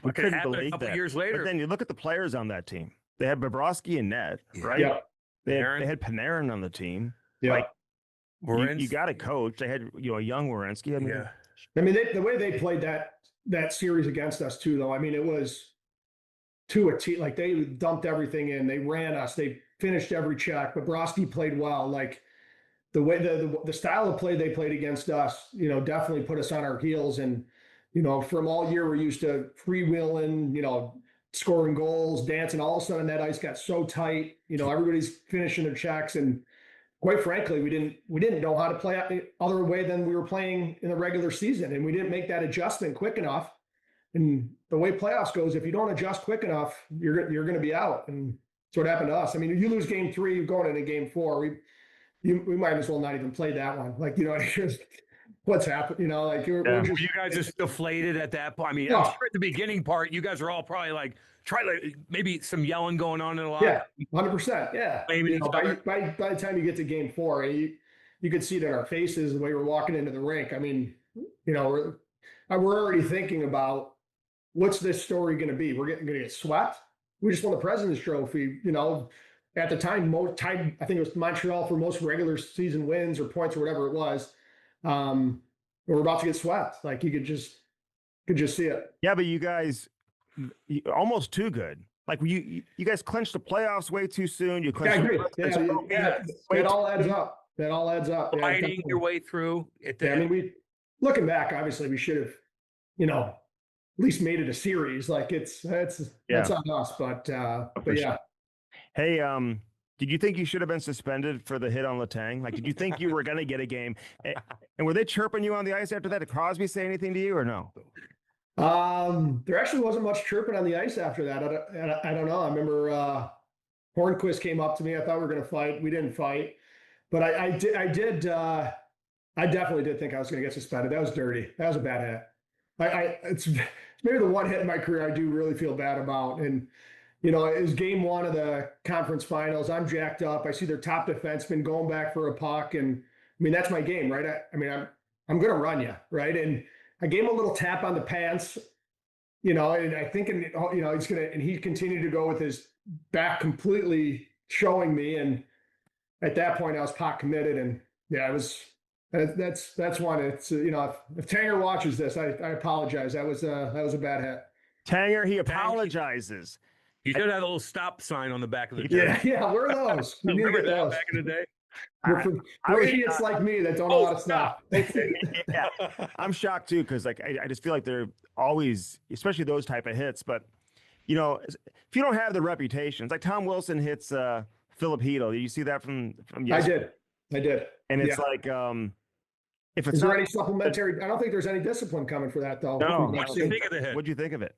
We couldn't believe a couple that. years later. But then you look at the players on that team. They had Bobrovsky and Ned, right? Yeah. They had Panarin on the team. Yeah. Like, you got a coach. They had a young Werenski. The way they played that series against us too, though. It was to a T. Like, they dumped everything in. They ran us. They finished every check. Bobrovsky played well. Like, the way the style of play they played against us, definitely put us on our heels. And from all year we're used to freewheeling, scoring goals, dancing. All of a sudden that ice got so tight. Everybody's finishing their checks, and quite frankly, we didn't know how to play other way than we were playing in the regular season, and we didn't make that adjustment quick enough. And the way playoffs goes, if you don't adjust quick enough, you're going to be out. And that's what happened to us. You lose game three, going into game four, we might as well not even play that one. Like, what's happened? We're just, you guys just deflated at that point. I'm sure at the beginning part, you guys are all probably like, maybe some yelling going on in a lot. Yeah, 100%. Yeah. By the time you get to game four, you could see it in our faces the way we're walking into the rink. We're already thinking about what's this story going to be. We're going to get swept. We just won the President's Trophy. At the time, tied, I think it was Montreal for most regular season wins or points or whatever it was. We're about to get swept. Like, you could just see it. Yeah, but you guys, almost too good. Like, you guys clinched the playoffs way too soon. You clinched. I agree. It all adds up. That all adds up. Fighting your way through. We looking back, obviously we should have, at least made it a series. Like, that's on us. But yeah. Hey, Did you think you should have been suspended for the hit on Letang? Like, did you think you were going to get a game? And were they chirping you on the ice after that? Did Crosby say anything to you or no? There actually wasn't much chirping on the ice after that. I don't know. I remember Hornquist came up to me. I thought we were going to fight. We didn't fight, but I definitely did think I was going to get suspended. That was dirty. That was a bad hit. It's maybe the one hit in my career I do really feel bad about. And you know, it was game one of the conference finals. I'm jacked up. I see their top defenseman going back for a puck, and I mean that's my game, right? I'm going to run you, right? And I gave him a little tap on the pants, you know, and I think, you know, and he continued to go with his back completely showing me. And at that point I was pot committed, and yeah, that's one. It's, you know, if Tanger watches this, I apologize. That was a bad hit. Tanger, he apologizes. You should have a little stop sign on the back of the Yeah. Yeah. Where are those? We need to Remember get that those. back in the day? For idiots like me that don't know how to stop. Yeah, I'm shocked too, because like I just feel like they're always, especially those type of hits. But you know, if you don't have the reputation, it's like Tom Wilson hits Philip Hedl. Did you see that from yesterday? I did. And it's like, if it's Is there any supplementary? I don't think there's any discipline coming for that though. No. What do you think of the hit? What'd you think of it?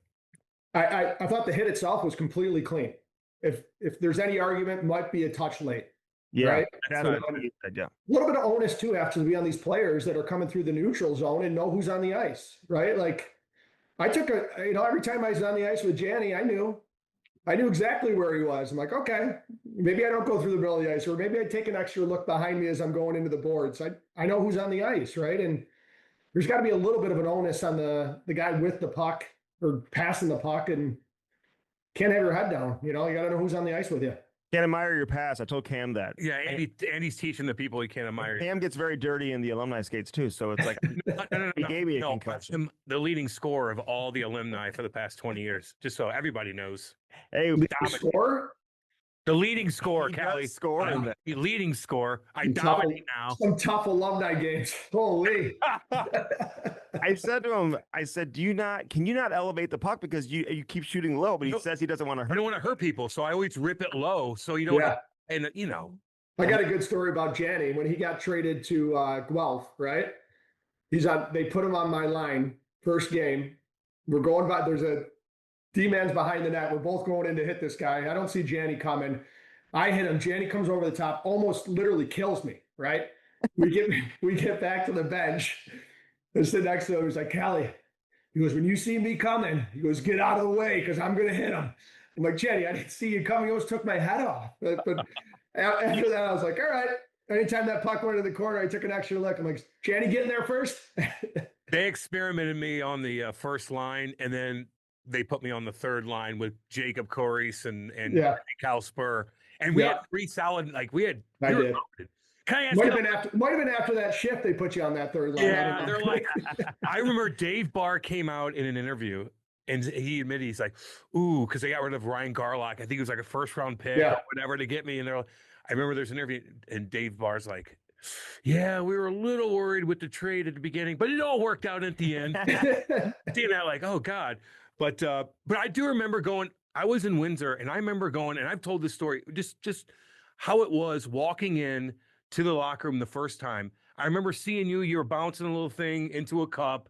I thought the hit itself was completely clean. If there's any argument, it might be a touch late. Yeah, Right? that's So, what you said, yeah. A little bit of onus too has to be on these players that are coming through the neutral zone and know who's on the ice, right? Like I took every time I was on the ice with Janny, I knew exactly where he was. I'm like, okay, maybe I don't go through the middle of the ice, or maybe I take an extra look behind me as I'm going into the boards. I know who's on the ice, right? And there's got to be a little bit of an onus on the guy with the puck or passing the puck, and can't have your head down. You know, you got to know who's on the ice with you. Can't admire your pass. I told Cam that. Yeah, Andy's teaching the people he can't admire. Cam gets very dirty in the alumni skates too, so it's like No. he gave me a concussion. I'm the leading scorer of all the alumni for the past 20 years, just so everybody knows. Hey, Score? The leading scorer, He Callie. does score in that. Leading score. I Some dominate now. Some tough alumni games. Holy. I said to him, can you not elevate the puck because you keep shooting low, but he says he doesn't want to I hurt. don't want to hurt people, so I always rip it low. So you don't. Yeah. And you know, I got a good story about Janny when he got traded to Guelph, right? They put him on my line, first game. We're going by, there's a D-man's behind the net. We're both going in to hit this guy. I don't see Janny coming. I hit him. Janny comes over the top, almost literally kills me, right? We get back to the bench. I sit next to him. He's like, Callie, he goes, when you see me coming, he goes, get out of the way because I'm going to hit him. I'm like, Janny, I didn't see you coming. He almost took my head off. But after that, I was like, all right. Anytime that puck went to the corner, I took an extra look. I'm like, Janny, get in there first. they experimented me on the first line, and then they put me on the third line with Jacob Corries and Cal Spur. And we had three solid, like we had. I did. Can I ask might have been after that shift they put you on that third line. Yeah, they're like, I remember Dave Barr came out in an interview and he admitted, he's like, ooh, because they got rid of Ryan Garlock. I think it was like a first round pick or whatever to get me. And I remember there's an interview and Dave Barr's like, yeah, we were a little worried with the trade at the beginning, but it all worked out at the end. Seeing that, like, oh God. But I do remember going, I was in Windsor and I remember going, and I've told this story, just how it was walking in to the locker room the first time. I remember seeing you were bouncing a little thing into a cup.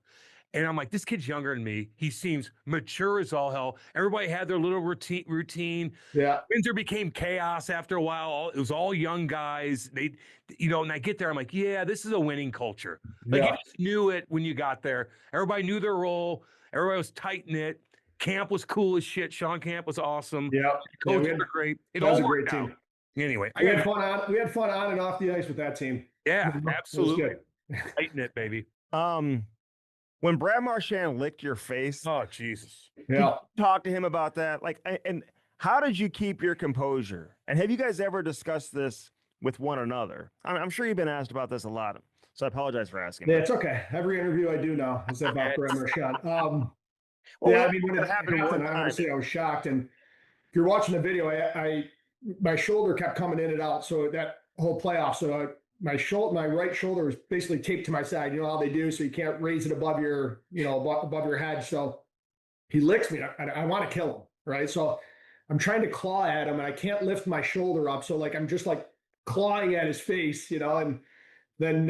And I'm like, this kid's younger than me. He seems mature as all hell. Everybody had their little routine. Yeah. Windsor became chaos after a while. It was all young guys. They, and I get there, I'm like, yeah, this is a winning culture. Like you just knew it when you got there. Everybody knew their role. Everybody was tight-knit. Camp was cool as shit. Sean Camp was awesome. Yeah. Coaches were great. It That was all a great worked out. team. Anyway, We had fun on and off the ice with that team. yeah, It was absolutely. good. Tight-knit, baby. When Brad Marchand licked your face, Oh, Jesus. Yeah. talk to him about that. Like, and how did you keep your composure? And have you guys ever discussed this with one another? I'm sure you've been asked about this a lot, so I apologize for asking. Yeah, it's okay. Every interview I do now is about Brad Marchand. Well, Yeah, I mean, when it it happened happened, one honestly, I was shocked. And if you're watching the video, my shoulder kept coming in and out. So that whole playoff, my right shoulder was basically taped to my side. You know how they do, so you can't raise it above your, above your head. So he licks me. I want to kill him, right? So I'm trying to claw at him and I can't lift my shoulder up. So like, I'm just like clawing at his face, and then,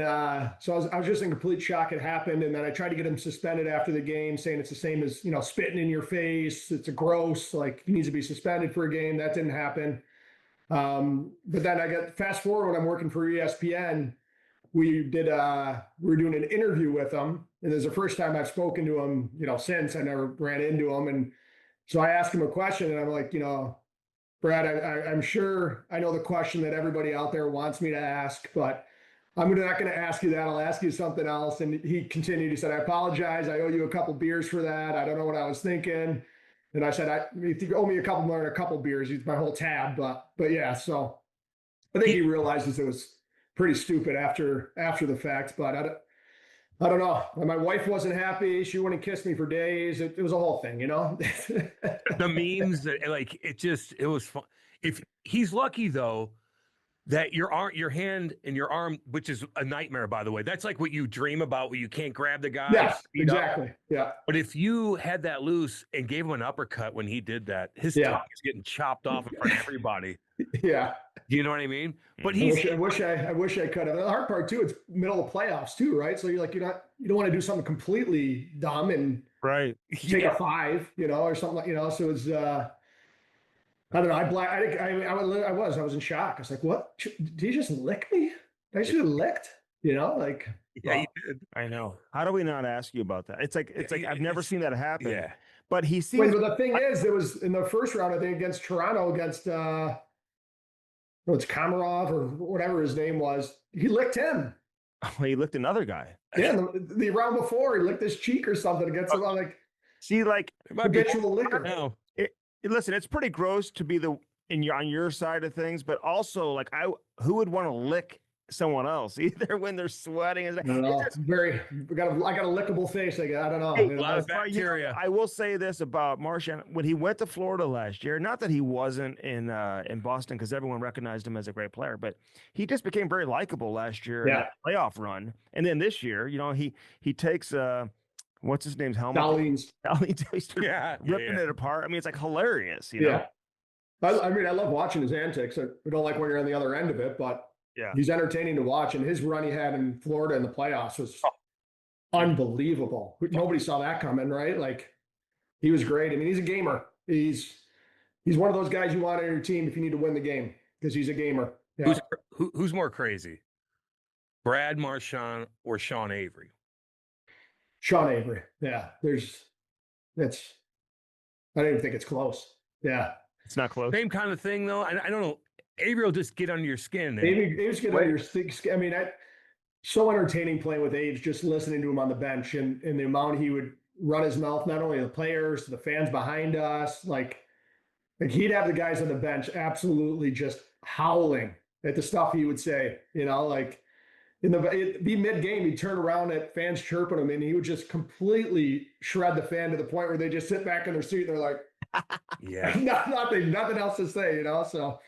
so I was just in complete shock it happened. And then I tried to get him suspended after the game, saying it's the same as, spitting in your face. It's a gross, like he needs to be suspended for a game. That didn't happen. But then I got fast forward when I'm working for ESPN, we were doing an interview with him. And this is the first time I've spoken to him, since I never ran into him. And so I asked him a question and I'm like, Brad, I'm sure I know the question that everybody out there wants me to ask, but I'm not going to ask you that. I'll ask you something else. And he continued. He said, I apologize. I owe you a couple beers for that. I don't know what I was thinking. And I said, if you owe me a couple more and a couple beers, it's my whole tab. But yeah, so I think he realizes it was pretty stupid after the fact. But I don't know. My wife wasn't happy. She wouldn't kiss me for days. It was a whole thing, The memes, it was fun. If he's lucky though, that your hand and your arm, which is a nightmare, by the way, that's like what you dream about, where you can't grab the guy. Yes, exactly. Yeah. But if you had that loose and gave him an uppercut when he did that, his tongue is getting chopped off in front of everybody. Yeah. Do you know what I mean? But I wish I could have. The hard part too, it's middle of playoffs too, right? So you don't want to do something completely dumb and take a 5, or something like, so it's I don't know. I was in shock. I was like, what? Did he just lick me? Did I just get licked? Yeah, you did. I know. How do we not ask you about that? It's like I've never seen that happen. Yeah. But he seems. But the thing is, it was in the first round, I think, against Toronto, against it's Komarov or whatever his name was. He licked him. Oh, he licked another guy. Yeah, the round before, he licked his cheek or something against him. I'm like, see, like habitual licker. No. Listen, it's pretty gross to be on your side of things, but also like who would want to lick someone else either when they're sweating? I don't know. I got a lickable face. I don't know. A lot of bacteria. I will say this about Marchand when he went to Florida last year. Not that he wasn't in Boston, because everyone recognized him as a great player, but he just became very likable last year in that playoff run. And then this year, he takes what's his name's helmet? Darlene's ripping it apart. I mean, it's like hilarious, Yeah. I mean, I love watching his antics. I don't like when you're on the other end of it, but he's entertaining to watch. And his run he had in Florida in the playoffs was unbelievable. Nobody saw that coming, right? Like, he was great. I mean, he's a gamer. He's one of those guys you want on your team if you need to win the game, because he's a gamer. Yeah. Who's more crazy, Brad Marchand or Sean Avery? Sean Avery. Yeah. I don't even think it's close. Yeah. It's not close. Same kind of thing though. I don't know. Avery will just get under your skin. Avery's get under your skin. I mean, so entertaining playing with Aves, just listening to him on the bench and the amount he would run his mouth, not only the players, the fans behind us, like he'd have the guys on the bench absolutely just howling at the stuff he would say, like, it'd be mid-game, he'd turn around at fans chirping him, and he would just completely shred the fan to the point where they just sit back in their seat and they're like, nothing else to say, So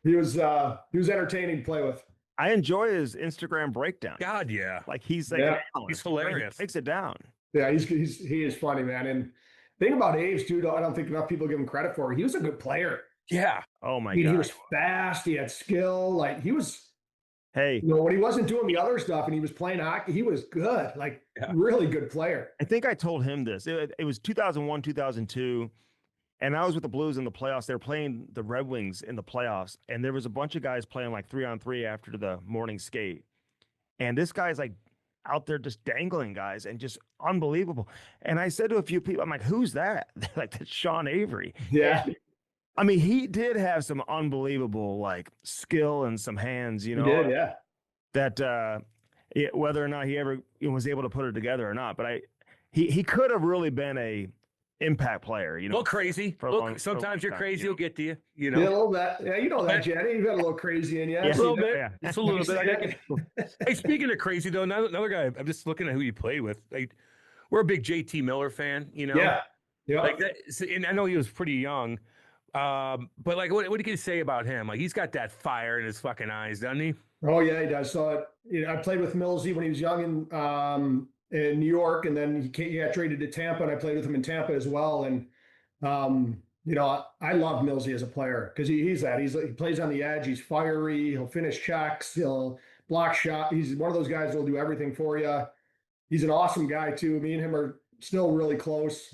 he was entertaining to play with. I enjoy his Instagram breakdown. God, yeah. Like he's like he's hilarious. He takes it down. Yeah, he is funny, man. And the thing about Aves, dude, I don't think enough people give him credit for. He was a good player. Yeah. Oh my God. He was fast. He had skill. Like he was. Hey, when he wasn't doing the other stuff and he was playing hockey, he was good, really good player. I think I told him this. It was 2001, 2002, and I was with the Blues in the playoffs. They were playing the Red Wings in the playoffs, and there was a bunch of guys playing like 3-on-3 after the morning skate. And this guy's like out there just dangling guys and just unbelievable. And I said to a few people, I'm like, who's that? They're like, that's Sean Avery. Yeah. I mean, he did have some unbelievable like skill and some hands, He did, yeah. That whether or not he ever was able to put it together or not, but he could have really been a impact player. A little crazy. Sometimes you're crazy. It'll get to you. Yeah, a little bit. Yeah, you know that, Jenny. You got a little crazy in you. Yeah, a little bit. Yeah. It's a little bit. Hey, speaking of crazy though, another guy. I'm just looking at who you played with. We're a big JT Miller fan. Yeah. Like that, and I know he was pretty young. But like, what do you say about him? Like, he's got that fire in his fucking eyes, doesn't he? Oh yeah, he does. So I played with Millsy when he was young in New York, and then he got traded to Tampa, and I played with him in Tampa as well. And I love Millsy as a player because he plays on the edge. He's fiery. He'll finish checks. He'll block shot. He's one of those guys that'll do everything for you. He's an awesome guy too. Me and him are still really close.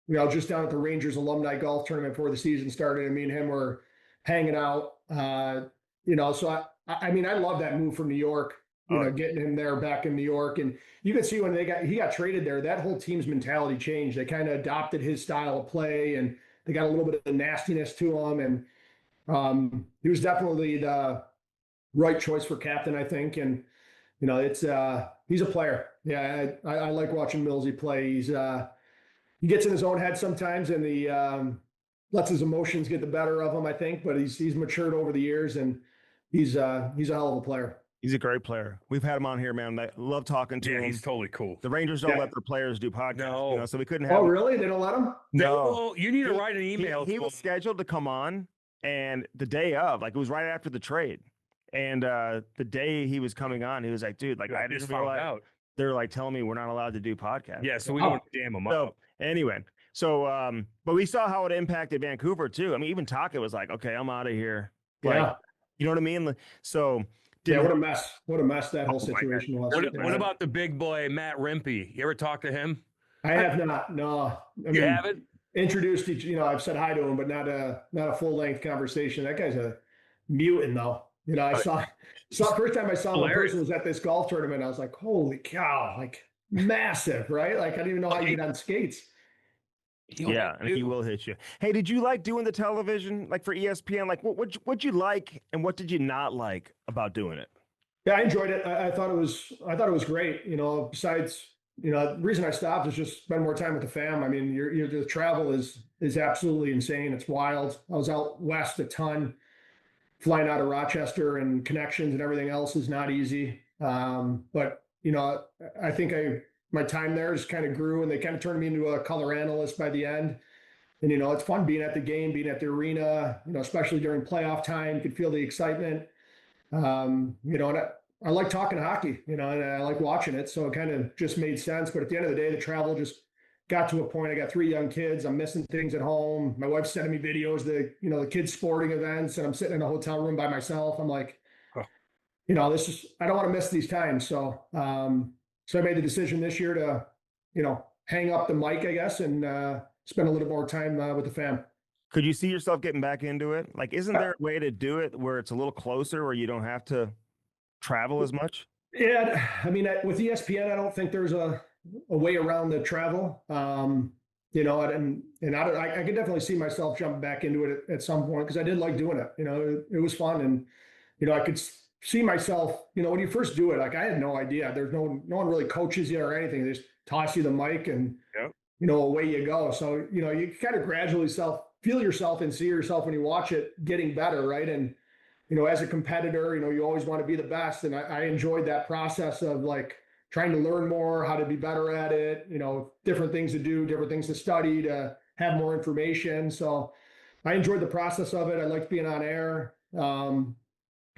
Just down at the Rangers alumni golf tournament before the season started, and me and him were hanging out. So I love that move from New York. Getting him there back in New York, and you can see when he got traded there, that whole team's mentality changed. They kind of adopted his style of play, and they got a little bit of nastiness to him. And he was definitely the right choice for captain, I think. And he's a player. Yeah, I like watching Millsy play. He gets in his own head sometimes, and he lets his emotions get the better of him, I think. But he's matured over the years, and he's a hell of a player. He's a great player. We've had him on here, man. I love talking to him. Yeah, he's totally cool. The Rangers don't let their players do podcasts, No. So we couldn't have. Oh, really? They don't let him? No, you need to write an email. He was scheduled to come on, and the day of, like it was right after the trade, and the day he was coming on, he was like, "Dude, like I just found out they're like telling me we're not allowed to do podcasts." Yeah, so we don't jam him up. Anyway, but we saw how it impacted Vancouver too. I mean, even Taka was like, "Okay, I'm out of here." Like, you know what I mean? So. What a mess. What a mess that whole situation was. What about the big boy, Matt Rimpey? You ever talk to him? I have not. No. You haven't? Introduced I've said hi to him, but not a full length conversation. That guy's a mutant though. I saw first time I saw him in person was at this golf tournament. I was like, holy cow, like massive, right? Like I didn't even know how you get on skates. Yeah, and he will hit you. Hey, did you like doing the television, like for ESPN? Like, what'd you like, and what did you not like about doing it? Yeah, I enjoyed it. I thought it was great. Besides, the reason I stopped is just spend more time with the fam. I mean, the travel is absolutely insane. It's wild. I was out west a ton, flying out of Rochester, and connections and everything else is not easy. But I think my time there just kind of grew, and they kind of turned me into a color analyst by the end. And, it's fun being at the game, being at the arena, especially during playoff time, you could feel the excitement. And I like talking hockey, and I like watching it. So it kind of just made sense. But at the end of the day, the travel just got to a point. I got 3 young kids. I'm missing things at home. My wife's sending me videos, the kids' sporting events, and I'm sitting in a hotel room by myself. I'm like, I don't want to miss these times. So I made the decision this year to, hang up the mic, I guess, and spend a little more time with the fam. Could you see yourself getting back into it? Like, isn't there a way to do it where it's a little closer, where you don't have to travel as much? Yeah, I mean, with ESPN, I don't think there's a way around the travel. And I could definitely see myself jumping back into it at some point because I did like doing it. It was fun, and I could see myself, when you first do it, like I had no idea. There's no one really coaches you or anything. They just toss you the mic and, away you go. So, you kind of gradually feel yourself and see yourself when you watch it getting better. Right. And, as a competitor, you always want to be the best. And I enjoyed that process of like trying to learn more, how to be better at it, different things to do, different things to study, to have more information. So I enjoyed the process of it. I liked being on air.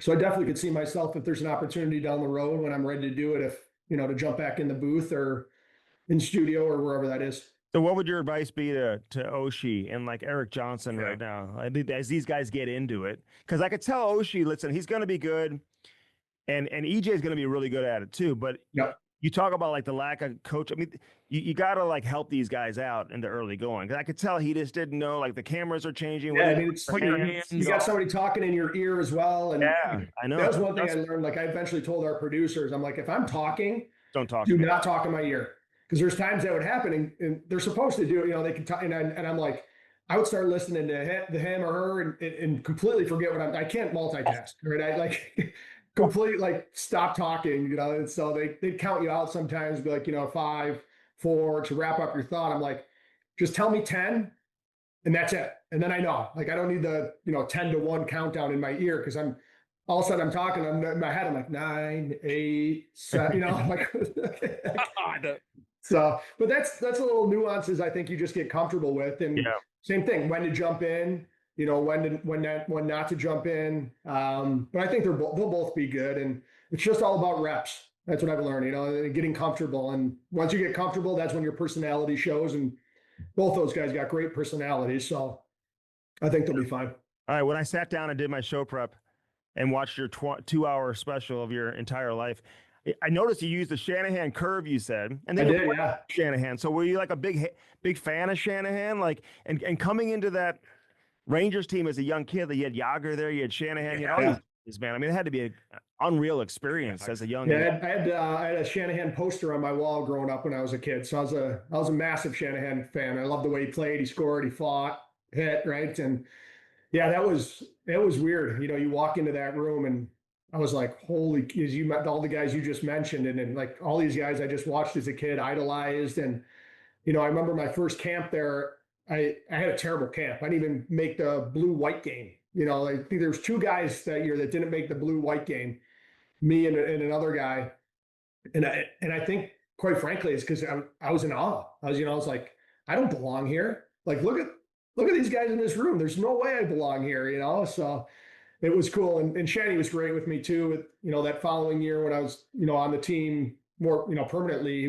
So I definitely could see myself if there's an opportunity down the road when I'm ready to do it, to jump back in the booth or in studio or wherever that is. So what would your advice be to Oshie and like Eric Johnson right now, as these guys get into it? Because I could tell Oshie, listen, he's going to be good, and EJ is going to be really good at it too. But you talk about like the lack of coach. I mean, you got to like help these guys out in the early going. Because I could tell he just didn't know, like the cameras are changing. Yeah, I mean, you got somebody talking in your ear as well. And I know. That was one thing I learned. Like I eventually told our producers, I'm like, if I'm talking, don't talk. Do not talk in my ear. Because there's times that would happen, and they're supposed to do it. They can talk, and I'm like, I would start listening to him or her and completely forget what I can't multitask, right? I like completely like stop talking, and so they count you out sometimes, be like, 5, 4 to wrap up your thought. I'm like, just tell me 10, and that's it. And then I know, like, I don't need the 10 to 1 countdown in my ear because I'm all of a sudden I'm talking. I'm in my head. I'm like 9, 8, 7. I'm like. So, but that's a little nuances I think you just get comfortable with. And same thing, when to jump in, when not to jump in. But I think they'll both be good. And it's just all about reps. That's what I've learned, getting comfortable. And once you get comfortable, that's when your personality shows. And both those guys got great personalities. So I think they'll be fine. All right. When I sat down and did my show prep and watched your 2-hour special of your entire life, I noticed you used the Shanahan curve, you said. And I then did, yeah. Shanahan. So were you like a big fan of Shanahan? Like, and coming into that Rangers team as a young kid, that you had Yager there, you had Shanahan, you had all these, man. I mean, it had to be an unreal experience as a young kid. Yeah, I had a Shanahan poster on my wall growing up when I was a kid. So I was a massive Shanahan fan. I loved the way he played, he scored, he fought, hit, right? And yeah, it was weird. You know, you walk into that room and I was like, holy, as you met all the guys you just mentioned, and then like all these guys I just watched as a kid, idolized. And, you know, I remember my first camp there, I had a terrible camp. I didn't even make the blue-white game. You know, I think there was 2 guys that year that didn't make the blue-white game, me and another guy. And I think, quite frankly, it's because I was in awe. I was like, I don't belong here. Like, look at these guys in this room. There's no way I belong here, you know? So it was cool. And Shanny was great with me too. You know, that following year when I was, you know, on the team more, you know, permanently,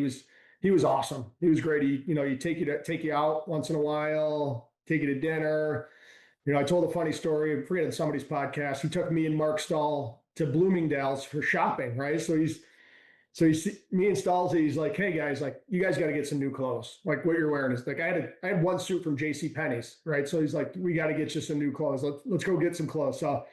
he was awesome. He was great. He'd take you out once in a while, take you to dinner. You know, I told a funny story, I forget on somebody's podcast. He took me and Mark Stahl to Bloomingdale's for shopping, right? So me and Stahl, he's like, hey guys, like, you guys got to get some new clothes. Like, what you're wearing is like, I had one suit from J.C. Penney's, right? So he's like, we got to get you some new clothes. Let's go get some clothes. So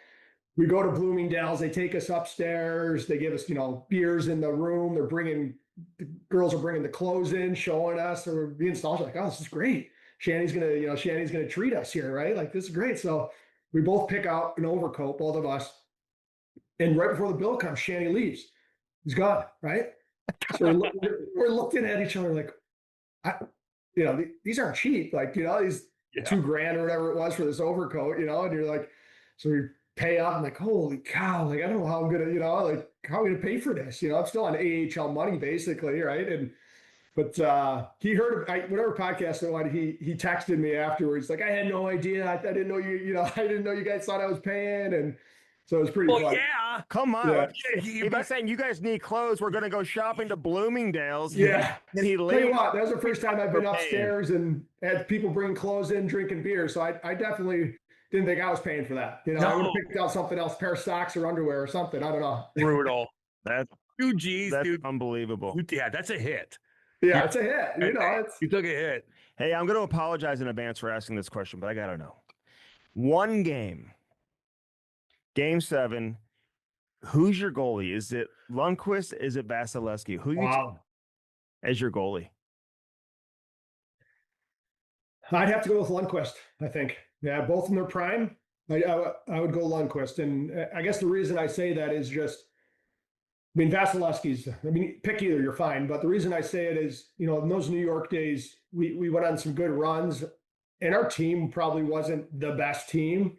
we go to Bloomingdale's. They take us upstairs. They give us, you know, beers in the room. The girls are bringing the clothes in, showing us. And me and Stahl's like, oh, this is great. Shanny's gonna treat us here, right? Like, this is great. So we both pick out an overcoat, both of us. And right before the bill comes, Shanny leaves. He's gone, right? So we're looking at each other like, these aren't cheap. Like, you know, these $2,000 or whatever it was for this overcoat, you know, and you're like, so we pay up. I'm like, holy cow. Like, I don't know how I'm going to, you know, like, how am I going to pay for this? You know, I'm still on AHL money basically, right? But he heard whatever podcast it was. He texted me afterwards, like, I had no idea. I didn't know I didn't know you guys thought I was paying. And so it was pretty fun. Yeah. Come on. Yeah. If he's saying you guys need clothes, we're going to go shopping to Bloomingdale's. Yeah. And he Tell you leaves. what, that was the first time I've been upstairs and had people bring clothes in, drinking beer. So I definitely didn't think I was paying for that. You know, I would have picked out something else, pair of socks or underwear or something. I don't know. Brutal. That's 2 G's, dude. unbelievable. Yeah, that's a hit. Yeah, it's a hit. You know, You took a hit. Hey, I'm going to apologize in advance for asking this question, but I got to know. One game, Game 7, who's your goalie? Is it Lundqvist? Is it Vasilevsky? Who you as your goalie? I'd have to go with Lundqvist, I think. Yeah, both in their prime. I would go Lundqvist. And I guess the reason I say that is just, I mean, Vasilevsky's, pick either, you're fine. But the reason I say it is, you know, in those New York days, we went on some good runs, and our team probably wasn't the best team.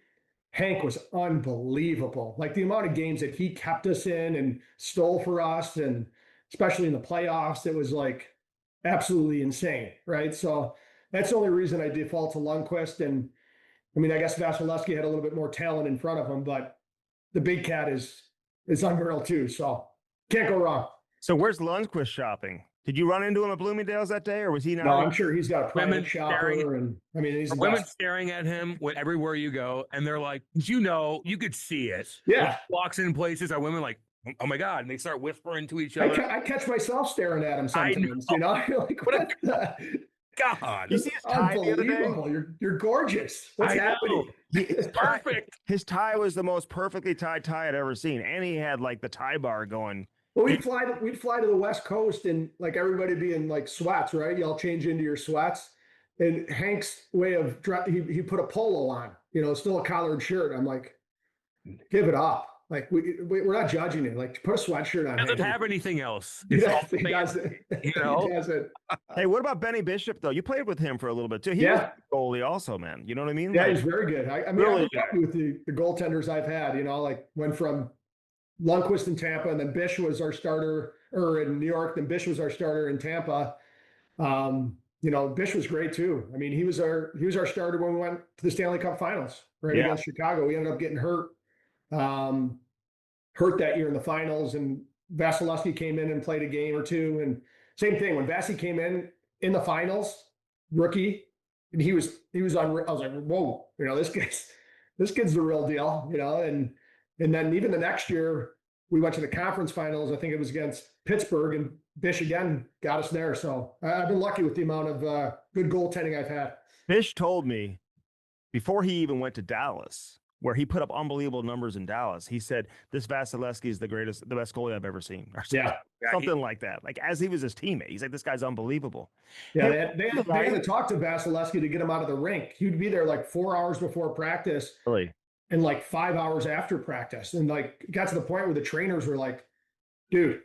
Hank was unbelievable. Like, the amount of games that he kept us in and stole for us, and especially in the playoffs, it was like absolutely insane, right? So that's the only reason I default to Lundqvist. And I mean, I guess Vasilevsky had a little bit more talent in front of him, but the big cat is unreal too. So can't go wrong. So where's Lundqvist shopping? Did you run into him at Bloomingdale's that day, or was he not? No, I'm sure he's got a private Women shopper, and I mean, he's the women best. staring at him everywhere you go, and they're like, you know, you could see it. Yeah. When he walks in places, are women like, oh my God, and they start whispering to each other. I catch myself staring at him I sometimes. know. You know, like, what the? God, You see his tie the other day? Unbelievable. You're gorgeous. What's I know. happening? It's perfect. His tie was the most perfectly tied tie I'd ever seen, and he had like the tie bar going. Well, we'd fly to the West Coast, and like everybody be in like sweats, right? Y'all change into your sweats. And Hank's way of he put a polo on, you know, still a collared shirt. I'm like, give it up. Like, we're not judging it. Like, put a sweatshirt on. Doesn't Hank. have anything else. He It's all doesn't. He doesn't. you know? He doesn't. Hey, what about Benny Bishop though? You played with him for a little bit too. He was a goalie also, man. You know what I mean? Yeah, Like, he's very good. I mean, Really I'm happy with the goaltenders I've had. You know, like, went from Lundqvist in Tampa, and then Bish was our starter, or in New York. Then Bish was our starter in Tampa. You know, Bish was great too. I mean, he was our starter when we went to the Stanley Cup Finals, right, Yeah. against Chicago. We ended up getting hurt that year in the finals, and Vasilevsky came in and played a game or two. And same thing, when Vasi came in the finals, rookie, and he was on. I was like, whoa, this kid's the real deal, and then even the next year we went to the conference finals. I think it was against Pittsburgh, and Bish again got us there. So I've been lucky with the amount of good goaltending I've had. Bish told me before he even went to Dallas, where he put up unbelievable numbers in Dallas, he said, this Vasilevsky is the best goalie I've ever seen. Or something like that. Like, as he was his teammate, he's like, this guy's unbelievable. Yeah, they had to talk to Vasilevsky to get him out of the rink. He would be there like 4 hours before practice. Really? And like 5 hours after practice. And like, it got to the point where the trainers were like, dude,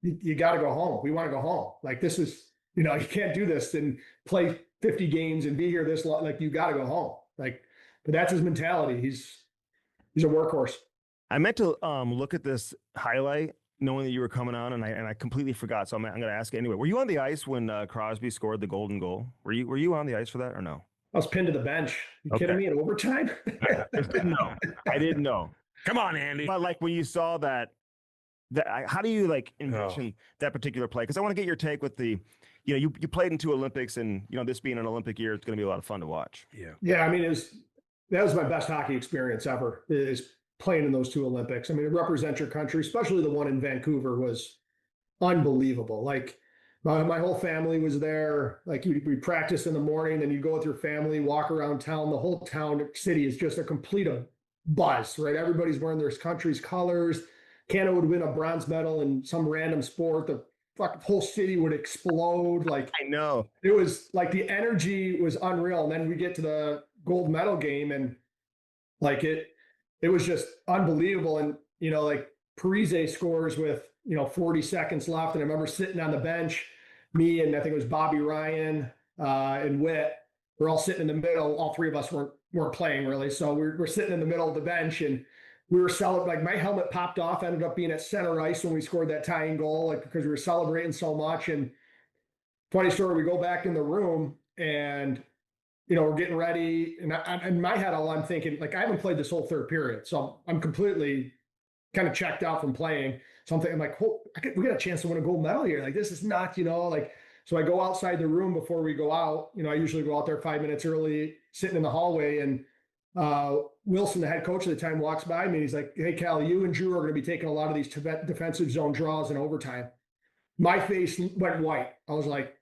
you got to go home. We want to go home. Like, this is, you can't do this and play 50 games and be here this long. Like, you got to go home. Like, but that's his mentality. He's a workhorse. I meant to look at this highlight, knowing that you were coming on, and I completely forgot. So I'm going to ask you anyway. Were you on the ice when Crosby scored the golden goal? Were you on the ice for that or no? I was pinned to the bench. You kidding me? In overtime? I didn't know. Come on, Andy. But like, when you saw that how do you like envision that particular play? Because I want to get your take with the, you played in 2 Olympics, and this being an Olympic year, it's going to be a lot of fun to watch. Yeah. I mean, that was my best hockey experience ever, is playing in those 2 Olympics. I mean, to represent your country, especially the one in Vancouver, was unbelievable. Like, my whole family was there. Like, we practice in the morning, then you go with your family, walk around town. The whole city is just a complete buzz, right? Everybody's wearing their country's colors. Canada would win a bronze medal in some random sport. The whole city would explode. Like, I know. It was like, the energy was unreal. And then we get to the gold medal game, and like, it was just unbelievable. And, like, Parise scores with, 40 seconds left. And I remember sitting on the bench, me and I think it was Bobby Ryan and Witt, we're all sitting in the middle. All 3 of us weren't playing really. So we're sitting in the middle of the bench, and we were celebrating. Like, my helmet popped off, ended up being at center ice when we scored that tying goal, like, because we were celebrating so much. And funny story, we go back in the room, and we're getting ready, and in my head, all I'm thinking, like, I haven't played this whole third period, so I'm completely kind of checked out from playing. So I'm thinking, like, we got a chance to win a gold medal here. Like, this is not, like, so I go outside the room before we go out. I usually go out there 5 minutes early, sitting in the hallway, and Wilson, the head coach at the time, walks by me, and he's like, hey, Cal, you and Drew are going to be taking a lot of these defensive zone draws in overtime. My face went white. I was like,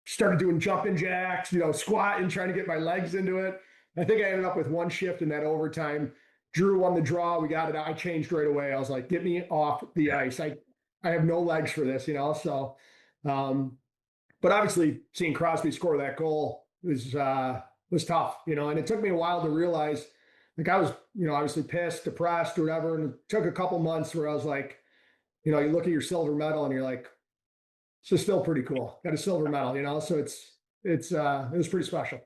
started doing jumping jacks, squatting, trying to get my legs into it. I think I ended up with 1 shift in that overtime. Drew won the draw. We got it. I changed right away. I was like, get me off the ice. I have no legs for this, so, but obviously seeing Crosby score that goal was tough, and it took me a while to realize, like, I was, obviously pissed, depressed, or whatever. And it took a couple months where I was like, you look at your silver medal and you're like, this is still pretty cool. Got a silver medal, so it was pretty special.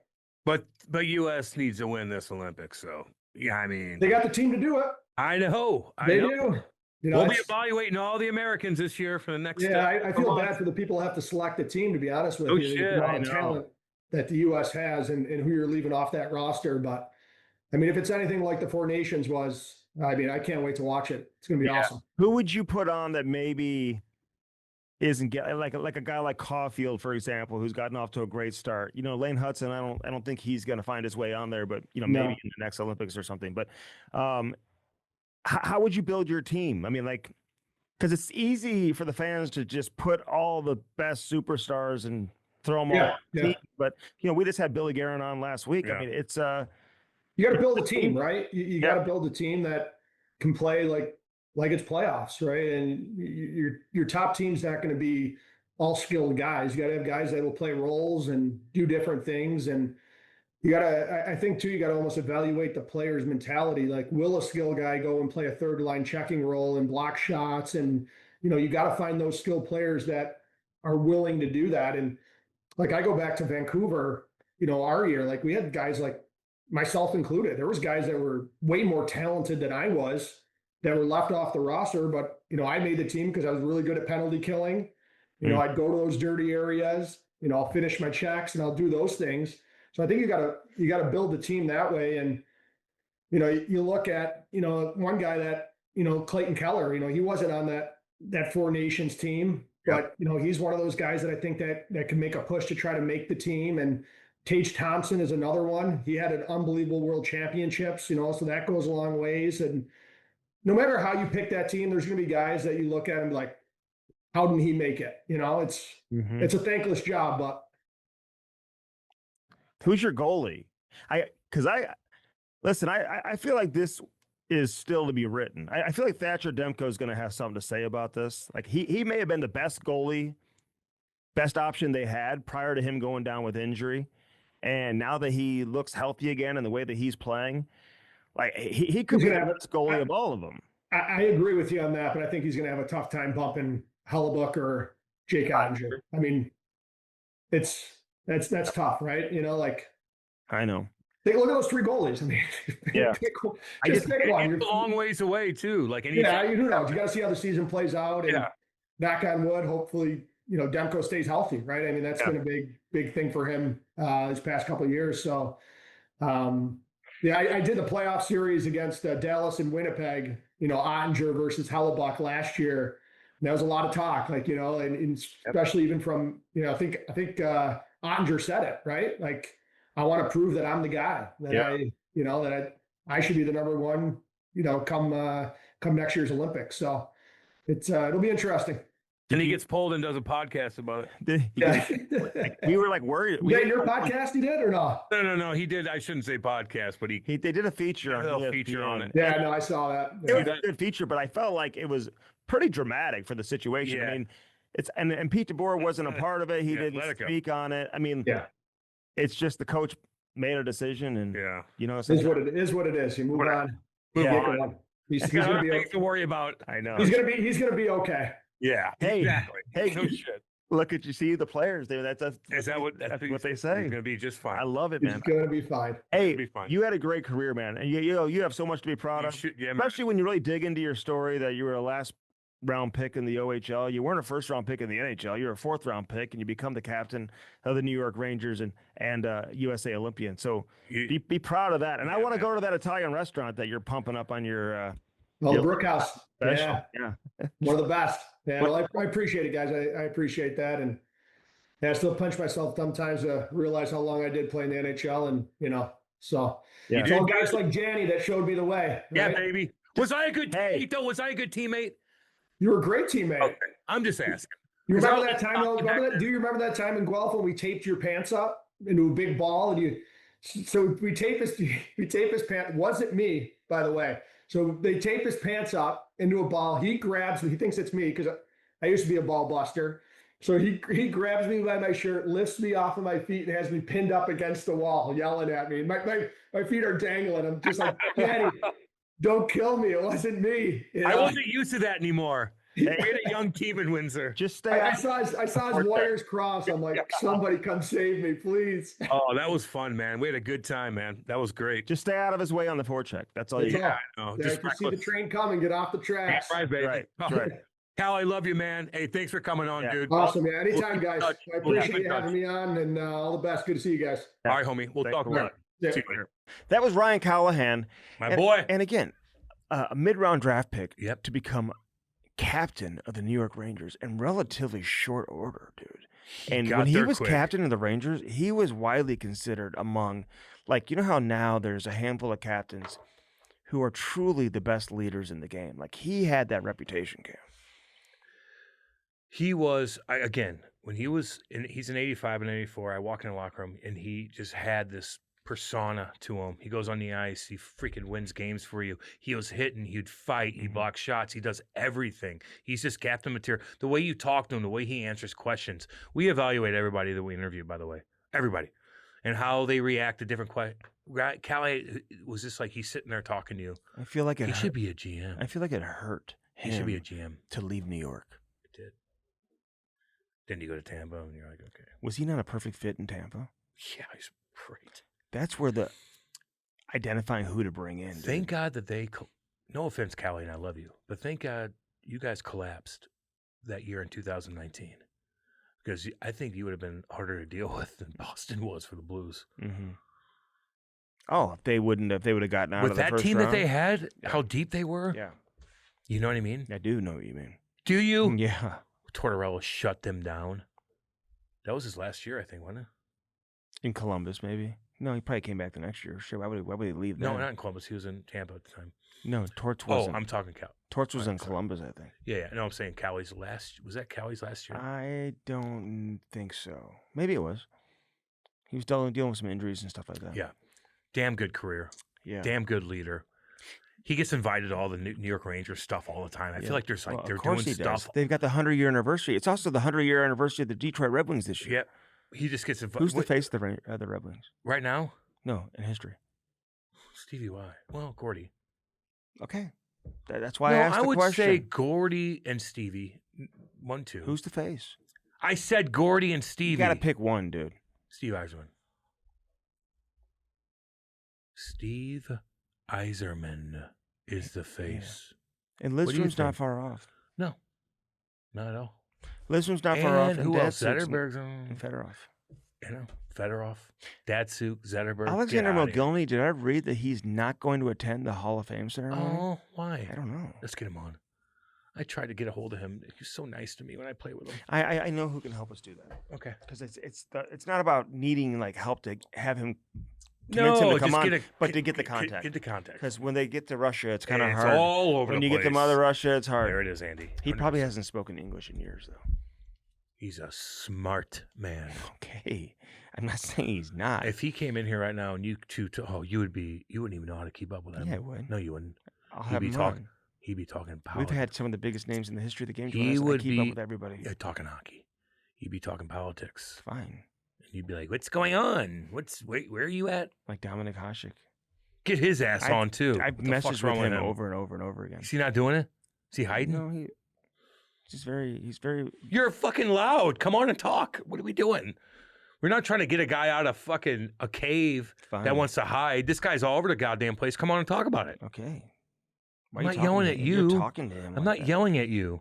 But U.S. needs to win this Olympics, so yeah, I mean, they got the team to do it. I know. They do. We'll be evaluating all the Americans this year for the next. Yeah, I feel bad for the people who have to select a team, to be honest with you. Shit, I know. Talent that the U.S. has, and who you're leaving off that roster. But I mean, if it's anything like the 4 Nations was, I mean, I can't wait to watch it. It's going to be awesome. Who would you put on that maybe isn't getting, like a guy like Caulfield, for example, who's gotten off to a great start? Lane Hudson, I don't think he's going to find his way on there, but maybe in the next Olympics or something. But how would you build your team? I mean, like, because it's easy for the fans to just put all the best superstars and throw them all. Yeah. But we just had Billy Guerin on last week. I mean, it's you got to build a team, right? You got to build a team that can play like it's playoffs, right? And your top team's not going to be all skilled guys. You got to have guys that will play roles and do different things. And you got to, I think too, you got to almost evaluate the player's mentality. Like, will a skilled guy go and play a third line checking role and block shots? And, you got to find those skilled players that are willing to do that. And like, I go back to Vancouver, our year, like, we had guys like myself included. There was guys that were way more talented than I was that were left off the roster. But, I made the team because I was really good at penalty killing. I'd go to those dirty areas, I'll finish my checks and I'll do those things. So I think you got to build the team that way. And, you look at, one guy that, Clayton Keller, he wasn't on that 4 Nations team. but he's one of those guys that I think that can make a push to try to make the team. And Tage Thompson is another one. He had an unbelievable world championships, so that goes a long ways. And no matter how you pick that team, there's going to be guys that you look at and be like, how did he make it? It's a thankless job, but. Who's your goalie? I feel like this is still to be written. I feel like Thatcher Demko is going to have something to say about this. Like he may have been the best goalie, best option they had prior to him going down with injury. And now that he looks healthy again and the way that he's playing, like he could be the best goalie of all of them. I agree with you on that, but I think he's going to have a tough time bumping Hellebuck or Jake Ottinger. I mean, that's tough, right? I know. Look at those three goalies. I mean, yeah. pick one. You're a long ways away too. Like who knows? You got to see how the season plays out, and knock on wood. Hopefully, Demko stays healthy, right? I mean, that's been a big thing for him this past couple of years. So, I did the playoff series against Dallas and Winnipeg. Ottinger versus Hellebuck last year. And that was a lot of talk, and especially even from I think Ottinger said it, right? Like, I want to prove that I'm the guy that I should be the number one, come next year's Olympics. So it'll be interesting. Then he gets pulled and does a podcast about it. We were like worried. Was that your podcast he did or not? No. He did. I shouldn't say podcast, but they did a feature on it. Yeah, no, I saw that. It was a good feature, but I felt like it was pretty dramatic for the situation. Yeah. I mean, and Pete DeBoer wasn't a part of it. He didn't speak on it. I mean, it's just the coach made a decision, and it's what it is. You move on. He's going to be to worry about. I know he's going to be okay. Yeah. Hey, exactly. Hey, no shit. Look at what they say. He's going to be just fine. I love it, man. He's going to be fine. Hey, you had a great career, man, and you have so much to be proud of. Especially when you really dig into your story that you were a last round pick in the OHL. You weren't a first round pick in the NHL. You're a fourth round pick, and you become the captain of the New York Rangers and USA Olympian. So be proud of that. And I want to go to that Italian restaurant that you're pumping up on your. The Brookhouse. Yeah. One of the best. Yeah, well, I appreciate it, guys. I appreciate that. And I still punch myself sometimes to realize how long I did play in the NHL. And, so it's all guys like Janny that showed me the way. Right? Yeah, baby. Was I a good teammate, though? Was I a good teammate? You were a great teammate. Okay. I'm just asking. You remember that time, though? Do you remember that time in Guelph when we taped your pants up into a big ball? And we tape his pants. Wasn't me, by the way. So they tape his pants up into a ball. He grabs me. He thinks it's me because I used to be a ball buster. So he grabs me by my shirt, lifts me off of my feet, and has me pinned up against the wall, yelling at me. My feet are dangling. I'm just like, Daddy, don't kill me. It wasn't me. I wasn't used to that anymore. We had a young team in Windsor. Just stay. I saw his wires cross. I'm like, somebody come save me, please. Oh, that was fun, man. We had a good time, man. That was great. Just stay out of his way on the forecheck. That's all you got. Just see the train coming, get off the tracks. Right, baby. Right. Cal, I love you, man. Hey, thanks for coming on, dude. Awesome, man. Anytime, guys. I appreciate you having me on, and all the best. Good to see you guys. All right, homie. We'll talk about it. See you later. That was Ryan Callahan. My boy. And again, a mid-round draft pick to become captain of the New York Rangers in relatively short order, dude. And when he was captain of the Rangers, he was widely considered among, how now there's a handful of captains who are truly the best leaders in the game. Like, he had that reputation, Cam. He was, when he was he's in 85 and 84, I walk in the locker room and he just had this persona to him. He goes on the ice, he freaking wins games for you. He was hitting, he'd fight, he blocks shots, he does everything. He's just captain material. The way you talk to him, the way he answers questions. We evaluate everybody that we interview, by the way. Everybody. And how they react to different questions. Callie was just like he's sitting there talking to you. I feel like he should be a GM. I feel like it hurt him. He should be a GM. To leave New York. It did. Then you go to Tampa and you're like, okay. Was he not a perfect fit in Tampa? Yeah, he's great. That's where the identifying who to bring in. Thank God that they, no offense, Callie, and I love you, but thank God you guys collapsed that year in 2019. Because I think you would have been harder to deal with than Boston was for the Blues. Mm-hmm. Oh, if they would have gotten out of the first round. With that team that they had, how deep they were? Yeah. You know what I mean? I do know what you mean. Do you? Yeah. Tortorella shut them down. That was his last year, I think, wasn't it? In Columbus, maybe. No, he probably came back the next year. Sure, why would he leave? No, then? not in Columbus. He was in Tampa at the time. No, Torts Oh, wasn't. I'm talking Cal. Torts was in sorry. Columbus, I think. Yeah. No, I'm saying Callie's last. Was that Callie's last year? I don't think so. Maybe it was. He was dealing with some injuries and stuff like that. Yeah. Damn good career. Yeah. Damn good leader. He gets invited to all the New York Rangers stuff all the time. I feel like there's like Well, they're of course doing he stuff. does. They've got the 100-year anniversary. It's also the 100-year anniversary of the Detroit Red Wings this year. Yep. He just gets invited. Who's the face of the Red Wings? Right now? No, in history. Stevie Y. Well, Gordy. Okay. That's why No, I asked I the would question. say Gordy and Stevie. 1, 2. Who's the face? I said Gordy and Stevie. You got to pick one, dude. Steve Yzerman. Steve Yzerman is the face. And What do you Lidstrom's not think? far off. No, not at all. Lidstrom's not far off. And who else? Datsuk's Zetterberg's and on. Fedorov. You know, Fedorov, Datsuk, Zetterberg. Alexander Get outta here. Mogilny, did I read that he's not going to attend the Hall of Fame ceremony? Oh, why? I don't know. Let's get him on. I tried to get a hold of him. He's so nice to me when I play with him. I know who can help us do that. Okay. Because it's not about needing like help to have him convince him to come on, but to get the contact. Get the contact. Because when they get to Russia, it's kind of It's hard. all over when the you get to place. Mother Russia, it's hard. There it is, Andy. He probably 100%. hasn't spoken English in years, though. He's a smart man. Okay, I'm not saying he's not. If he came in here right now and you two, you wouldn't even know how to keep up with him. Yeah, I would. No, you wouldn't. I'll He'd have be him talking. on. He'd be talking politics. We've had some of the biggest names in the history of the game. He I would keep up be with everybody. talking hockey. He'd be talking politics, Fine, and you'd be like, "What's going on? Where are you at?" like Dominic Hasek. Get his ass on too. I've What the fuck's messaged wrong with him over and over and over again. Is he not doing it? Is he hiding? No, he's very. You're fucking loud. Come on and talk. What are we doing? We're not trying to get a guy out of fucking a cave Fine. that wants to hide. This guy's all over the goddamn place. Come on and talk about it. Okay. I'm Why are not talking yelling to at him? you. You're talking to him. I'm like not that. yelling at you.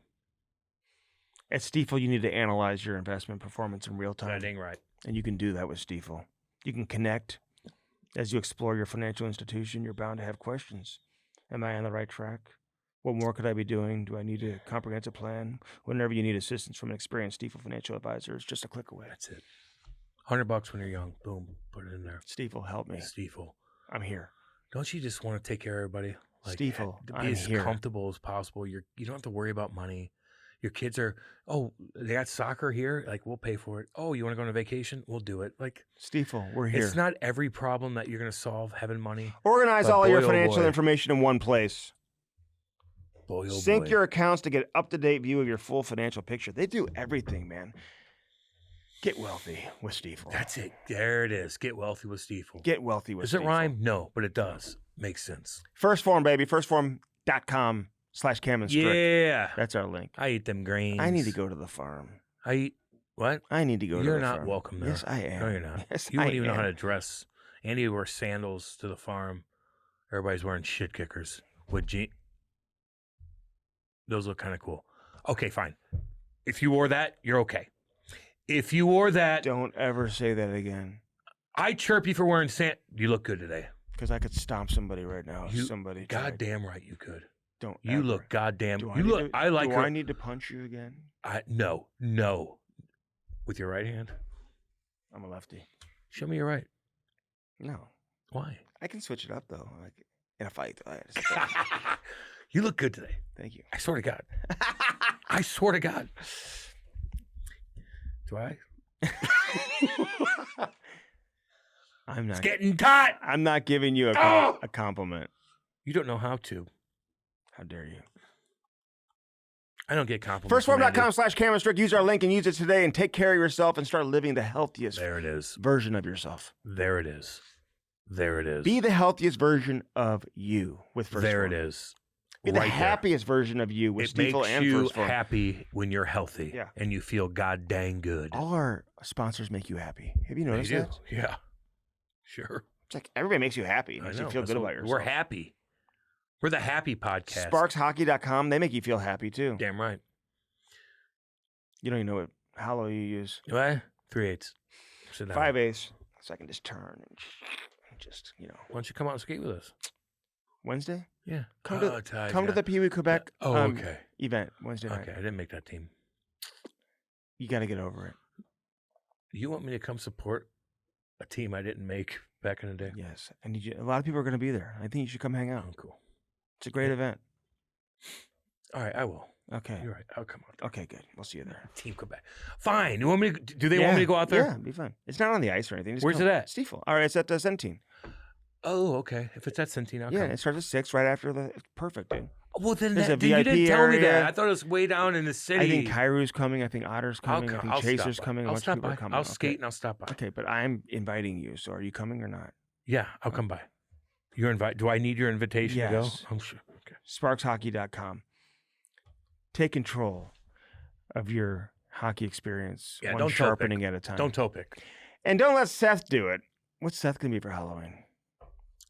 At Stiefel, you need to analyze your investment performance in real time. That ain't right. And you can do that with Stiefel. You can connect. As you explore your financial institution, you're bound to have questions. Am I on the right track? What more could I be doing? Do I need a comprehensive plan? Whenever you need assistance from an experienced Stiefel financial advisor, it's just a click away. That's it. $100 when you're young. Boom. Put it in there. Stiefel, help me. Stiefel. I'm here. Don't you just want to take care of everybody? Stiefel, be I'm as here. comfortable as possible. You don't have to worry about money. Your kids are, they got soccer here. Like, we'll pay for it. Oh, you want to go on a vacation? We'll do it. Like, Stiefel, we're here. it's not every problem that you're going to solve having money. Organize But all your boy, oh financial boy. information in one place. Boy, oh Sync boy. your accounts to get up-to-date view of your full financial picture. They do everything, man. Get wealthy with Stiefel. That's it. There it is. Get wealthy with Stiefel. Get wealthy with Does it Stiefel. rhyme? No, but it does. Makes sense. First Form, baby. Firstform.com/Cam and Strick. Yeah. That's our link. I eat them greens. I need to go to the farm. I eat what? I need to go to You're the not farm. welcome there. Yes, I am. No, you're not. Yes, You wouldn't I even know how am. to dress. Andy wears sandals to the farm. Everybody's wearing shit kickers with jeans. Those look kind of cool. Okay, fine. If you wore that, you're okay. If you wore that, Don't ever say that again, I chirp you for wearing sand. You look good today. because I could stomp somebody right now. If You- somebody tried. Goddamn right you could. Don't. You ever. look goddamn. Do You need look. to- I like Do her. I need to punch you again? No. With your right hand. I'm a lefty. Show me your right. No, Why? I can switch it up though. Like in a fight. You look good today. Thank you. I swear to God. I swear to God. Do I? I'm It's not. getting tight. I'm not giving you Oh! a compliment. You don't know how to. How dare you? I don't get compliments. from Andy. Firstform.com/Cam and Strick. Use our link and use it today and take care of yourself and start living the healthiest There it is. version of yourself. There it is. There it is. Be the healthiest version of you with First There Form. it is. Be the Right there. happiest version of you with It Stiefel makes and you First Form. happy when you're healthy. Yeah. And you feel god dang good. All our sponsors make you happy. Have you They noticed do. that? Yeah. Sure. It's like everybody makes you happy. It I makes know. you feel That's good what- about yourself. We're happy. We're the happy podcast. SparksHockey.com. They make you feel happy too. Damn right. You don't even know what hollow you use. What? 3/8. Sit down. 5/8. So I can just turn and just, Why don't you come out and skate with us? Wednesday? Yeah. Come to Tigers. come to the Pee Wee Quebec Oh, okay. event Wednesday night. Okay. I didn't make that team. You got to get over it. You want me to come support a team I didn't make back in the day? Yes. And a lot of people are going to be there. I think you should come hang out. Oh, cool. It's a great event. All right, I will. Okay. You're right. I'll come out. Okay, good. We'll see you there. Team come back. Fine. You want me to? Do they want me to go out there? Yeah, it'd be fun. It's not on the ice or anything. Just Where's come. it at? Stiefel. All right, it's at Centene. Oh, okay. If it's at Centene, I'll Yeah, come. it starts at 6 right after the. It's perfect, dude. Well, then, There's a you VIP didn't tell me that. area. I thought it was way down in the city. I think Kairu's coming. I think Otter's coming. I think I'll Chaser's stop by. coming. A I'll bunch of stop people by. are coming. I'll Okay. skate and I'll stop by. Okay, but I'm inviting you. So are you coming or not? Yeah, I'll come by. You're invited. Do I need your invitation to go? Yes. I'm sure. Okay. SparksHockey.com. Take control of your hockey experience. Yeah, one don't toe sharpening pick. at a time. Don't toe pick. And don't let Seth do it. What's Seth gonna be for Halloween?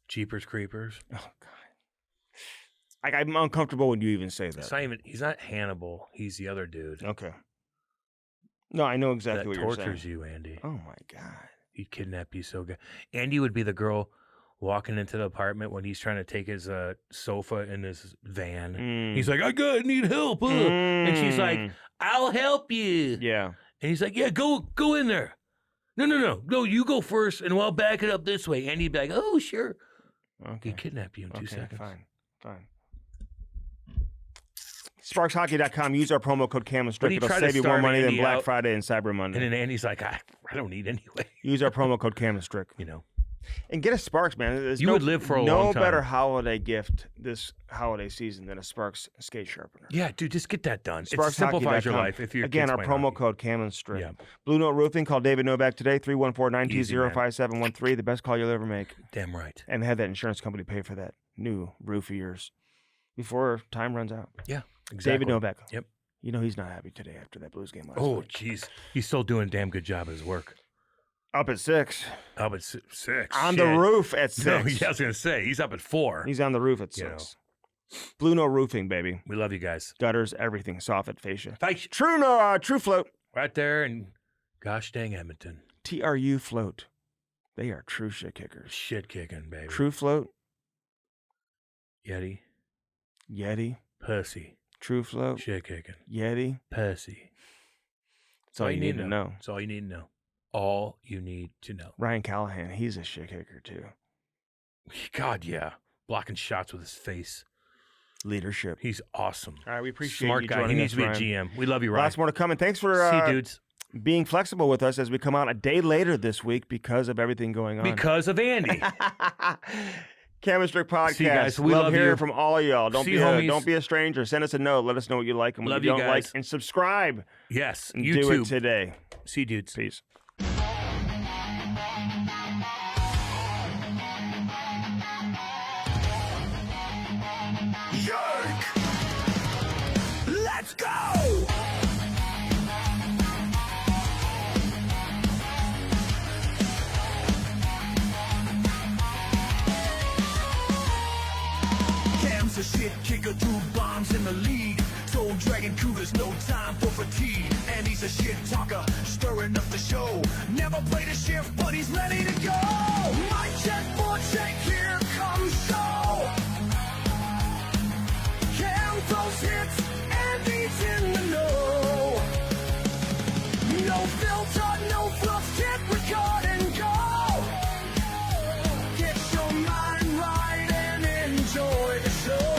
Jeepers Creepers. Oh God. Like I'm uncomfortable when you even say It's that. not even. He's not Hannibal. He's the other dude Okay. No, I know exactly that what you're saying. tortures you, Andy. Oh my God. He'd kidnap you so good. Andy would be the girl walking into the apartment when he's trying to take his sofa in his van. He's like, I need help. And she's like, I'll help you. Yeah. And he's like, yeah, go in there. No, you go first, and I'll back it up this way. And he'd be like, oh, sure. Okay. He'd kidnap you in 2 seconds. Fine. SparksHockey.com. Use our promo code CAMASTRIP. But he It'll tried to save you more starve money than Andy Black out. Friday and Cyber Monday. And then Andy's like, I don't need anyway. Use our promo code CAMASTRIP. You know. And get a Sparks, man. There's You would live for a long time. No better holiday gift this holiday season than a Sparks skate sharpener. Yeah, dude, just get that done. It SparksHockey.com. simplifies your life if you're Again, our promo code CAMASTRIP. Yeah. Blue Note Roofing. Call David Novak today, 314-920-5713. The best call you'll ever make. Damn right. And have that insurance company pay for that new roof of yours before time runs out. Yeah, exactly. David Novak. Yep. You know he's not happy today after that Blues game last Oh, week. jeez. He's still doing a damn good job at his work. Up at 6. Up at 6. On the roof at 6. No, yeah, I was going to say, he's up at 4. He's on the roof at 6. You know. Blue Note Roofing, baby. We love you guys. Gutters, everything. Soffit, fascia. Thanks. True Float. Right there in gosh dang Edmonton. TRU Float. They are true shit kickers. Shit kicking, baby. True Float. Yeti. Pussy. True Float. Shit kicking. Yeti. Pussy. That's all you need to know. That's all you need to know. All you need to know. Ryan Callahan, he's a shit kicker too. God, yeah. Blocking shots with his face. Leadership. He's awesome. All right, we appreciate Smart you guy. He joining needs us, to be Ryan. a GM. We love you, Ryan. Lots more to come, and thanks for See you, dudes. being flexible with us as we come out a day later this week because of everything going on. Because of Andy. Chemistry Podcast. See you guys. We love hearing you. from all of y'all. Don't See be you, homies. don't be a stranger. Send us a note. Let us know what you like and what Love you you don't guys. like, and subscribe. Yes. And YouTube. do it today. See you, dudes. Peace. Yerk! Let's go! Cam's a shit kicker, 2 bombs in the lead. Soul Dragon crew, there's no time for fatigue. And he's a shit talker, stirring up the show. Never played a shift, but he's ready to go. My check, for check, here comes show. Cam throws hits, and he's in the know. No filter, no fluff, hit, record and go. Get your mind right and enjoy the show.